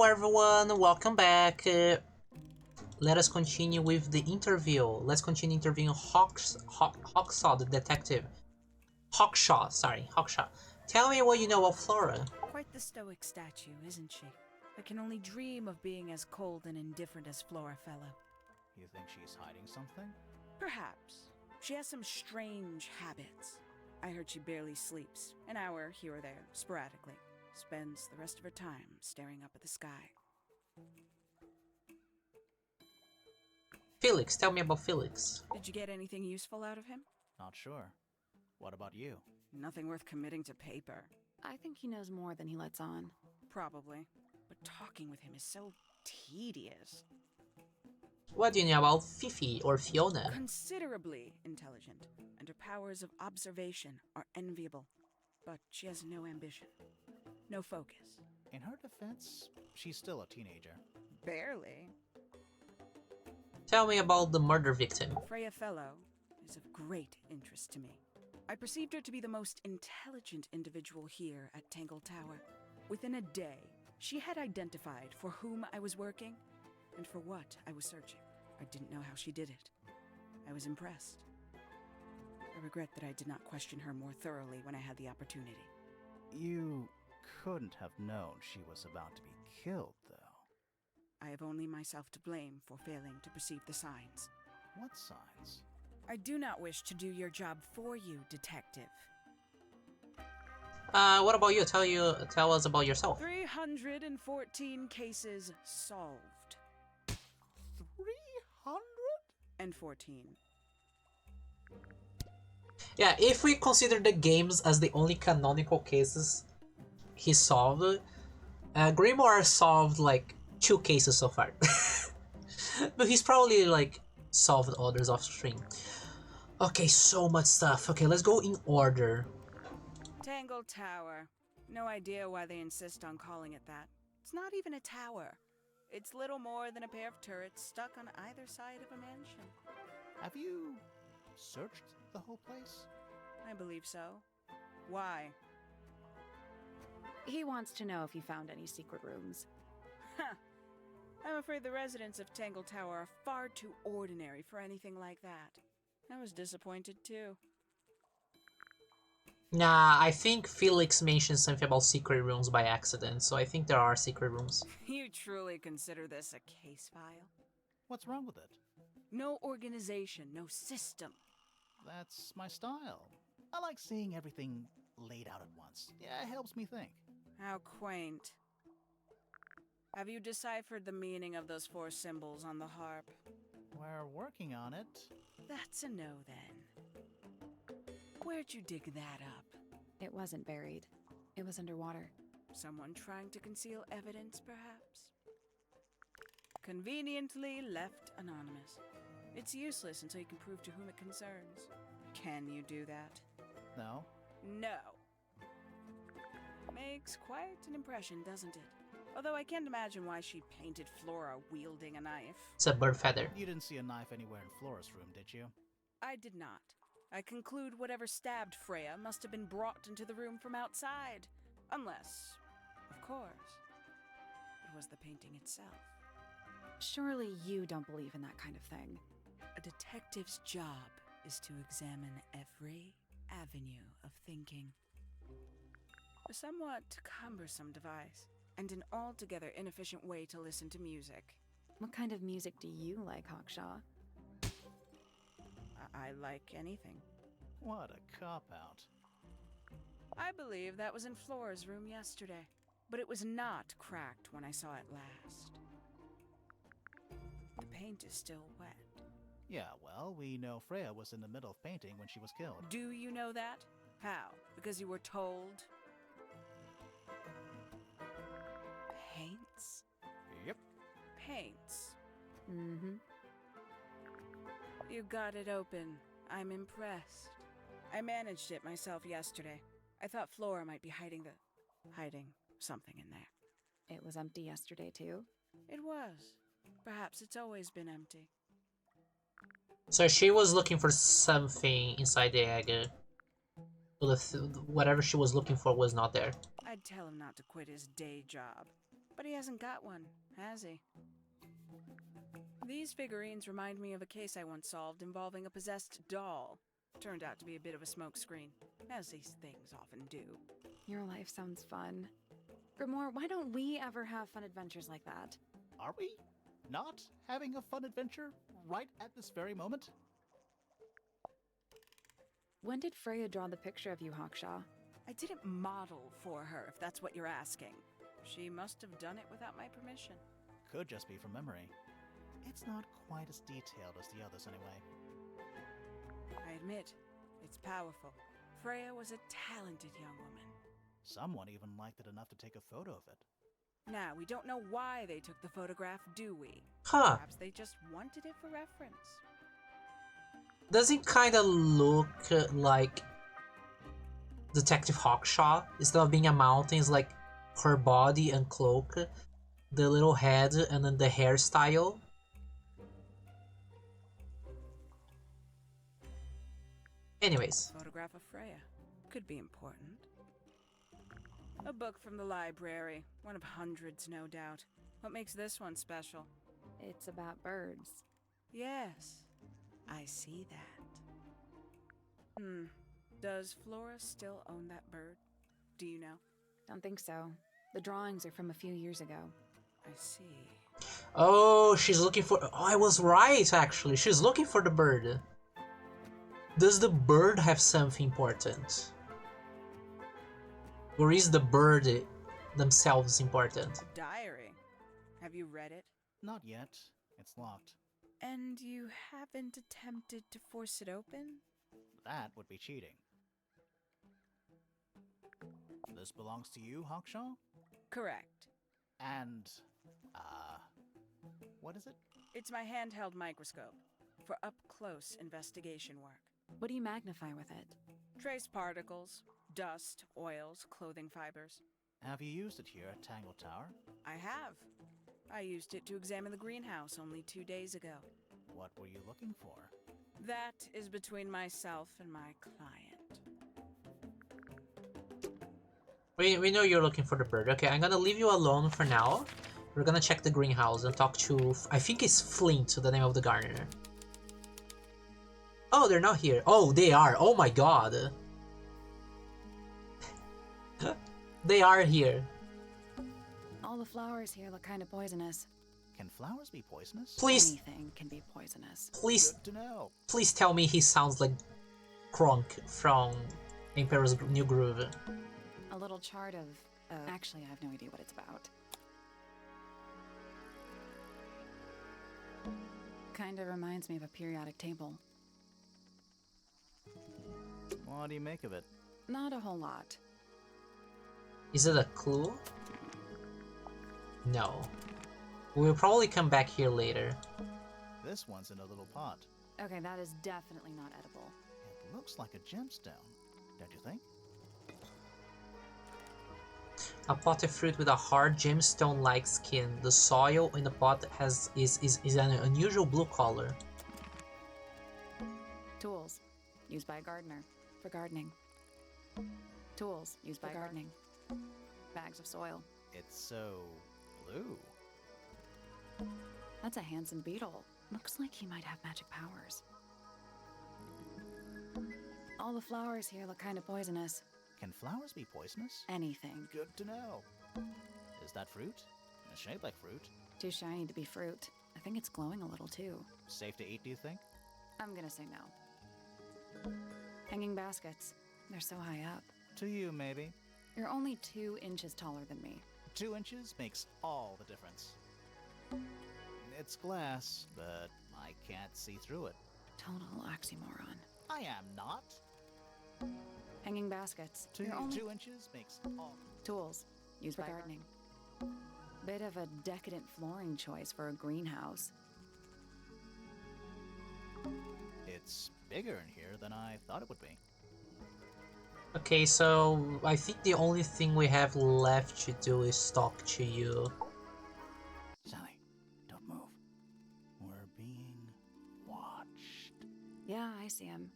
[SPEAKER 1] everyone, welcome back. Let us continue with the interview. Let's continue interviewing Hawkshaw, the detective. Hawkshaw. Tell me what you know of Flora.
[SPEAKER 6] Quite the stoic statue, isn't she? I can only dream of being as cold and indifferent as Flora Fellow.
[SPEAKER 2] You think she's hiding something?
[SPEAKER 6] Perhaps. She has some strange habits. I heard she barely sleeps, an hour here or there, sporadically. Spends the rest of her time staring up at the sky.
[SPEAKER 1] Felix, tell me about Felix.
[SPEAKER 6] Did you get anything useful out of him?
[SPEAKER 2] Not sure. What about you?
[SPEAKER 6] Nothing worth committing to paper.
[SPEAKER 3] I think he knows more than he lets on.
[SPEAKER 6] Probably. But talking with him is so tedious.
[SPEAKER 1] What do you know about Fifi or Fiona?
[SPEAKER 6] Considerably intelligent, and her powers of observation are enviable. But she has no ambition. No focus.
[SPEAKER 2] In her defense, she's still a teenager.
[SPEAKER 6] Barely.
[SPEAKER 1] Tell me about the murder victim.
[SPEAKER 6] Freya Fellow is of great interest to me. I perceived her to be the most intelligent individual here at Tangle Tower. Within a day, she had identified for whom I was working and for what I was searching. I didn't know how she did it. I was impressed. I regret that I did not question her more thoroughly when I had the opportunity.
[SPEAKER 2] You couldn't have known she was about to be killed, though.
[SPEAKER 6] I have only myself to blame for failing to perceive the signs.
[SPEAKER 2] What signs?
[SPEAKER 6] I do not wish to do your job for you, detective.
[SPEAKER 1] What about you? Tell us about yourself.
[SPEAKER 6] 314 cases solved. 314.
[SPEAKER 1] Yeah, if we consider the games as the only canonical cases he solved, Grimoire solved like 2 cases so far. But he's probably like solved others off stream. Okay, so much stuff. Okay, let's go in order.
[SPEAKER 6] Tangle Tower. No idea why they insist on calling it that. It's not even a tower. It's little more than a pair of turrets stuck on either side of a mansion.
[SPEAKER 2] Have you searched the whole place?
[SPEAKER 6] I believe so. Why?
[SPEAKER 3] He wants to know if you found any secret rooms.
[SPEAKER 6] Huh. I'm afraid the residents of Tangle Tower are far too ordinary for anything like that. I was disappointed too.
[SPEAKER 1] Nah, I think Felix mentioned something about secret rooms by accident, so I think there are secret rooms.
[SPEAKER 6] You truly consider this a case file?
[SPEAKER 2] What's wrong with it?
[SPEAKER 6] No organization, no system.
[SPEAKER 2] That's my style. I like seeing everything laid out at once. Yeah, it helps me think.
[SPEAKER 6] How quaint. Have you deciphered the meaning of those 4 symbols on the harp?
[SPEAKER 2] We're working on it.
[SPEAKER 6] That's a no then. Where'd you dig that up?
[SPEAKER 3] It wasn't buried. It was underwater.
[SPEAKER 6] Someone trying to conceal evidence, perhaps? Conveniently left anonymous. It's useless until you can prove to whom it concerns. Can you do that?
[SPEAKER 2] No?
[SPEAKER 6] No. Makes quite an impression, doesn't it? Although I can't imagine why she painted Flora wielding a knife.
[SPEAKER 1] It's a bird feather.
[SPEAKER 2] You didn't see a knife anywhere in Flora's room, did you?
[SPEAKER 6] I did not. I conclude whatever stabbed Freya must have been brought into the room from outside. Unless, of course, it was the painting itself.
[SPEAKER 3] Surely you don't believe in that kind of thing.
[SPEAKER 6] A detective's job is to examine every avenue of thinking. A somewhat cumbersome device, and an altogether inefficient way to listen to music.
[SPEAKER 3] What kind of music do you like, Hawkshaw?
[SPEAKER 6] I like anything.
[SPEAKER 2] What a cop-out.
[SPEAKER 6] I believe that was in Flora's room yesterday, but it was not cracked when I saw it last. The paint is still wet.
[SPEAKER 2] Yeah, well, we know Freya was in the middle of painting when she was killed.
[SPEAKER 6] Do you know that? How? Because you were told? Paints?
[SPEAKER 2] Yep.
[SPEAKER 6] Paints.
[SPEAKER 3] Mm-hmm.
[SPEAKER 6] You got it open. I'm impressed. I managed it myself yesterday. I thought Flora might be hiding something in there.
[SPEAKER 3] It was empty yesterday, too.
[SPEAKER 6] It was. Perhaps it's always been empty.
[SPEAKER 1] So she was looking for something inside the egg. So whatever she was looking for was not there.
[SPEAKER 6] I'd tell him not to quit his day job. But he hasn't got one, has he? These figurines remind me of a case I once solved involving a possessed doll. Turned out to be a bit of a smokescreen, as these things often do.
[SPEAKER 3] Your life sounds fun. Grimoire, why don't we ever have fun adventures like that?
[SPEAKER 2] Are we not having a fun adventure right at this very moment?
[SPEAKER 3] When did Freya draw the picture of you, Hawkshaw?
[SPEAKER 6] I didn't model for her, if that's what you're asking. She must have done it without my permission.
[SPEAKER 2] Could just be from memory. It's not quite as detailed as the others anyway.
[SPEAKER 6] I admit, it's powerful. Freya was a talented young woman.
[SPEAKER 2] Someone even liked it enough to take a photo of it.
[SPEAKER 6] Now, we don't know why they took the photograph, do we?
[SPEAKER 1] Huh.
[SPEAKER 6] Perhaps they just wanted it for reference.
[SPEAKER 1] Does it kind of look like Detective Hawkshaw? Instead of being a mountain, it's like her body and cloak, the little head, and then the hairstyle. Anyways.
[SPEAKER 6] Photograph of Freya. Could be important. A book from the library. One of hundreds, no doubt. What makes this one special?
[SPEAKER 3] It's about birds.
[SPEAKER 6] Yes, I see that. Does Flora still own that bird? Do you know?
[SPEAKER 3] Don't think so. The drawings are from a few years ago.
[SPEAKER 6] I see.
[SPEAKER 1] Oh, she's looking for... Oh, I was right, actually. She's looking for the bird. Does the bird have something important? Or is the bird themselves important?
[SPEAKER 6] A diary. Have you read it?
[SPEAKER 2] Not yet. It's locked.
[SPEAKER 6] And you haven't attempted to force it open?
[SPEAKER 2] That would be cheating. This belongs to you, Hawkshaw?
[SPEAKER 6] Correct.
[SPEAKER 2] And, what is it?
[SPEAKER 6] It's my handheld microscope for up-close investigation work.
[SPEAKER 3] What do you magnify with it?
[SPEAKER 6] Trace particles, dust, oils, clothing fibers.
[SPEAKER 2] Have you used it here at Tangle Tower?
[SPEAKER 6] I have. I used it to examine the greenhouse only 2 days ago.
[SPEAKER 2] What were you looking for?
[SPEAKER 6] That is between myself and my client.
[SPEAKER 1] We know you're looking for the bird. Okay, I'm gonna leave you alone for now. We're gonna check the greenhouse and talk to... I think it's Flint, the name of the gardener. Oh, they're not here. Oh, they are. Oh my god. They are here.
[SPEAKER 3] All the flowers here look kind of poisonous.
[SPEAKER 2] Can flowers be poisonous?
[SPEAKER 1] Please,
[SPEAKER 3] Anything can be poisonous.
[SPEAKER 1] please,
[SPEAKER 2] Good to know.
[SPEAKER 1] please tell me he sounds like Kronk from Emperor's New Groove.
[SPEAKER 3] A little chart of... actually, I have no idea what it's about. Kind of reminds me of a periodic table.
[SPEAKER 2] What do you make of it?
[SPEAKER 3] Not a whole lot.
[SPEAKER 1] Is it a clue? No. We'll probably come back here later.
[SPEAKER 2] This one's in a little pot.
[SPEAKER 3] Okay, that is definitely not edible.
[SPEAKER 2] It looks like a gemstone, don't you think?
[SPEAKER 1] A potted fruit with a hard gemstone-like skin. The soil in the pot is an unusual blue color.
[SPEAKER 3] Tools. Used by a gardener. For gardening. Tools. Used by gardening. Bags of soil.
[SPEAKER 2] It's so blue.
[SPEAKER 3] That's a handsome beetle. Looks like he might have magic powers. All the flowers here look kind of poisonous.
[SPEAKER 2] Can flowers be poisonous?
[SPEAKER 3] Anything.
[SPEAKER 2] Good to know. Is that fruit? It's shaped like fruit.
[SPEAKER 3] Too shiny to be fruit. I think it's glowing a little too.
[SPEAKER 2] Safe to eat, do you think?
[SPEAKER 3] I'm gonna say no. Hanging baskets. They're so high up.
[SPEAKER 2] To you, maybe.
[SPEAKER 3] You're only 2 inches taller than me.
[SPEAKER 2] 2 inches makes all the difference. It's glass, but I can't see through it.
[SPEAKER 3] Total oxymoron.
[SPEAKER 2] I am not.
[SPEAKER 3] Hanging baskets.
[SPEAKER 2] To
[SPEAKER 3] You're
[SPEAKER 2] you,
[SPEAKER 3] only
[SPEAKER 2] 2 inches makes all...
[SPEAKER 3] tools. Used by gardening. Bit of a decadent flooring choice for a greenhouse.
[SPEAKER 2] It's bigger in here than I thought it would be.
[SPEAKER 1] Okay, so I think the only thing we have left to do is talk to you.
[SPEAKER 2] Sally, don't move. We're being watched.
[SPEAKER 3] Yeah, I see him.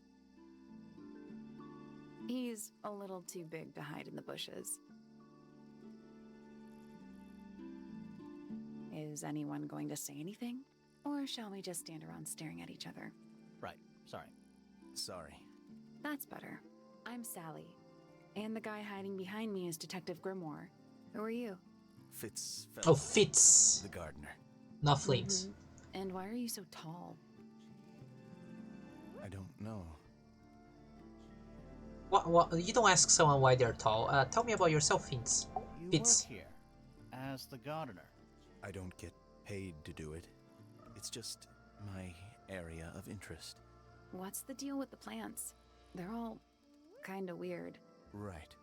[SPEAKER 3] He's a little too big to hide in the bushes. Is anyone going to say anything? Or shall we just stand around staring at each other?
[SPEAKER 2] Right, sorry.
[SPEAKER 7] Sorry.
[SPEAKER 3] That's better. I'm Sally. And the guy hiding behind me is Detective Grimoire. Who are you?
[SPEAKER 7] Fitz.
[SPEAKER 1] Oh, Fitz,
[SPEAKER 7] The gardener.
[SPEAKER 1] not Flint.
[SPEAKER 3] And why are you so tall?
[SPEAKER 7] I don't know.
[SPEAKER 1] What? You don't ask someone why they're tall. Tell me about yourself, Fitz.
[SPEAKER 2] You
[SPEAKER 1] Fitz.
[SPEAKER 2] work here as the gardener.
[SPEAKER 7] I don't get paid to do it. It's just my area of interest.
[SPEAKER 3] What's the deal with the plants? They're all kinda weird.
[SPEAKER 7] Right.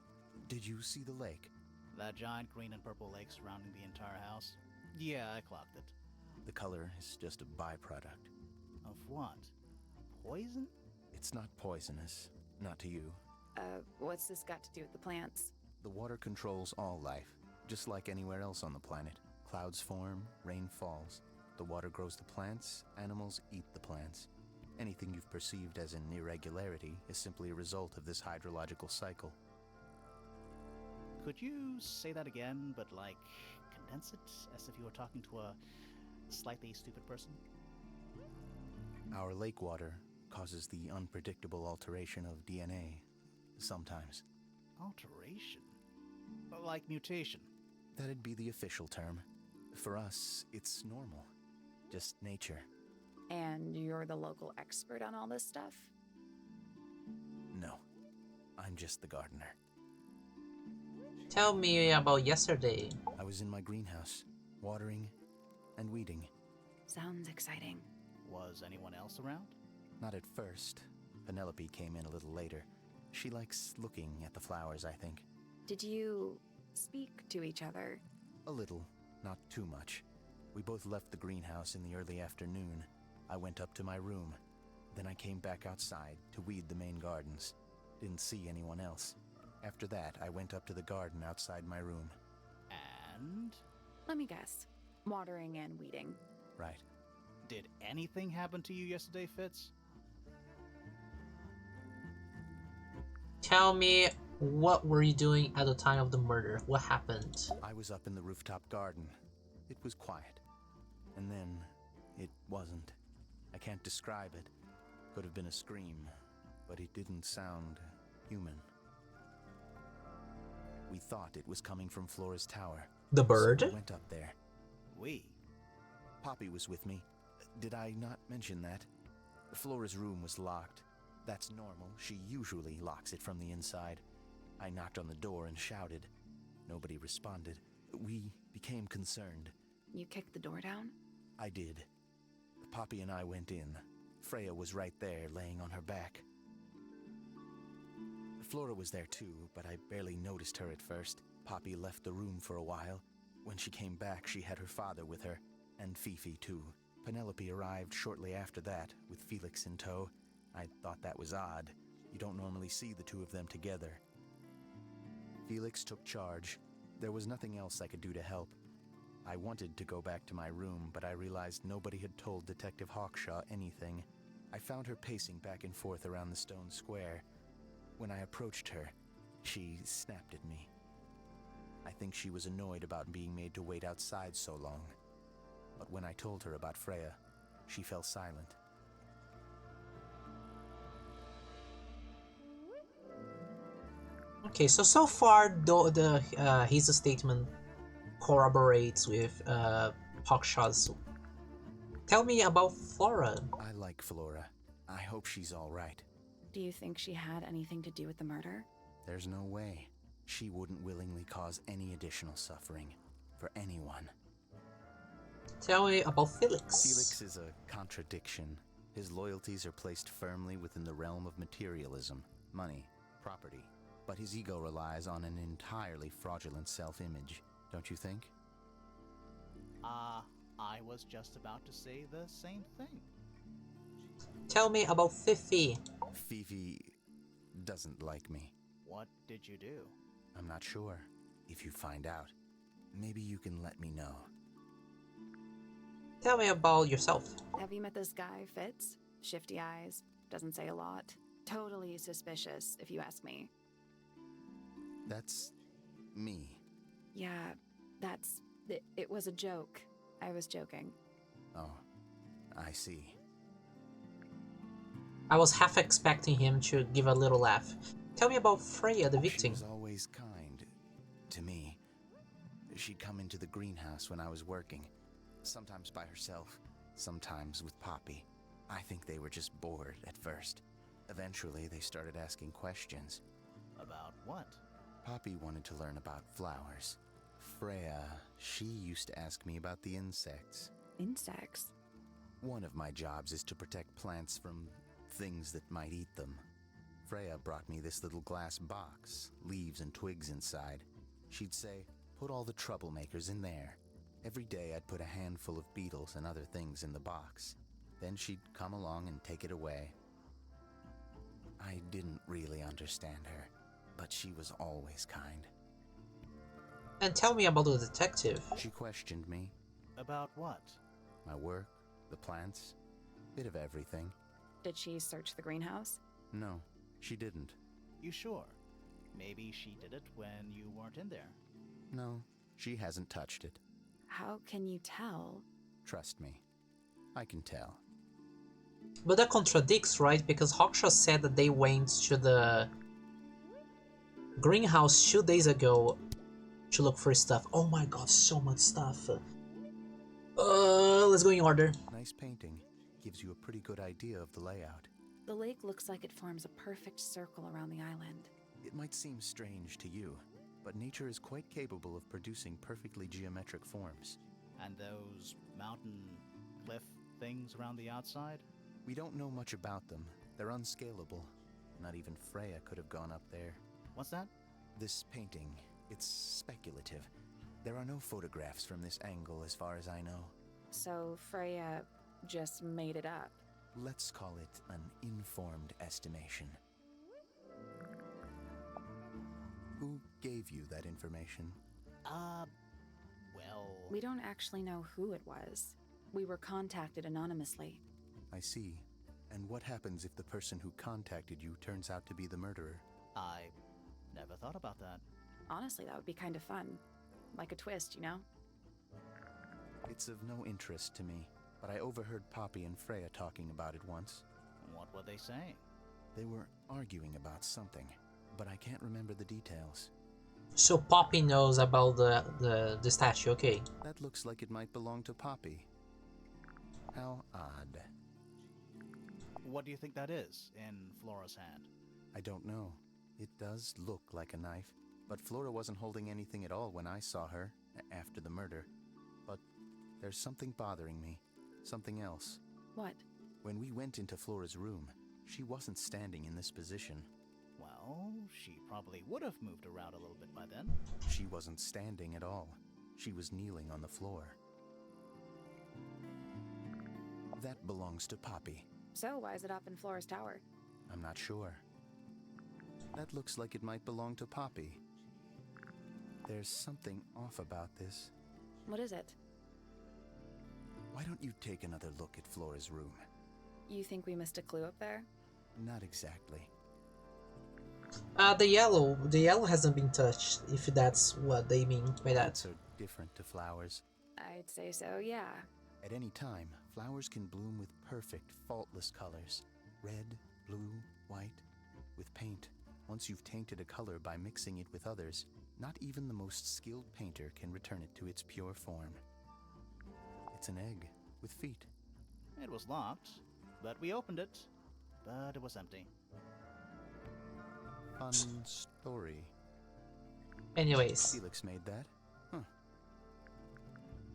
[SPEAKER 7] Did you see the lake?
[SPEAKER 2] That giant green and purple lake surrounding the entire house? Yeah, I clocked it.
[SPEAKER 7] The color is just a byproduct.
[SPEAKER 2] Of what? Poison?
[SPEAKER 7] It's not poisonous. Not to you.
[SPEAKER 3] What's this got to do with the plants?
[SPEAKER 7] The water controls all life, just like anywhere else on the planet. Clouds form, rain falls. The water grows the plants, animals eat the plants. Anything you've perceived as an irregularity is simply a result of this hydrological cycle.
[SPEAKER 2] Could you say that again, but like condense it as if you were talking to a slightly stupid person?
[SPEAKER 7] Our lake water causes the unpredictable alteration of DNA. Sometimes.
[SPEAKER 2] Alteration? Like mutation?
[SPEAKER 7] That'd be the official term. For us, it's normal. Just nature.
[SPEAKER 3] And you're the local expert on all this stuff?
[SPEAKER 7] No. I'm just the gardener.
[SPEAKER 1] Tell me about yesterday.
[SPEAKER 7] I was in my greenhouse, watering and weeding.
[SPEAKER 3] Sounds exciting.
[SPEAKER 2] Was anyone else around?
[SPEAKER 7] Not at first. Penelope came in a little later. She likes looking at the flowers, I think.
[SPEAKER 3] Did you speak to each other?
[SPEAKER 7] A little, not too much. We both left the greenhouse in the early afternoon. I went up to my room. Then I came back outside to weed the main gardens. Didn't see anyone else. After that, I went up to the garden outside my room.
[SPEAKER 2] And?
[SPEAKER 3] Let me guess. Watering and weeding.
[SPEAKER 7] Right.
[SPEAKER 2] Did anything happen to you yesterday, Fitz?
[SPEAKER 1] Tell me, what were you doing at the time of the murder? What happened?
[SPEAKER 7] I was up in the rooftop garden. It was quiet. And then, it wasn't. I can't describe it. Could have been a scream, but it didn't sound human. We thought it was coming from Flora's tower.
[SPEAKER 1] The bird?
[SPEAKER 7] So we went up there.
[SPEAKER 2] We?
[SPEAKER 7] Poppy was with me. Did I not mention that? Flora's room was locked. That's normal. She usually locks it from the inside. I knocked on the door and shouted. Nobody responded. We became concerned.
[SPEAKER 3] You kicked the door down?
[SPEAKER 7] I did. Poppy and I went in. Freya was right there, laying on her back. Flora was there too, but I barely noticed her at first. Poppy left the room for a while. When she came back, she had her father with her, and Fifi too. Penelope arrived shortly after that, with Felix in tow. I thought that was odd. You don't normally see the two of them together. Felix took charge. There was nothing else I could do to help. I wanted to go back to my room, but I realized nobody had told Detective Hawkshaw anything. I found her pacing back and forth around the stone square. When I approached her, she snapped at me. I think she was annoyed about being made to wait outside so long. But when I told her about Freya, she fell silent.
[SPEAKER 1] Okay, so far, his statement corroborates with Hawkshaw's. Tell me about Flora.
[SPEAKER 7] I like Flora. I hope she's all right.
[SPEAKER 3] Do you think she had anything to do with the murder?
[SPEAKER 7] There's no way. She wouldn't willingly cause any additional suffering for anyone.
[SPEAKER 1] Tell me about Felix.
[SPEAKER 7] Felix is a contradiction. His loyalties are placed firmly within the realm of materialism, money, property. But his ego relies on an entirely fraudulent self-image, don't you think?
[SPEAKER 2] I was just about to say the same thing.
[SPEAKER 1] Tell me about Fifi.
[SPEAKER 7] Fifi doesn't like me.
[SPEAKER 2] What did you do?
[SPEAKER 7] I'm not sure. If you find out, maybe you can let me know.
[SPEAKER 1] Tell me about yourself.
[SPEAKER 3] Have you met this guy, Fitz? Shifty eyes, doesn't say a lot. Totally suspicious, if you ask me.
[SPEAKER 7] That's me.
[SPEAKER 3] Yeah, it was a joke. I was joking.
[SPEAKER 7] Oh, I see.
[SPEAKER 1] I was half expecting him to give a little laugh. Tell me about Freya, the
[SPEAKER 7] She
[SPEAKER 1] victim.
[SPEAKER 7] was always kind to me. She'd come into the greenhouse when I was working, sometimes by herself, sometimes with Poppy. I think they were just bored at first. Eventually, they started asking questions.
[SPEAKER 2] About what?
[SPEAKER 7] Poppy wanted to learn about flowers. Freya, she used to ask me about the insects.
[SPEAKER 3] Insects?
[SPEAKER 7] One of my jobs is to protect plants from things that might eat them. Freya brought me this little glass box, leaves and twigs inside. She'd say, put all the troublemakers in there. Every day I'd put a handful of beetles and other things in the box. Then she'd come along and take it away. I didn't really understand her, but she was always kind.
[SPEAKER 1] And tell me about the detective.
[SPEAKER 7] She questioned me.
[SPEAKER 2] About what?
[SPEAKER 7] My work, the plants, bit of everything.
[SPEAKER 3] Did she search the greenhouse?
[SPEAKER 7] No, she didn't.
[SPEAKER 2] You sure? Maybe she did it when you weren't in there.
[SPEAKER 7] No, she hasn't touched it.
[SPEAKER 3] How can you tell?
[SPEAKER 7] Trust me, I can tell.
[SPEAKER 1] But that contradicts, right? Because Hawkshaw said that they went to the greenhouse 2 days ago to look for stuff. Oh my god, so much stuff. Let's go in order.
[SPEAKER 7] Nice painting. Gives you a pretty good idea of the layout.
[SPEAKER 3] The lake looks like it forms a perfect circle around the island.
[SPEAKER 7] It might seem strange to you, but nature is quite capable of producing perfectly geometric forms.
[SPEAKER 2] And those mountain cliff things around the outside?
[SPEAKER 7] We don't know much about them. They're unscalable. Not even Freya could have gone up there.
[SPEAKER 2] What's that?
[SPEAKER 7] This painting, it's speculative. There are no photographs from this angle as far as I know.
[SPEAKER 3] So Freya just made it up.
[SPEAKER 7] Let's call it an informed estimation. Who gave you that information?
[SPEAKER 2] Well...
[SPEAKER 3] We don't actually know who it was. We were contacted anonymously.
[SPEAKER 7] I see. And what happens if the person who contacted you turns out to be the murderer?
[SPEAKER 2] I never thought about that.
[SPEAKER 3] Honestly, that would be kind of fun. Like a twist, you know?
[SPEAKER 7] It's of no interest to me, but I overheard Poppy and Freya talking about it once.
[SPEAKER 2] What were they saying?
[SPEAKER 7] They were arguing about something, but I can't remember the details.
[SPEAKER 1] So Poppy knows about the statue, okay.
[SPEAKER 7] That looks like it might belong to Poppy. How odd.
[SPEAKER 2] What do you think that is in Flora's hand?
[SPEAKER 7] I don't know. It does look like a knife, but Flora wasn't holding anything at all when I saw her after the murder. But there's something bothering me. Something else.
[SPEAKER 3] What?
[SPEAKER 7] When we went into Flora's room, she wasn't standing in this position.
[SPEAKER 2] Well, she probably would have moved around a little bit by then.
[SPEAKER 7] She wasn't standing at all. She was kneeling on the floor. That belongs to Poppy.
[SPEAKER 3] So why is it up in Flora's tower?
[SPEAKER 7] I'm not sure. That looks like it might belong to Poppy. There's something off about this.
[SPEAKER 3] What is it?
[SPEAKER 7] Why don't you take another look at Flora's room?
[SPEAKER 3] You think we missed a clue up there?
[SPEAKER 7] Not exactly.
[SPEAKER 1] The yellow hasn't been touched, if that's what they mean by that.
[SPEAKER 7] Plants are different to flowers.
[SPEAKER 3] I'd say so, yeah.
[SPEAKER 7] At any time, flowers can bloom with perfect, faultless colors. Red, blue, white. With paint, once you've tainted a color by mixing it with others, not even the most skilled painter can return it to its pure form. It's an egg with feet.
[SPEAKER 2] It was locked, but we opened it. But it was empty.
[SPEAKER 7] Fun story.
[SPEAKER 1] Anyways,
[SPEAKER 7] Felix made that? Huh.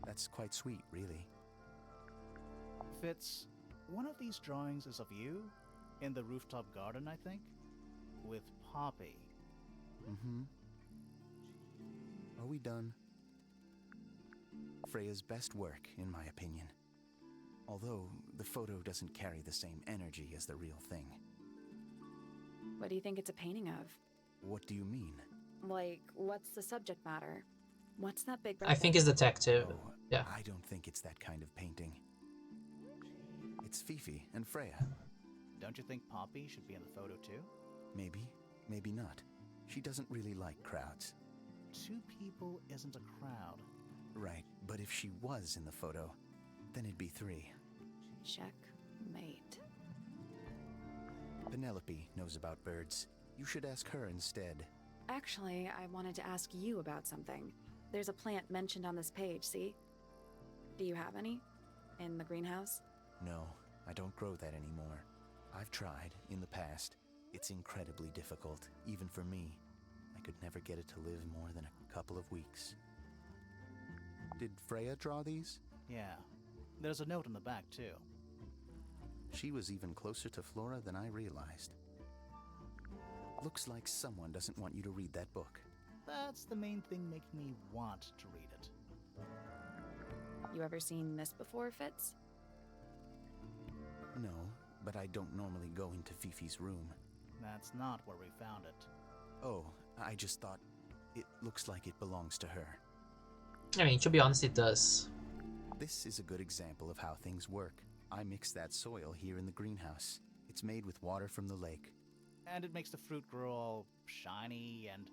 [SPEAKER 7] That's quite sweet, really.
[SPEAKER 2] Fitz, one of these drawings is of you? In the rooftop garden, I think? With Poppy.
[SPEAKER 7] Mm-hmm. Are we done? Freya's best work, in my opinion. Although, the photo doesn't carry the same energy as the real thing.
[SPEAKER 3] What do you think it's a painting of?
[SPEAKER 7] What do you mean?
[SPEAKER 3] Like, what's the subject matter? What's that big red
[SPEAKER 1] I think
[SPEAKER 3] thing?
[SPEAKER 1] it's detective.
[SPEAKER 7] Oh,
[SPEAKER 1] Yeah.
[SPEAKER 7] I don't think it's that kind of painting. It's Fifi and Freya.
[SPEAKER 2] Don't you think Poppy should be in the photo too?
[SPEAKER 7] Maybe, maybe not. She doesn't really like crowds.
[SPEAKER 2] 2 people isn't a crowd.
[SPEAKER 7] Right, but if she was in the photo, then it'd be 3.
[SPEAKER 3] Checkmate.
[SPEAKER 7] Penelope knows about birds. You should ask her instead.
[SPEAKER 3] Actually, I wanted to ask you about something. There's a plant mentioned on this page, see? Do you have any? In the greenhouse?
[SPEAKER 7] No, I don't grow that anymore. I've tried, in the past. It's incredibly difficult, even for me. I could never get it to live more than a couple of weeks. Did Freya draw these?
[SPEAKER 2] Yeah. There's a note on the back too.
[SPEAKER 7] She was even closer to Flora than I realized. Looks like someone doesn't want you to read that book.
[SPEAKER 2] That's the main thing making me want to read it.
[SPEAKER 3] You ever seen this before, Fitz?
[SPEAKER 7] No, but I don't normally go into Fifi's room.
[SPEAKER 2] That's not where we found it.
[SPEAKER 7] Oh, I just thought it looks like it belongs to her.
[SPEAKER 1] I mean, to be honest, it does.
[SPEAKER 7] This is a good example of how things work. I mix that soil here in the greenhouse. It's made with water from the lake.
[SPEAKER 2] And it makes the fruit grow all shiny and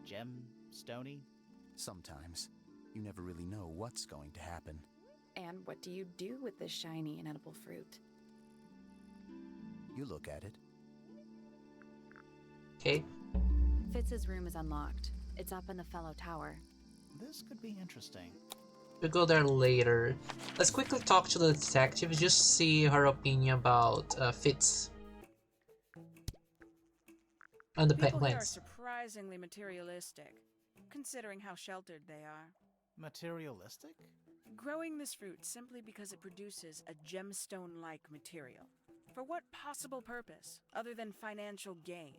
[SPEAKER 2] gem-stony.
[SPEAKER 7] Sometimes. You never really know what's going to happen.
[SPEAKER 3] And what do you do with this shiny and edible fruit?
[SPEAKER 7] You look at it.
[SPEAKER 1] Okay.
[SPEAKER 3] Fitz's room is unlocked. It's up in the fellow tower.
[SPEAKER 2] This could be interesting.
[SPEAKER 1] We'll go there later. Let's quickly talk to the detective, just see her opinion about Fitz. And the
[SPEAKER 6] People here are
[SPEAKER 1] plants.
[SPEAKER 6] surprisingly materialistic, considering how sheltered they are.
[SPEAKER 2] Materialistic?
[SPEAKER 6] Growing this fruit simply because it produces a gemstone-like material. For what possible purpose, other than financial gain?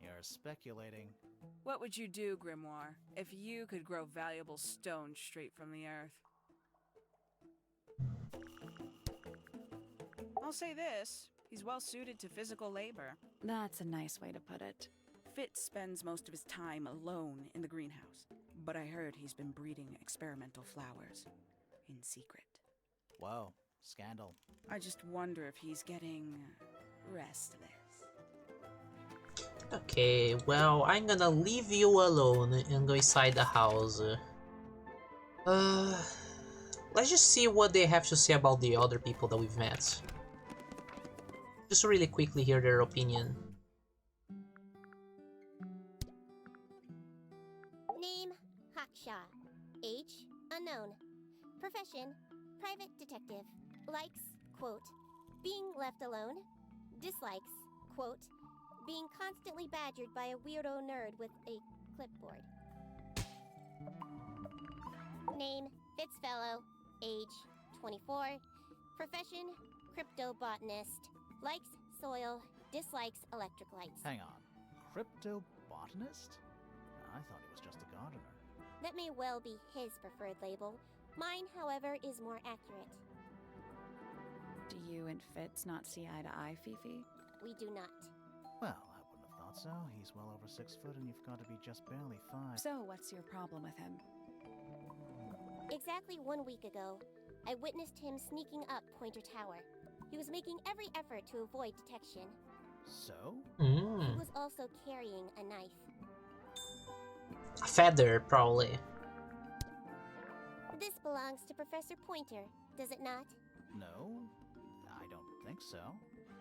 [SPEAKER 2] You're speculating.
[SPEAKER 6] What would you do, Grimoire, if you could grow valuable stone straight from the earth? I'll say this, he's well suited to physical labor.
[SPEAKER 3] That's a nice way to put it.
[SPEAKER 6] Fitz spends most of his time alone in the greenhouse, but I heard he's been breeding experimental flowers in secret.
[SPEAKER 2] Whoa, scandal.
[SPEAKER 6] I just wonder if he's getting restless.
[SPEAKER 1] Okay, well, I'm gonna leave you alone and go inside the house. Let's just see what they have to say about the other people that we've met. Just really quickly hear their opinion.
[SPEAKER 5] Name, Hawkshaw. Age, unknown. Profession, private detective. Likes, quote, being left alone. Dislikes, quote, being constantly badgered by a weirdo nerd with a clipboard. Name, Fitzfellow. Age, 24. Profession, crypto-botanist. Likes, soil. Dislikes, electric lights.
[SPEAKER 2] Hang on. Crypto-botanist? I thought he was just a gardener.
[SPEAKER 5] That may well be his preferred label. Mine, however, is more accurate.
[SPEAKER 3] Do you and Fitz not see eye to eye, Fifi?
[SPEAKER 5] We do not.
[SPEAKER 2] Well, I wouldn't have thought so. He's well over 6 foot and you've got to be just barely 5.
[SPEAKER 3] So what's your problem with him?
[SPEAKER 5] Exactly 1 week ago, I witnessed him sneaking up Pointer Tower. He was making every effort to avoid detection.
[SPEAKER 2] So?
[SPEAKER 5] He was also carrying a knife.
[SPEAKER 1] A feather, probably.
[SPEAKER 5] This belongs to Professor Pointer, does it not?
[SPEAKER 2] No, I don't think so.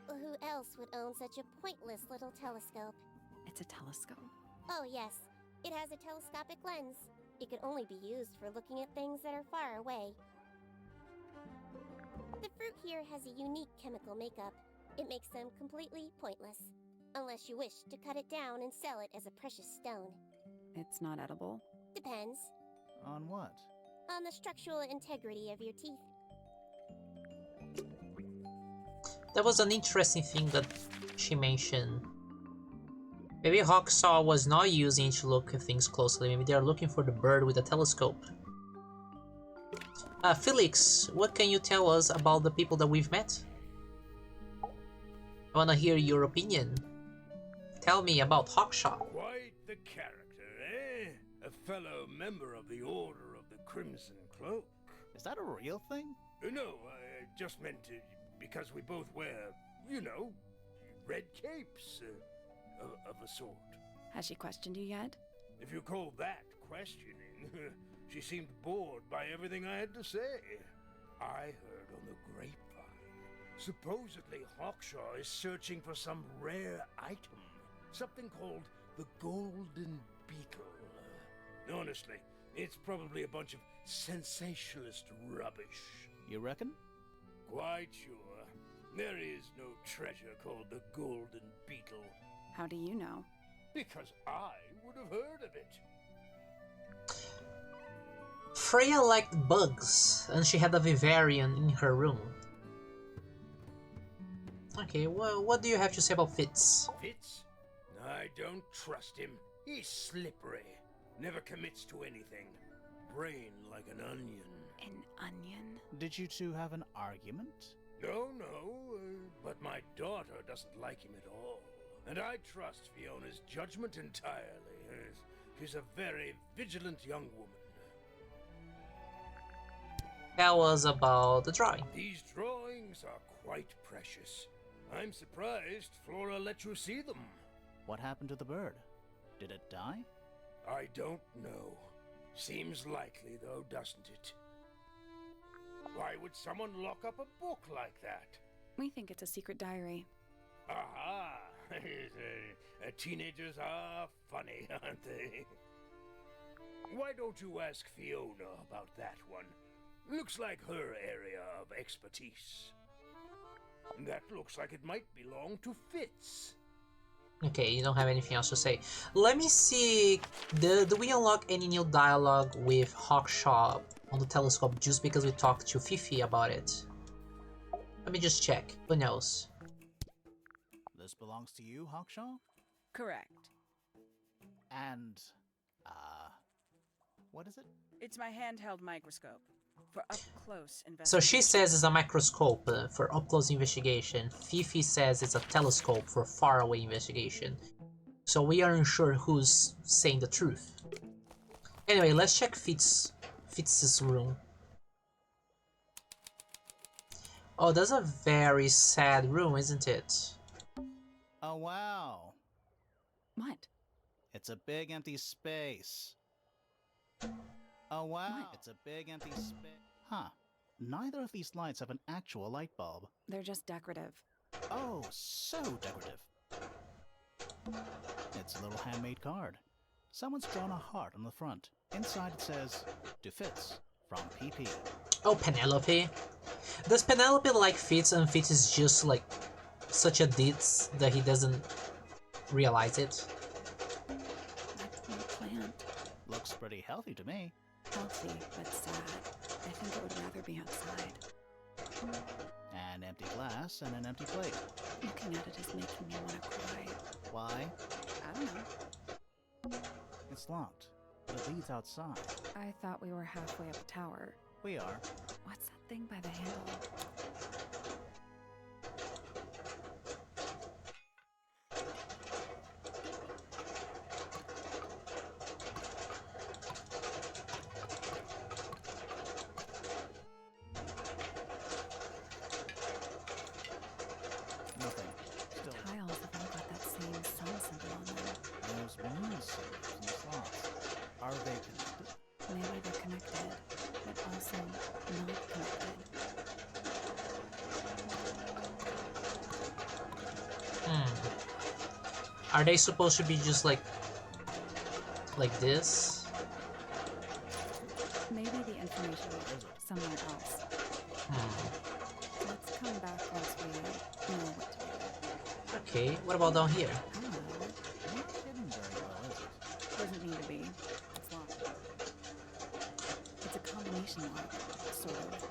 [SPEAKER 5] Who else would own such a pointless little telescope?
[SPEAKER 3] It's a telescope.
[SPEAKER 5] Oh yes, it has a telescopic lens. It can only be used for looking at things that are far away. The fruit here has a unique chemical makeup. It makes them completely pointless. Unless you wish to cut it down and sell it as a precious stone.
[SPEAKER 3] It's not edible.
[SPEAKER 5] Depends.
[SPEAKER 2] On what?
[SPEAKER 5] On the structural integrity of your teeth.
[SPEAKER 1] That was an interesting thing that she mentioned. Maybe Hawksaw was not using it to look at things closely. Maybe they are looking for the bird with a telescope. Felix, what can you tell us about the people that we've met? I wanna hear your opinion. Tell me about Hawkshaw.
[SPEAKER 4] Quite the character, eh? A fellow member of the Order of the Crimson Cloak.
[SPEAKER 2] Is that a real thing?
[SPEAKER 4] No, I just meant because we both wear, you know, red capes of a sort.
[SPEAKER 3] Has she questioned you yet?
[SPEAKER 4] If you call that questioning, she seemed bored by everything I had to say. I heard on the grapevine. Supposedly Hawkshaw is searching for some rare item. Something called the Golden Beetle. Honestly, it's probably a bunch of sensationalist rubbish.
[SPEAKER 2] You reckon?
[SPEAKER 4] Quite sure. There is no treasure called the Golden Beetle.
[SPEAKER 3] How do you know?
[SPEAKER 4] Because I would have heard of it.
[SPEAKER 1] Freya liked bugs, and she had a vivarium in her room. Okay, well, what do you have to say about Fitz?
[SPEAKER 4] Fitz? I don't trust him. He's slippery. Never commits to anything. Brain like an onion.
[SPEAKER 3] An onion?
[SPEAKER 2] Did you two have an argument?
[SPEAKER 4] No, but my daughter doesn't like him at all. And I trust Fiona's judgment entirely. She's a very vigilant young woman.
[SPEAKER 1] That was about the drawing.
[SPEAKER 4] These drawings are quite precious. I'm surprised Flora let you see them.
[SPEAKER 2] What happened to the bird? Did it die?
[SPEAKER 4] I don't know. Seems likely, though, doesn't it? Why would someone lock up a book like that?
[SPEAKER 3] We think it's a secret diary.
[SPEAKER 4] Aha! Teenagers are funny, aren't they? Why don't you ask Fiona about that one? Looks like her area of expertise. That looks like it might belong to Fitz.
[SPEAKER 1] Okay, you don't have anything else to say. Let me see, do we unlock any new dialogue with Hawkshaw on the telescope just because we talked to Fifi about it? Let me just check, who knows?
[SPEAKER 2] This belongs to you, Hawkshaw?
[SPEAKER 6] Correct.
[SPEAKER 2] And, what is it?
[SPEAKER 6] It's my handheld microscope for up-close investigation.
[SPEAKER 1] So she says it's a microscope for up-close investigation. Fifi says it's a telescope for far-away investigation. So we are unsure who's saying the truth. Anyway, let's check Fitz's room. Oh, that's a very sad room, isn't it?
[SPEAKER 2] Oh, wow.
[SPEAKER 3] What?
[SPEAKER 2] It's a big empty space. Oh, wow.
[SPEAKER 3] What?
[SPEAKER 2] It's a big empty space. Huh. Neither of these lights have an actual light bulb.
[SPEAKER 3] They're just decorative.
[SPEAKER 2] Oh, so decorative. It's a little handmade card. Someone's drawn a heart on the front. Inside it says, to Fitz, from PP.
[SPEAKER 1] Oh, Penelope. Does Penelope like Fitz and Fitz is just like such a ditz that he doesn't realize it?
[SPEAKER 3] That's no plant.
[SPEAKER 2] Looks pretty healthy to me.
[SPEAKER 3] Healthy, but sad. I think it would rather be outside.
[SPEAKER 2] An empty glass and an empty plate.
[SPEAKER 3] Looking at it is making me want to cry.
[SPEAKER 2] Why?
[SPEAKER 3] I don't know.
[SPEAKER 2] It's locked. It leads outside.
[SPEAKER 3] I thought we were halfway up a tower.
[SPEAKER 2] We are.
[SPEAKER 3] What's that thing by the handle?
[SPEAKER 2] Nothing. Still,
[SPEAKER 3] Tiles have all got that same sun symbol on them.
[SPEAKER 2] there's moon symbols in the slots. Are they connected?
[SPEAKER 3] Maybe they're connected, but also not connected.
[SPEAKER 1] Are they supposed to be just like this?
[SPEAKER 3] Maybe the information is somewhere else. Let's come back once we know what to do.
[SPEAKER 1] Okay, what about down here?
[SPEAKER 3] I don't know.
[SPEAKER 2] Not hidden very well, is it?
[SPEAKER 3] Doesn't need to be. It's locked. It's a combination lock, sort of.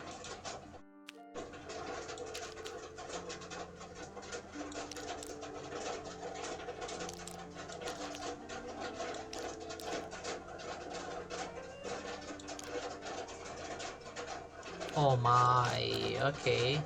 [SPEAKER 1] Oh my, okay.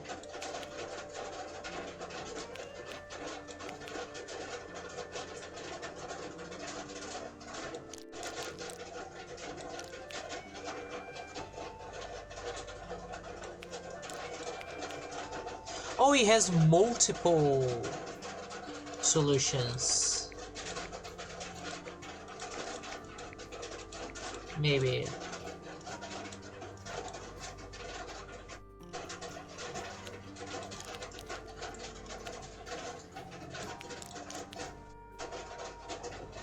[SPEAKER 1] Oh, it has multiple solutions. Maybe.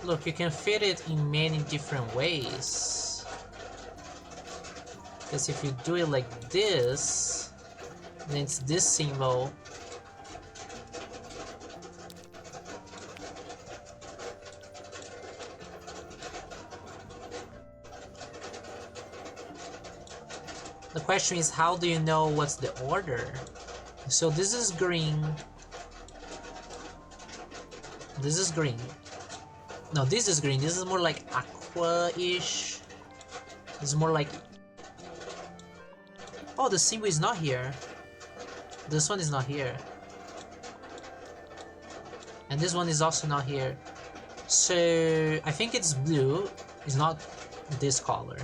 [SPEAKER 1] Look, you can fit it in many different ways. Because if you do it like this, then it's this symbol. The question is, how do you know what's the order? So this is green. This is green. No, this is green. This is more like aqua-ish. This is more like... Oh, the symbol is not here. This one is not here. And this one is also not here. So I think it's blue. It's not this color.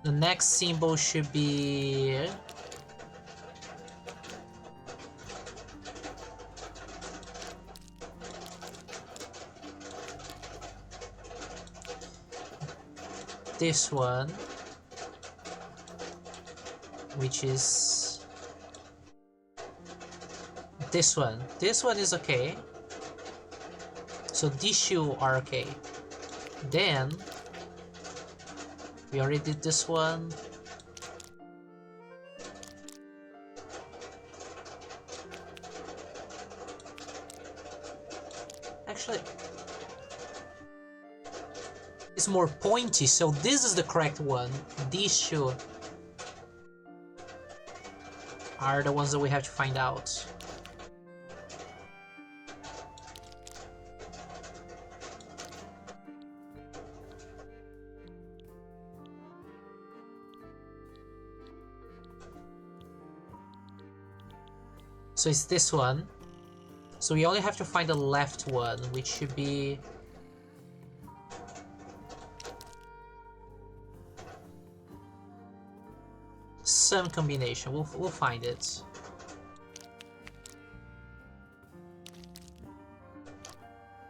[SPEAKER 1] The next symbol should be... this one, which is this one. This one is okay. So these two are okay. Then we already did this one. Actually, it's more pointy, so this is the correct one. These two are the ones that we have to find out. So it's this one. So we only have to find the left one, which should be... some combination. We'll find it.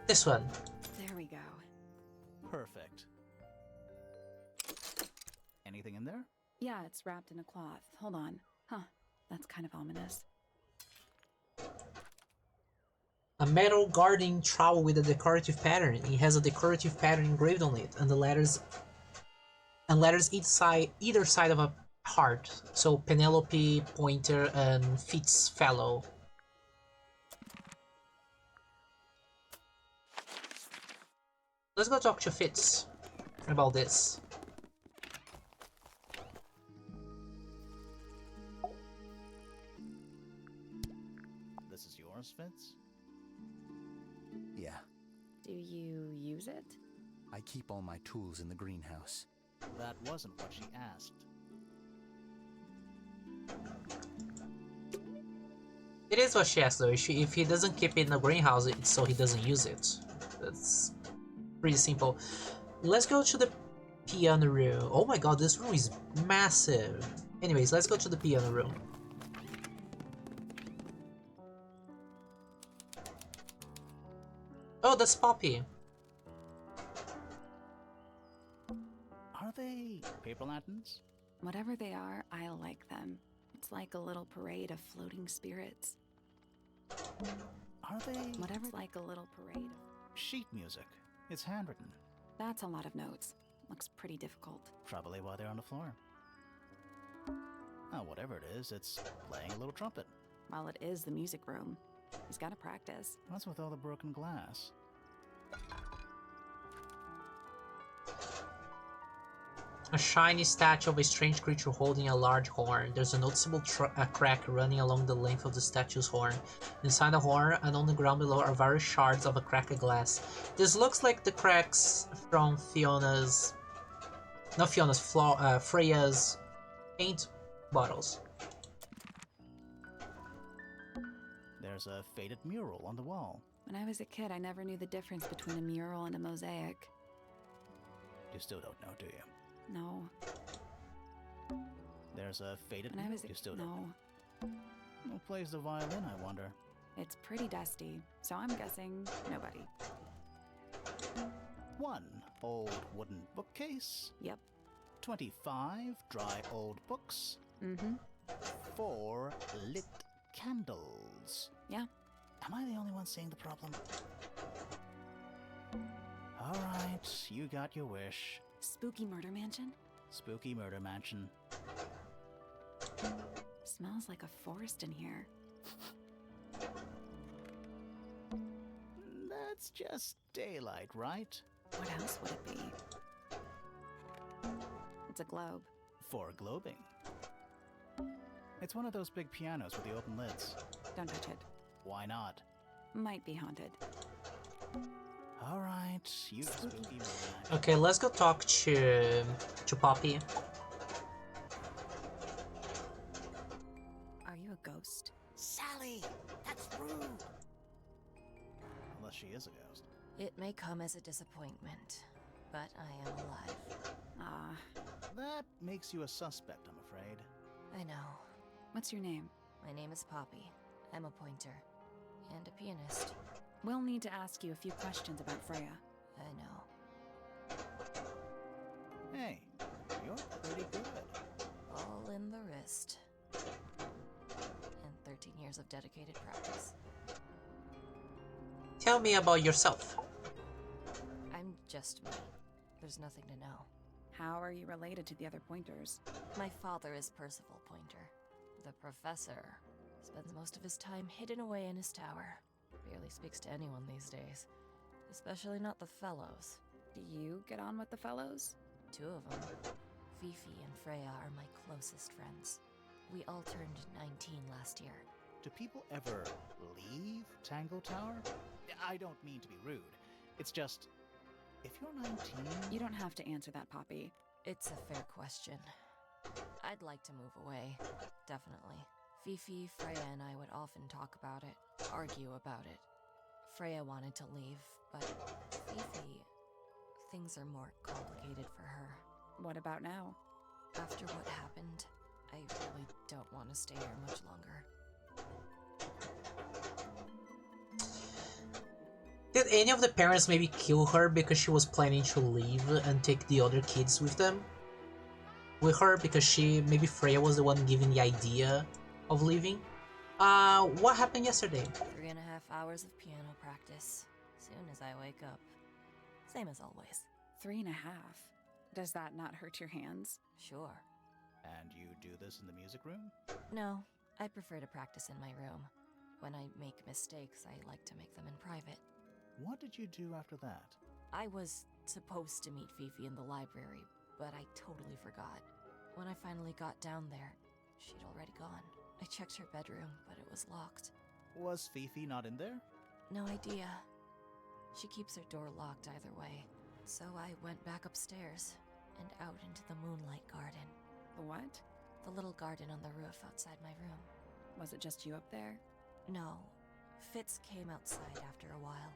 [SPEAKER 1] This one.
[SPEAKER 3] There we go.
[SPEAKER 2] Perfect. Anything in there?
[SPEAKER 3] Yeah, it's wrapped in a cloth. Hold on. Huh, that's kind of ominous.
[SPEAKER 1] A metal guarding trowel with a decorative pattern. It has a decorative pattern engraved on it, and the letters either side of a heart. So Penelope, Pointer, and Fitz Fellow. Let's go talk to Fitz about this.
[SPEAKER 2] This is yours, Fitz?
[SPEAKER 7] Yeah,
[SPEAKER 3] Do you use it?
[SPEAKER 7] I keep all my tools in the greenhouse.
[SPEAKER 2] That wasn't what she asked.
[SPEAKER 1] It is what she asked though. If he doesn't keep it in the greenhouse, it's so he doesn't use it. That's pretty simple. Let's go to the piano room. Oh my god, this room is massive. Anyways, let's go to the piano room. Oh, that's Poppy.
[SPEAKER 2] Are they paper lanterns?
[SPEAKER 3] Whatever they are, I like them. It's like a little parade of floating spirits.
[SPEAKER 2] Are they
[SPEAKER 3] Whatever's like a little parade of...
[SPEAKER 2] sheet music? It's handwritten.
[SPEAKER 3] That's a lot of notes. Looks pretty difficult.
[SPEAKER 2] Probably why they're on the floor. Oh, whatever it is, it's playing a little trumpet.
[SPEAKER 3] Well, it is the music room. He's gotta practice.
[SPEAKER 2] What's with all the broken glass?
[SPEAKER 1] A shiny statue of a strange creature holding a large horn. There's a noticeable crack running along the length of the statue's horn. Inside the horn and on the ground below are various shards of a cracked glass. This looks like the cracks from Fiona's... not Fiona's, Freya's paint bottles.
[SPEAKER 2] There's a faded mural on the wall.
[SPEAKER 3] When I was a kid, I never knew the difference between a mural and a mosaic.
[SPEAKER 2] You still don't know, do you?
[SPEAKER 3] No.
[SPEAKER 2] There's a faded
[SPEAKER 3] When I
[SPEAKER 2] mural.
[SPEAKER 3] was a...
[SPEAKER 2] You still don't know.
[SPEAKER 3] No.
[SPEAKER 2] Who plays the violin, I wonder?
[SPEAKER 3] It's pretty dusty, so I'm guessing nobody.
[SPEAKER 2] 1 old wooden bookcase.
[SPEAKER 3] Yep.
[SPEAKER 2] 25 dry old books.
[SPEAKER 3] Mm-hmm.
[SPEAKER 2] 4 lit candles.
[SPEAKER 3] Yeah.
[SPEAKER 2] Am I the only one seeing the problem? Alright, you got your wish.
[SPEAKER 3] Spooky murder mansion?
[SPEAKER 2] Spooky murder mansion.
[SPEAKER 3] Smells like a forest in here.
[SPEAKER 2] That's just daylight, right?
[SPEAKER 3] What else would it be? It's a globe.
[SPEAKER 2] For globing. It's one of those big pianos with the open lids.
[SPEAKER 3] Don't touch it.
[SPEAKER 2] Why not?
[SPEAKER 3] Might be haunted.
[SPEAKER 2] Alright, you spooky murder mansion.
[SPEAKER 1] Okay, let's go talk to Poppy.
[SPEAKER 3] Are you a ghost?
[SPEAKER 2] Sally! That's rude! Unless she is a ghost.
[SPEAKER 8] It may come as a disappointment, but I am alive.
[SPEAKER 3] Ah,
[SPEAKER 2] That makes you a suspect, I'm afraid.
[SPEAKER 8] I know.
[SPEAKER 3] what's your name?
[SPEAKER 8] My name is Poppy. I'm a pointer. And a pianist.
[SPEAKER 3] We'll need to ask you a few questions about Freya.
[SPEAKER 8] I know.
[SPEAKER 2] Hey, you're pretty good.
[SPEAKER 8] All in the wrist. And 13 years of dedicated practice.
[SPEAKER 1] Tell me about yourself.
[SPEAKER 8] I'm just me. There's nothing to know.
[SPEAKER 3] How are you related to the other pointers?
[SPEAKER 8] My father is Percival Pointer. The professor spends most of his time hidden away in his tower. Barely speaks to anyone these days. Especially not the fellows.
[SPEAKER 3] Do you get on with the fellows?
[SPEAKER 8] 2 of them. Fifi and Freya are my closest friends. We all turned 19 last year.
[SPEAKER 2] Do people ever leave Tangle Tower? I don't mean to be rude. It's just, if you're 19...
[SPEAKER 3] You don't have to answer that, Poppy.
[SPEAKER 8] It's a fair question. I'd like to move away, definitely. Fifi, Freya, and I would often talk about it, argue about it. Freya wanted to leave, but Fifi... Things are more complicated for her.
[SPEAKER 3] What about now?
[SPEAKER 8] After what happened, I really don't want to stay here much longer.
[SPEAKER 1] Did any of the parents maybe kill her because she was planning to leave and take the other kids with them? With her because maybe Freya was the one giving the idea of leaving? What happened yesterday?
[SPEAKER 8] 3.5 hours of piano practice. Soon as I wake up. Same as always.
[SPEAKER 3] 3.5. Does that not hurt your hands?
[SPEAKER 8] Sure.
[SPEAKER 2] And you do this in the music room?
[SPEAKER 8] No, I prefer to practice in my room. When I make mistakes, I like to make them in private.
[SPEAKER 2] What did you do after that?
[SPEAKER 8] I was supposed to meet Fifi in the library, but I totally forgot. When I finally got down there, she'd already gone. I checked her bedroom, but it was locked.
[SPEAKER 2] Was Fifi not in there?
[SPEAKER 8] No idea. She keeps her door locked either way. So I went back upstairs and out into the moonlight garden.
[SPEAKER 3] The what?
[SPEAKER 8] The little garden on the roof outside my room.
[SPEAKER 3] Was it just you up there?
[SPEAKER 8] No. Fitz came outside after a while.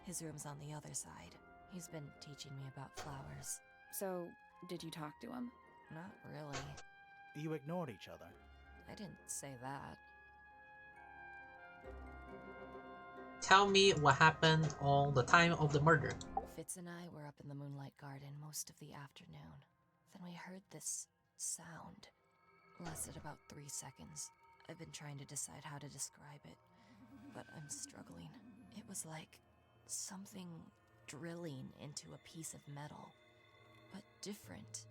[SPEAKER 8] His room's on the other side. He's been teaching me about flowers.
[SPEAKER 3] So, did you talk to him?
[SPEAKER 8] Not really.
[SPEAKER 2] You ignored each other.
[SPEAKER 8] I didn't say that.
[SPEAKER 1] Tell me what happened on the time of the murder.
[SPEAKER 8] Fitz and I were up in the moonlight garden most of the afternoon. Then we heard this sound. Lasted about 3 seconds. I've been trying to decide how to describe it, but I'm struggling. It was like something drilling into a piece of metal, but different.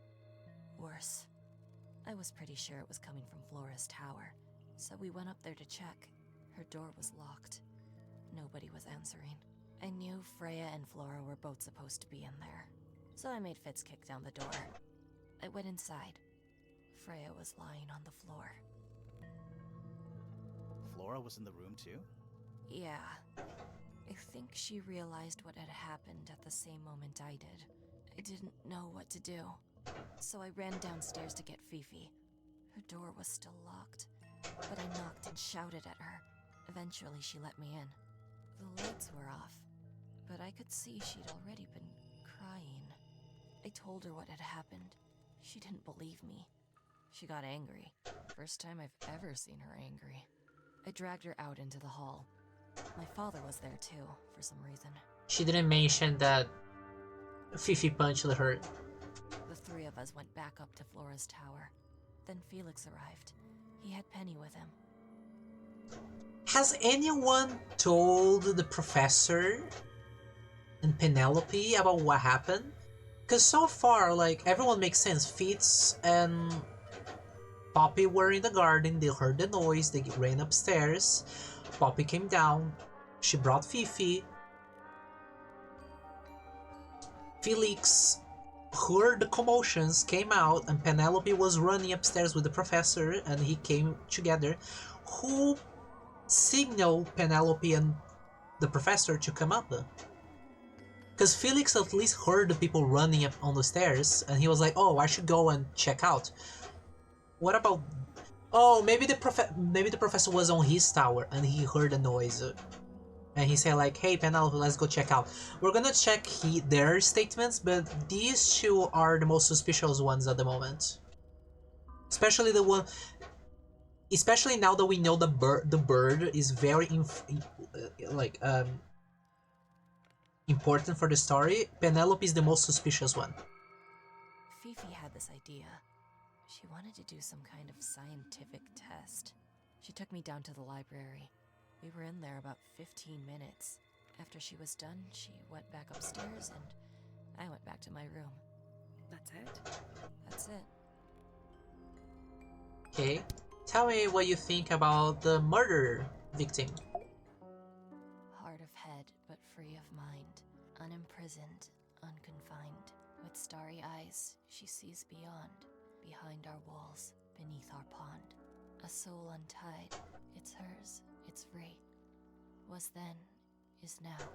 [SPEAKER 8] Worse. I was pretty sure it was coming from Flora's tower, so we went up there to check. Her door was locked. Nobody was answering. I knew Freya and Flora were both supposed to be in there, so I made Fitz kick down the door. I went inside. Freya was lying on the floor.
[SPEAKER 2] Flora was in the room too?
[SPEAKER 8] Yeah. I think she realized what had happened at the same moment I did. I didn't know what to do, so I ran downstairs to get Fifi. Her door was still locked, but I knocked and shouted at her. Eventually, she let me in. The lights were off, but I could see she'd already been crying. I told her what had happened. She didn't believe me. She got angry. First time I've ever seen her angry. I dragged her out into the hall. My father was there too, for some reason.
[SPEAKER 1] She didn't mention that Fifi punched her.
[SPEAKER 8] The three of us went back up to Flora's tower. Then Felix arrived. He had Penny with him.
[SPEAKER 1] Has anyone told the professor and Penelope about what happened? Because so far, like, everyone makes sense. Fitz and Poppy were in the garden, they heard the noise, they ran upstairs. Poppy came down, she brought Fifi. Felix heard the commotions, came out, and Penelope was running upstairs with the professor, and he came together. Who signaled Penelope and the professor to come up? Because Felix at least heard the people running up on the stairs, and he was like, "Oh, I should go and check out." What about? Oh, maybe the professor was on his tower and he heard a noise, and he said like, "Hey, Penelope, let's go check out." We're gonna check their statements, but these two are the most suspicious ones at the moment. Especially the one. Especially now that we know the bird is very important for the story. Penelope is the most suspicious one.
[SPEAKER 8] Fifi had this idea. She wanted to do some kind of scientific test. She took me down to the library. We were in there about 15 minutes. After she was done, she went back upstairs and I went back to my room.
[SPEAKER 3] That's it?
[SPEAKER 8] That's it.
[SPEAKER 1] Okay. Tell me what you think about the murder victim.
[SPEAKER 8] Hard of head, but free of mind. Unimprisoned, unconfined. With starry eyes, she sees beyond. Behind our walls, beneath our pond. A soul untied, it's hers, it's free. Was then, is now,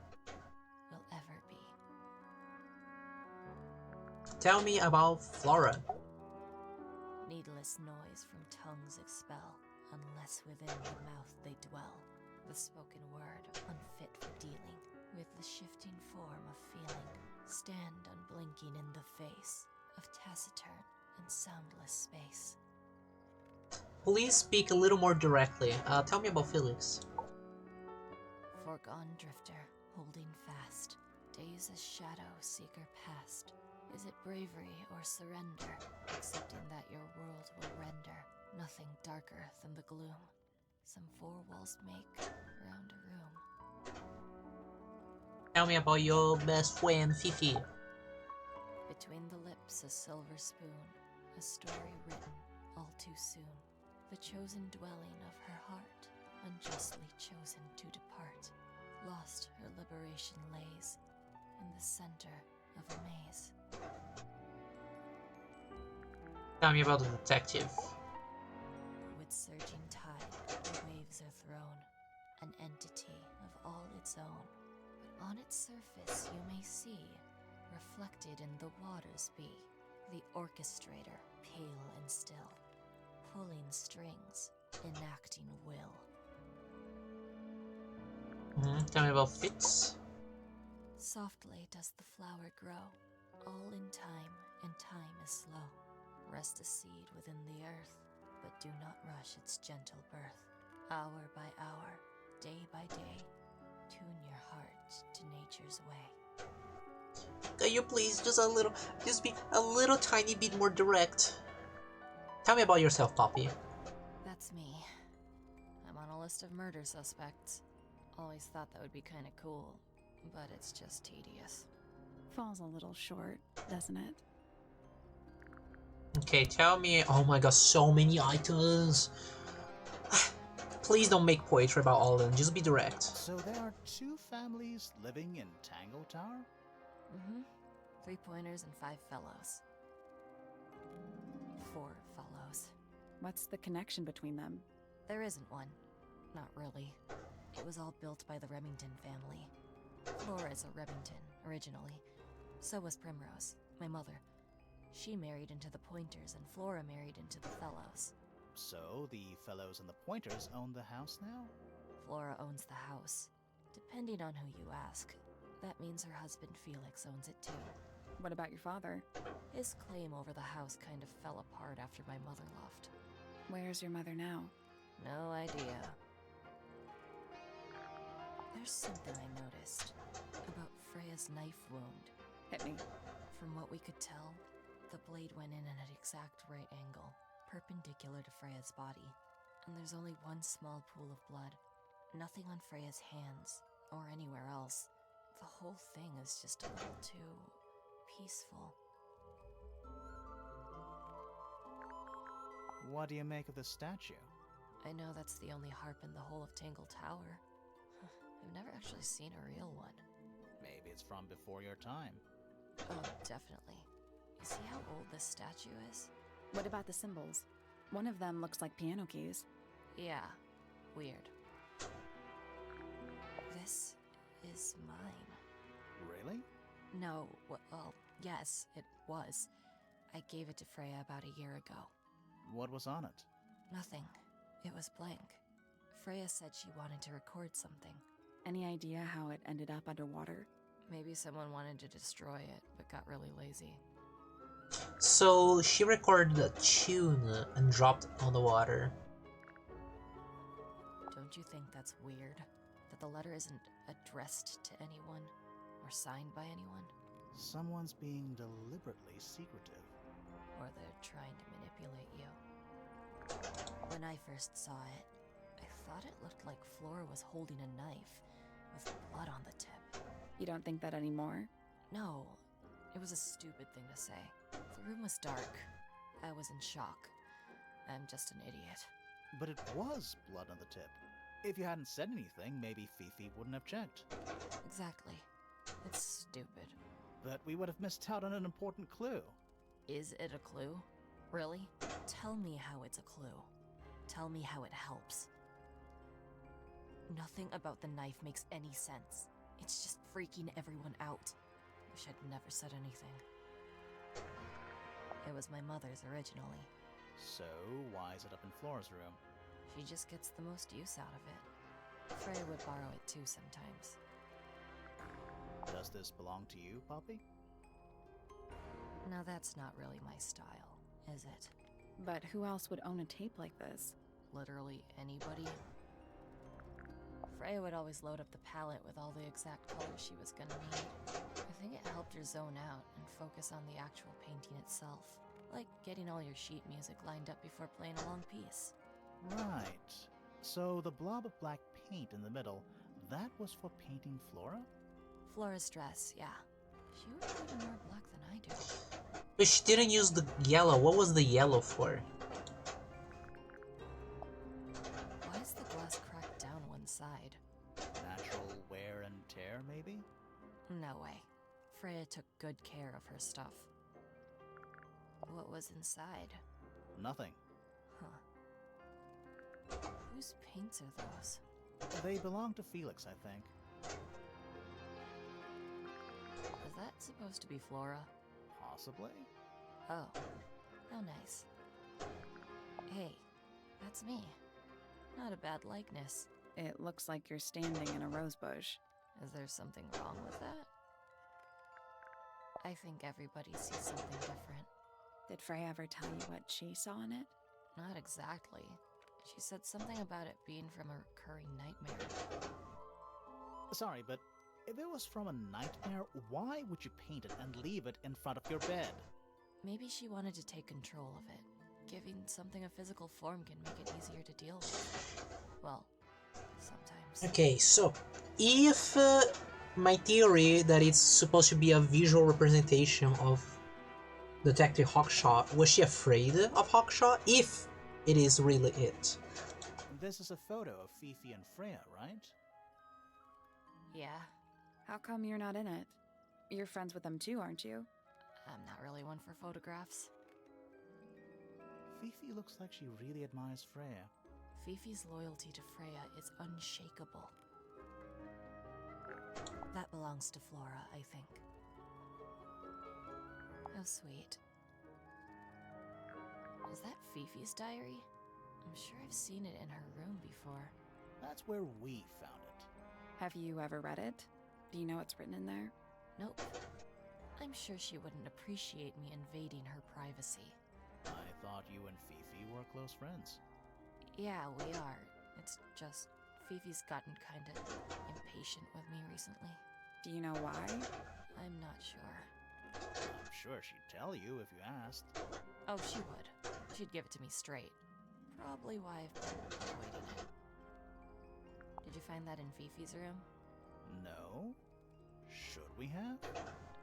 [SPEAKER 8] will ever be.
[SPEAKER 1] Tell me about Flora.
[SPEAKER 8] Needless noise from tongues expel, unless within the mouth they dwell. The spoken word, unfit for dealing, with the shifting form of feeling. Stand unblinking in the face of taciturn and soundless space.
[SPEAKER 1] Please speak a little more directly. Tell me about Felix.
[SPEAKER 8] Foregone drifter, holding fast. Days a shadow seeker past. Is it bravery or surrender? Accepting that your world will render nothing darker than the gloom. Some four walls make round a room.
[SPEAKER 1] Tell me about your best friend, Fifi.
[SPEAKER 8] Between the lips a silver spoon, a story written all too soon. The chosen dwelling of her heart, unjustly chosen to depart. Lost her liberation lays in the center of a maze.
[SPEAKER 1] Tell me about the detective.
[SPEAKER 8] With surging tide, the waves are thrown, an entity of all its own. But on its surface you may see, reflected in the waters be, the orchestrator, pale and still, pulling strings, enacting will.
[SPEAKER 1] Tell me about Fitz.
[SPEAKER 8] Softly does the flower grow, all in time, and time is slow. Rest a seed within the earth, but do not rush its gentle birth. Hour by hour, day by day, tune your heart to nature's way.
[SPEAKER 1] Can you please just be a little tiny bit more direct? Tell me about yourself, Poppy.
[SPEAKER 8] That's me. I'm on a list of murder suspects. Always thought that would be kinda cool, but it's just tedious.
[SPEAKER 3] Falls a little short, doesn't it?
[SPEAKER 1] Okay, tell me. Oh my god, so many items. Please don't make poetry about all of them, just be direct.
[SPEAKER 2] So there are two families living in Tangle Tower?
[SPEAKER 8] 3 pointers and 5 fellows. 4 fellows.
[SPEAKER 3] What's the connection between them?
[SPEAKER 8] There isn't one. Not really. It was all built by the Remington family. Flora is a Remington, originally. So was Primrose, my mother. She married into the Pointers, and Flora married into the Fellows.
[SPEAKER 2] So the Fellows and the Pointers own the house now?
[SPEAKER 8] Flora owns the house. Depending on who you ask. That means her husband Felix owns it too.
[SPEAKER 3] What about your father?
[SPEAKER 8] His claim over the house kind of fell apart after my mother left.
[SPEAKER 3] Where's your mother now?
[SPEAKER 8] No idea. There's something I noticed about Freya's knife wound.
[SPEAKER 3] Hit me.
[SPEAKER 8] From what we could tell, the blade went in at an exact right angle, perpendicular to Freya's body. And there's only one small pool of blood. Nothing on Freya's hands, or anywhere else. The whole thing is just a little too peaceful.
[SPEAKER 2] What do you make of the statue?
[SPEAKER 8] I know that's the only harp in the whole of Tangle Tower. I've never actually seen a real one.
[SPEAKER 2] Maybe it's from before your time.
[SPEAKER 8] Oh, definitely. You see how old this statue is?
[SPEAKER 3] What about the symbols? One of them looks like piano keys.
[SPEAKER 8] Yeah, weird. This is mine.
[SPEAKER 2] Really?
[SPEAKER 8] No, well, yes, it was. I gave it to Freya about a year ago.
[SPEAKER 2] What was on it?
[SPEAKER 8] Nothing. It was blank. Freya said she wanted to record something.
[SPEAKER 3] Any idea how it ended up underwater?
[SPEAKER 8] Maybe someone wanted to destroy it, but got really lazy.
[SPEAKER 1] So she recorded a tune and dropped it on the water.
[SPEAKER 8] Don't you think that's weird? That the letter isn't addressed to anyone, or signed by anyone?
[SPEAKER 2] Someone's being deliberately secretive.
[SPEAKER 8] Or they're trying to manipulate you. When I first saw it, I thought it looked like Flora was holding a knife, with blood on the tip.
[SPEAKER 3] You don't think that anymore?
[SPEAKER 8] No, it was a stupid thing to say. The room was dark. I was in shock. I'm just an idiot.
[SPEAKER 2] But it was blood on the tip. If you hadn't said anything, maybe Fifi wouldn't have checked.
[SPEAKER 8] Exactly. It's stupid.
[SPEAKER 2] But we would have missed out on an important clue.
[SPEAKER 8] Is it a clue? Really? Tell me how it's a clue. Tell me how it helps. Nothing about the knife makes any sense. It's just freaking everyone out. Wish I'd never said anything. It was my mother's originally.
[SPEAKER 2] So, why is it up in Flora's room?
[SPEAKER 8] She just gets the most use out of it. Freya would borrow it too sometimes.
[SPEAKER 2] Does this belong to you, Poppy?
[SPEAKER 8] Now that's not really my style, is it?
[SPEAKER 3] But who else would own a tape like this?
[SPEAKER 8] Literally anybody? Freya would always load up the palette with all the exact colors she was gonna need. I think it helped her zone out and focus on the actual painting itself. Like getting all your sheet music lined up before playing a long piece.
[SPEAKER 2] Right. So the blob of black paint in the middle, that was for painting Flora?
[SPEAKER 8] Flora's dress, yeah. She would have even more black than I do.
[SPEAKER 1] But she didn't use the yellow. What was the yellow for?
[SPEAKER 8] Why is the glass cracked down one side?
[SPEAKER 2] Natural wear and tear, maybe?
[SPEAKER 8] No way. Freya took good care of her stuff. What was inside?
[SPEAKER 2] Nothing.
[SPEAKER 8] Huh. Whose paints are those?
[SPEAKER 2] They belong to Felix, I think.
[SPEAKER 8] Is that supposed to be Flora?
[SPEAKER 2] Possibly?
[SPEAKER 8] Oh. How nice. Hey, that's me. Not a bad likeness.
[SPEAKER 3] It looks like you're standing in a rose bush.
[SPEAKER 8] Is there something wrong with that? I think everybody sees something different.
[SPEAKER 3] Did Freya ever tell you what she saw in it?
[SPEAKER 8] Not exactly. She said something about it being from a recurring nightmare.
[SPEAKER 2] Sorry, but if it was from a nightmare, why would you paint it and leave it in front of your bed?
[SPEAKER 8] Maybe she wanted to take control of it. Giving something a physical form can make it easier to deal with. Well, sometimes.
[SPEAKER 1] Okay, so if my theory that it's supposed to be a visual representation of Detective Hawkshaw, was she afraid of Hawkshaw? If it is really it.
[SPEAKER 2] This is a photo of Fifi and Freya, right?
[SPEAKER 8] Yeah,
[SPEAKER 3] How come you're not in it? You're friends with them too, aren't you?
[SPEAKER 8] I'm not really one for photographs.
[SPEAKER 2] Fifi looks like she really admires Freya.
[SPEAKER 8] Fifi's loyalty to Freya is unshakable. That belongs to Flora, I think. How sweet. Is that Fifi's diary? I'm sure I've seen it in her room before.
[SPEAKER 2] That's where we found it.
[SPEAKER 3] Have you ever read it? Do you know what's written in there?
[SPEAKER 8] Nope. I'm sure she wouldn't appreciate me invading her privacy.
[SPEAKER 2] I thought you and Fifi were close friends.
[SPEAKER 8] Yeah, we are. It's just Fifi's gotten kinda impatient patient with me recently.
[SPEAKER 3] Do you know why?
[SPEAKER 8] I'm not sure.
[SPEAKER 2] I'm sure she'd tell you if you asked.
[SPEAKER 8] Oh, she would. She'd give it to me straight. Probably why I've been avoiding it. Did you find that in Fifi's room?
[SPEAKER 2] No? Should we have?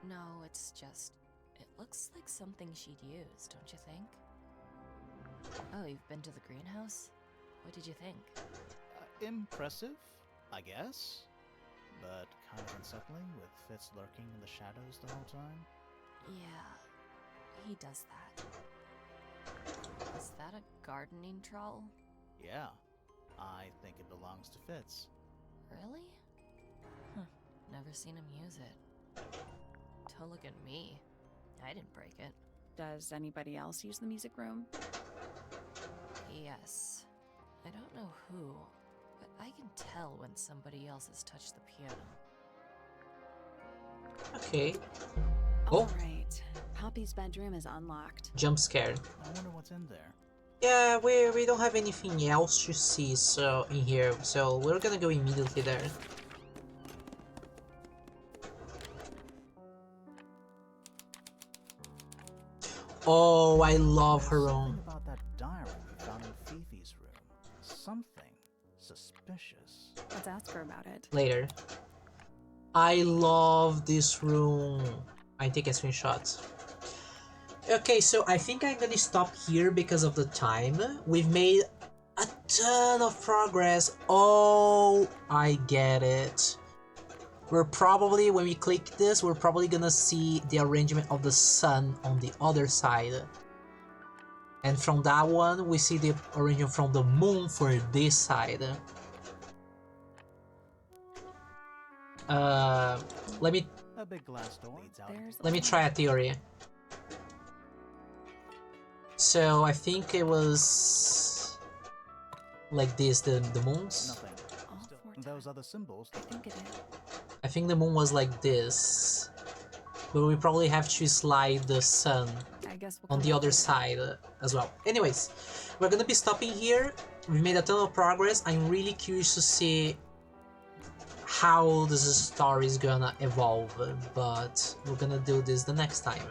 [SPEAKER 8] No, it's just... It looks like something she'd use, don't you think? Oh, you've been to the greenhouse? What did you think?
[SPEAKER 2] Impressive, I guess. But kind of unsettling with Fitz lurking in the shadows the whole time.
[SPEAKER 8] Yeah, he does that. Is that a gardening trowel?
[SPEAKER 2] Yeah, I think it belongs to Fitz.
[SPEAKER 8] Really? Huh, never seen him use it. Don't look at me. I didn't break it.
[SPEAKER 3] Does anybody else use the music room?
[SPEAKER 8] Yes. I don't know who, but I can tell when somebody else has touched the piano.
[SPEAKER 1] Okay. Oh,
[SPEAKER 3] Alright. Poppy's bedroom is unlocked.
[SPEAKER 1] jump scared.
[SPEAKER 2] I wonder what's in there.
[SPEAKER 1] Yeah, we don't have anything else to see so in here, so we're gonna go immediately there. Oh, I love her
[SPEAKER 2] Something
[SPEAKER 1] room.
[SPEAKER 2] about that diary we found in Fifi's room. Something suspicious.
[SPEAKER 3] Let's ask her about it.
[SPEAKER 1] Later. I love this room. I take a screenshot. Okay, so I think I'm gonna stop here because of the time. We've made a ton of progress. Oh, I get it. We're probably, when we click this, we're probably gonna see the arrangement of the sun on the other side. And from that one, we see the arrangement from the moon for this side. Let me
[SPEAKER 2] A big glass door leads out.
[SPEAKER 1] let me try a theory. So I think it was like this, the moons.
[SPEAKER 2] Nothing.
[SPEAKER 3] All
[SPEAKER 2] Still,
[SPEAKER 3] four
[SPEAKER 2] those
[SPEAKER 3] times.
[SPEAKER 2] other symbols.
[SPEAKER 3] I think it is.
[SPEAKER 1] I think the moon was like this, but we probably have to slide the sun
[SPEAKER 3] I guess we'll
[SPEAKER 1] on
[SPEAKER 3] come
[SPEAKER 1] the
[SPEAKER 3] back
[SPEAKER 1] other
[SPEAKER 3] later.
[SPEAKER 1] side as well. Anyways, we're gonna be stopping here. We made a ton of progress. I'm really curious to see how this story is gonna evolve, but we're gonna do this the next time.